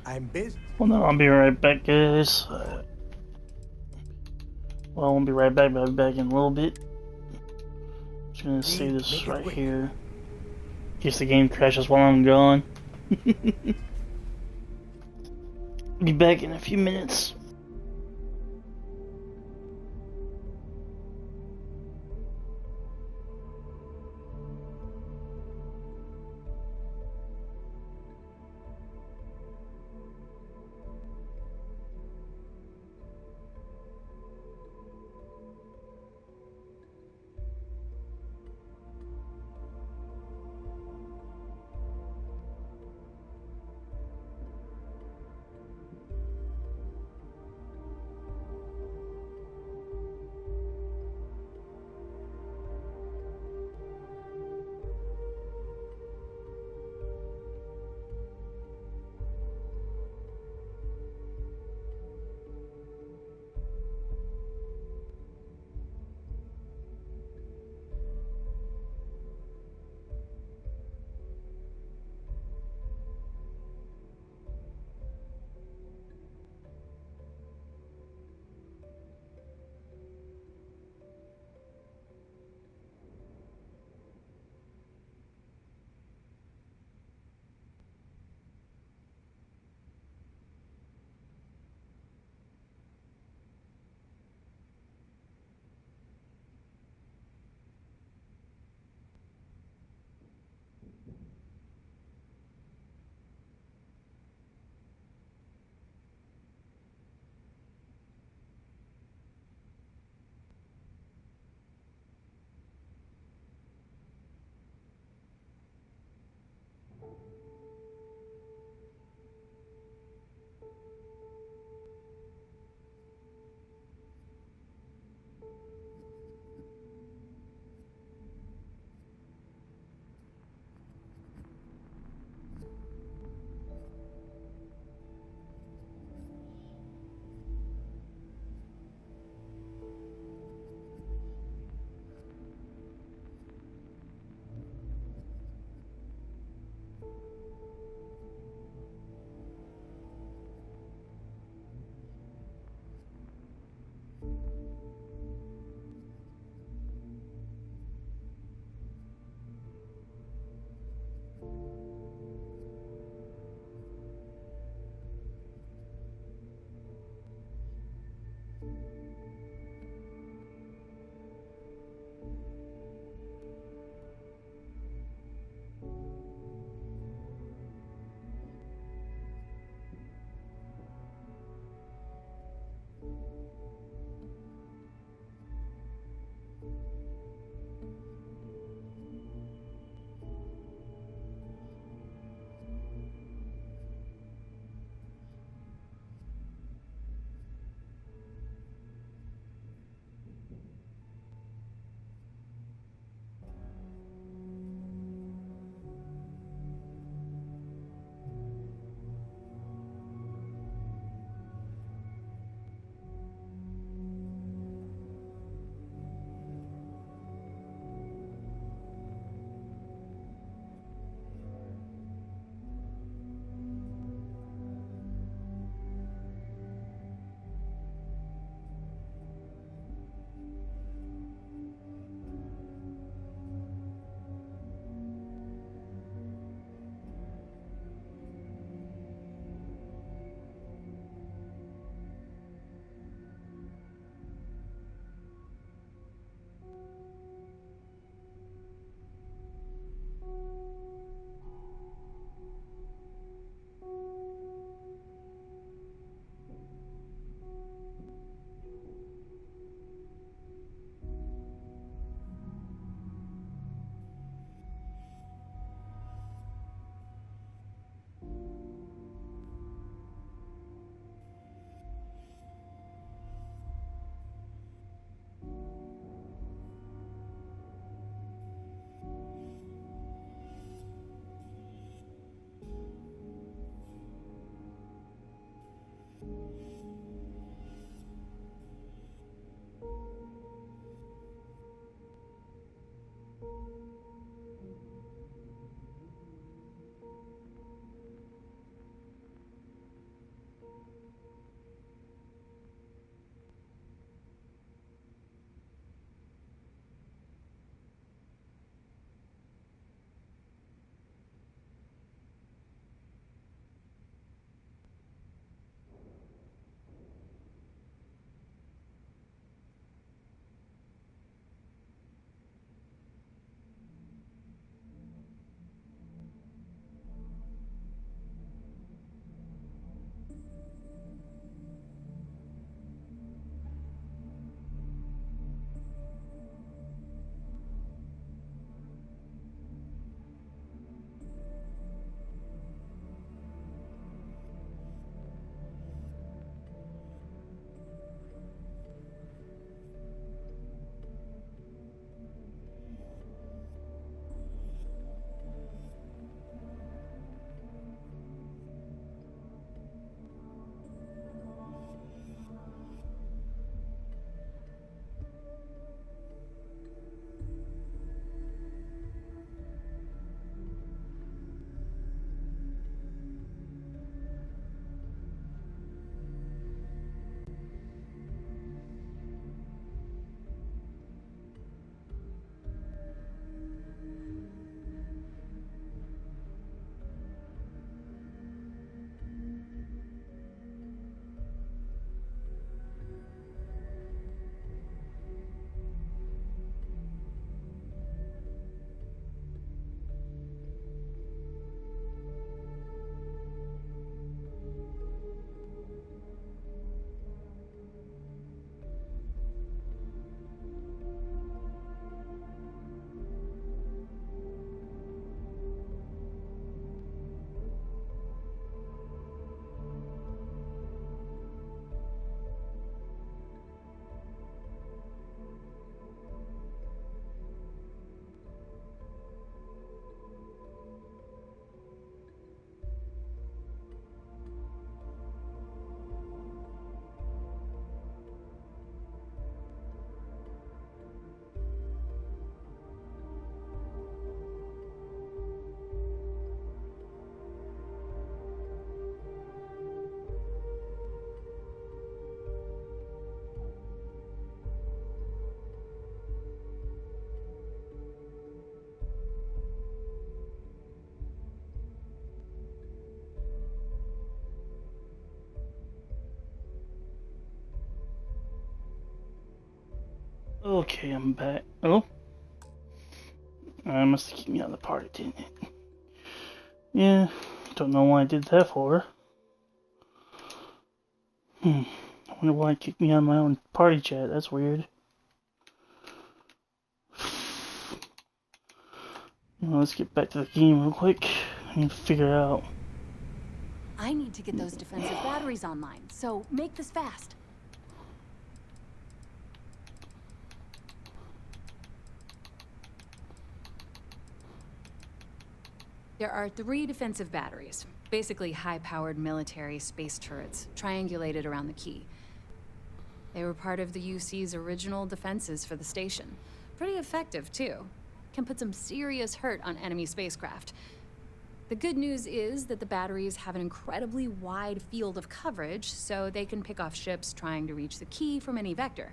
I'm busy.
Well, no, I'll be right back, guys. Well, I won't be right back, but I'll be back in a little bit. Just gonna save this right here. In case the game crashes while I'm gone. Be back in a few minutes. Okay, I'm back. Oh? I must have kicked me out of the party, didn't it? Yeah, don't know why I did that for. I wonder why it kicked me out of my own party chat. That's weird. Well, let's get back to the game real quick. I need to figure it out.
I need to get those defensive batteries online, so make this fast. There are 3 defensive batteries, basically high-powered military space turrets, triangulated around the key. They were part of the UC's original defenses for the station. Pretty effective, too. Can put some serious hurt on enemy spacecraft. The good news is that the batteries have an incredibly wide field of coverage, so they can pick off ships trying to reach the key from any vector.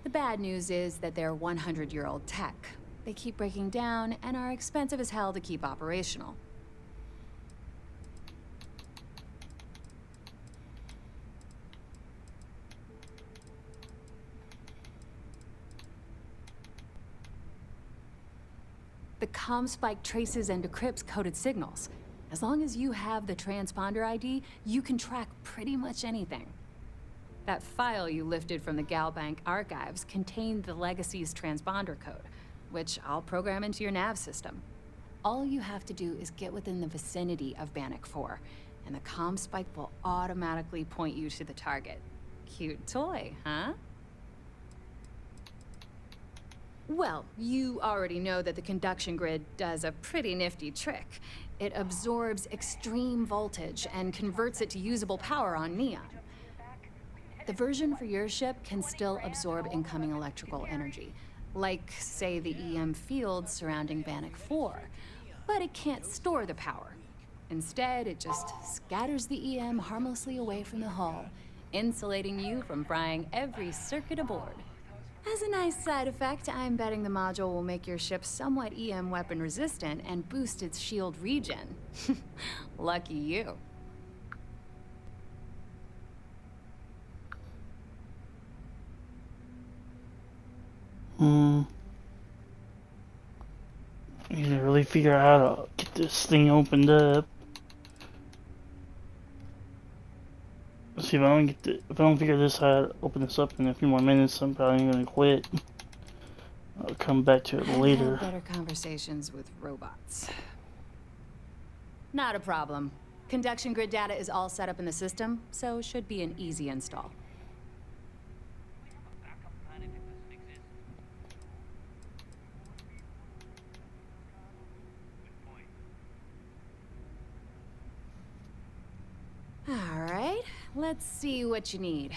The bad news is that they're 100-year-old tech. They keep breaking down and are expensive as hell to keep operational. The comm spike traces and decrypts coded signals. As long as you have the transponder ID, you can track pretty much anything. That file you lifted from the Galbank archives contained the Legacy's transponder code, which I'll program into your nav system. All you have to do is get within the vicinity of Bannock 4, and the comm spike will automatically point you to the target. Cute toy, huh? Well, you already know that the conduction grid does a pretty nifty trick. It absorbs extreme voltage and converts it to usable power on Neon. The version for your ship can still absorb incoming electrical energy, like, say, the EM field surrounding Bannock 4, but it can't store the power. Instead, it just scatters the EM harmlessly away from the hull, insulating you from frying every circuit aboard. As a nice side effect, I'm betting the module will make your ship somewhat EM weapon resistant and boost its shield regen. Lucky you.
I need to really figure out how to get this thing opened up. Let's see if I don't figure this out, open this up in a few more minutes, I'm probably gonna quit. I'll come back to it later.
I've had better conversations with robots. Not a problem. Conduction grid data is all set up in the system, so it should be an easy install. All right, let's see what you need.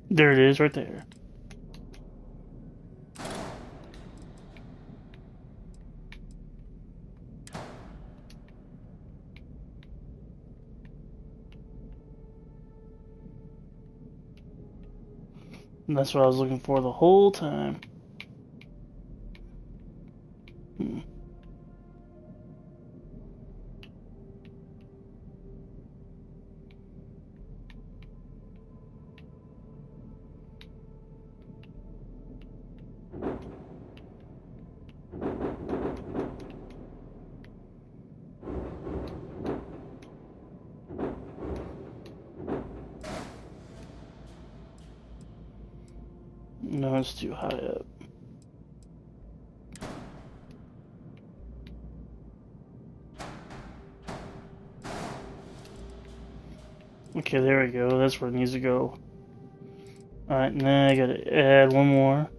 There it is, right there. And that's what I was looking for the whole time. No, it's too high up. Okay, there we go. That's where it needs to go. Alright, now I gotta add one more.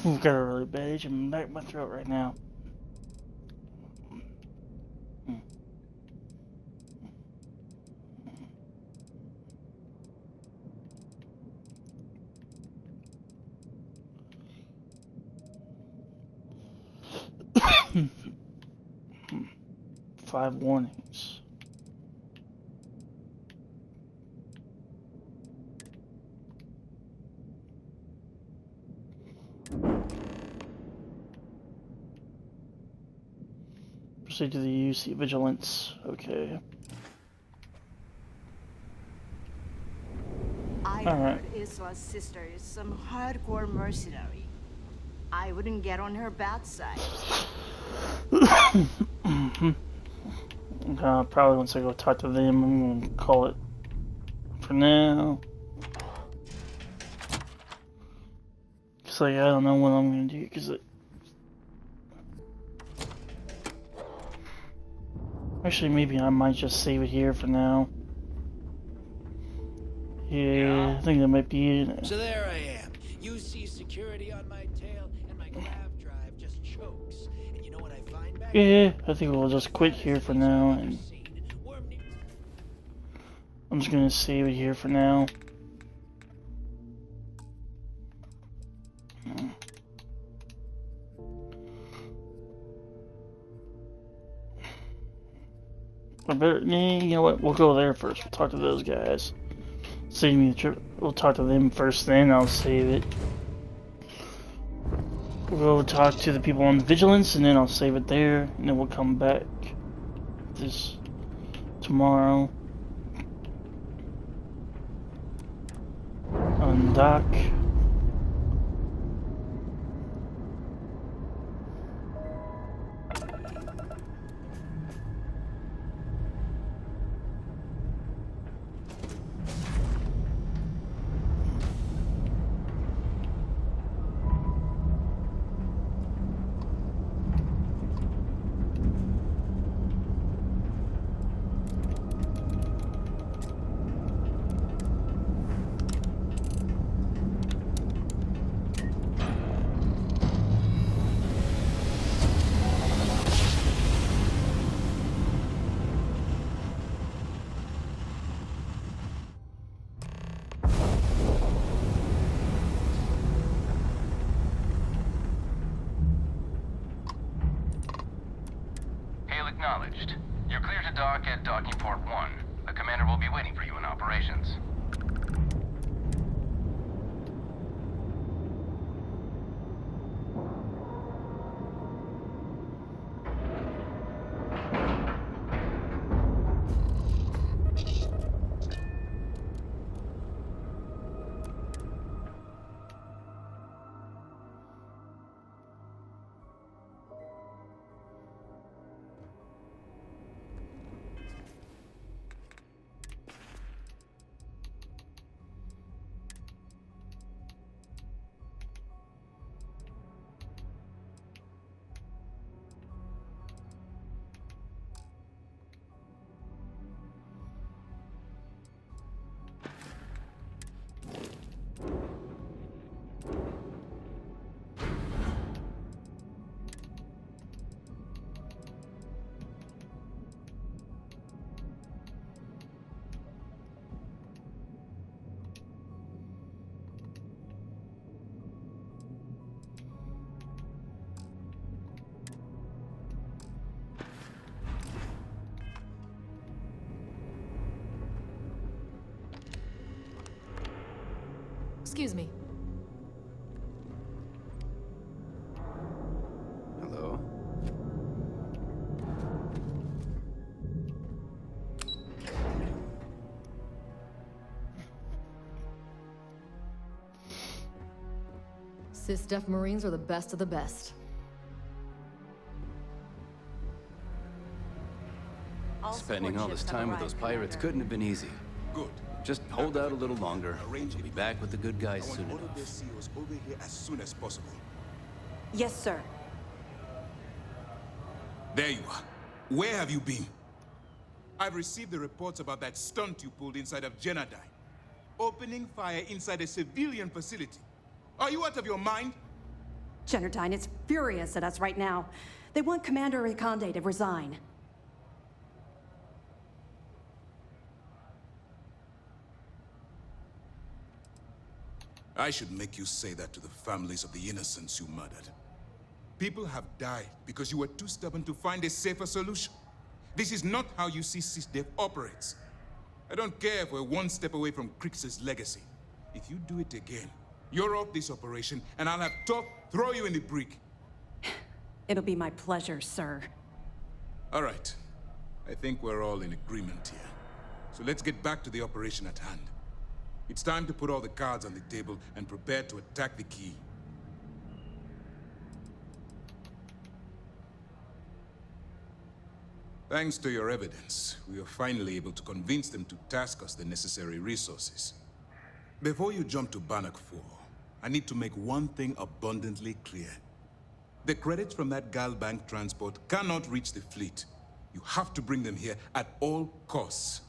I've got a really bad itch in the back of my throat right now. Five warnings. Proceed to the UC Vigilance. Okay.
I
Alright.
heard Isla's sister is some hardcore mercenary. I wouldn't get on her bad side.
Probably once I go talk to them, I'm gonna call it for now. Cause like, I don't know what I'm gonna do, cause actually, maybe I might just save it here for now. Yeah, I think that might be it.
So there I am. UC security on my tail, and my grav drive just chokes. And you know what I find back
Yeah, I think we'll just quit here for now, and I'm just gonna save it here for now. I better, you know what? We'll go there first. We'll talk to those guys. Save me the trip. We'll talk to them first, then I'll save it. We'll go talk to the people on Vigilance, and then I'll save it there, and then we'll come back this tomorrow. Undock.
Acknowledged. You're clear to dock at docking port 1. The commander will be waiting for you in operations.
Excuse me.
Hello?
Sys-Def Marines are the best of the best.
Spending all this time with those pirates couldn't have been easy.
Good.
Just hold out a little longer. We'll be back with the good guys
I want
soon
all
enough.
of their CEOs over here as soon as possible.
Yes, sir.
There you are. Where have you been? I've received the reports about that stunt you pulled inside of Genadine. Opening fire inside a civilian facility. Are you out of your mind?
Genadine is furious at us right now. They want Commander Reconde to resign.
I should make you say that to the families of the innocents you murdered. People have died because you were too stubborn to find a safer solution. This is not how you see SysDef operates. I don't care if we're one step away from Crix's legacy. If you do it again, you're off this operation, and I'll have Top throw you in the brig.
It'll be my pleasure, sir.
All right. I think we're all in agreement here. So let's get back to the operation at hand. It's time to put all the cards on the table and prepare to attack the key. Thanks to your evidence, we are finally able to convince them to task us the necessary resources. Before you jump to Bannock 4, I need to make one thing abundantly clear. The credits from that Galbank transport cannot reach the fleet. You have to bring them here at all costs.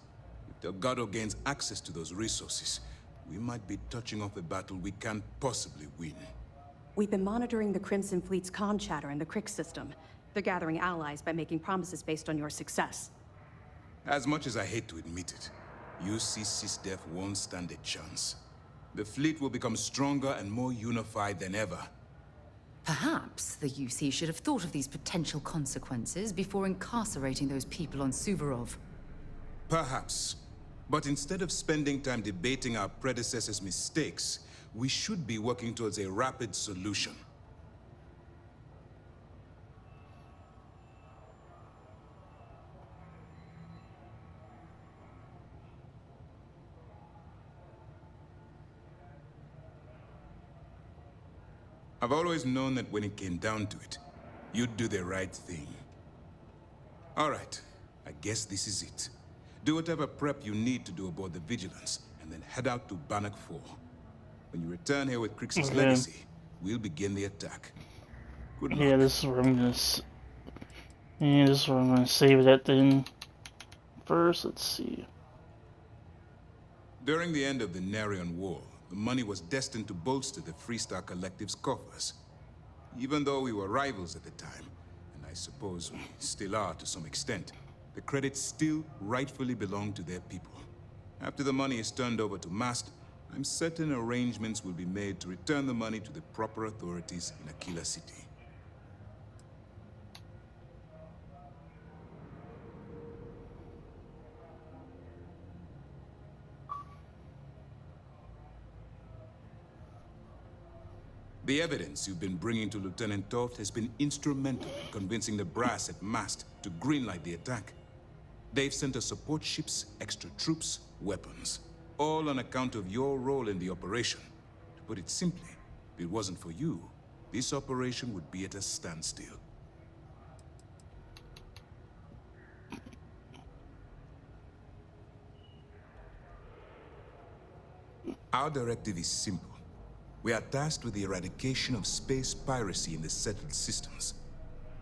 If Delgado gains access to those resources, we might be touching off a battle we can't possibly win.
We've been monitoring the Crimson Fleet's comm chatter in the Crix system. They're gathering allies by making promises based on your success.
As much as I hate to admit it, UC SysDef won't stand a chance. The fleet will become stronger and more unified than ever.
Perhaps the UC should have thought of these potential consequences before incarcerating those people on Suvorov.
Perhaps. But instead of spending time debating our predecessors' mistakes, we should be working towards a rapid solution. I've always known that when it came down to it, you'd do the right thing. All right, I guess this is it. Do whatever prep you need to do aboard the Vigilance, and then head out to Bannock 4. When you return here with Crix's legacy, we'll begin the attack. Good luck.
Yeah, this is where I'm gonna. Yeah, this is where I'm gonna save it at. Then first, let's see.
During the end of the Narion War, the money was destined to bolster the Freestar Collective's coffers. Even though we were rivals at the time, and I suppose we still are to some extent, the credits still rightfully belong to their people. After the money is turned over to Mast, I'm certain arrangements will be made to return the money to the proper authorities in Aquila City. The evidence you've been bringing to Lieutenant Toft has been instrumental in convincing the brass at Mast to greenlight the attack. They've sent us support ships, extra troops, weapons, all on account of your role in the operation. To put it simply, if it wasn't for you, this operation would be at a standstill. Our directive is simple. We are tasked with the eradication of space piracy in the settled systems.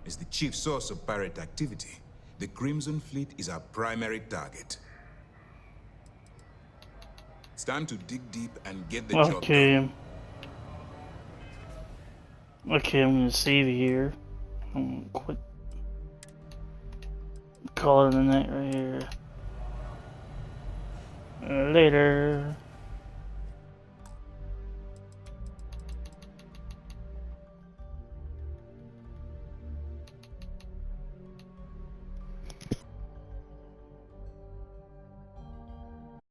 As the chief source of pirate activity, the Crimson Fleet is our primary target. It's time to dig deep and get the job done.
Okay, I'm gonna save here. I'm gonna quit. Call it a night right here. Later.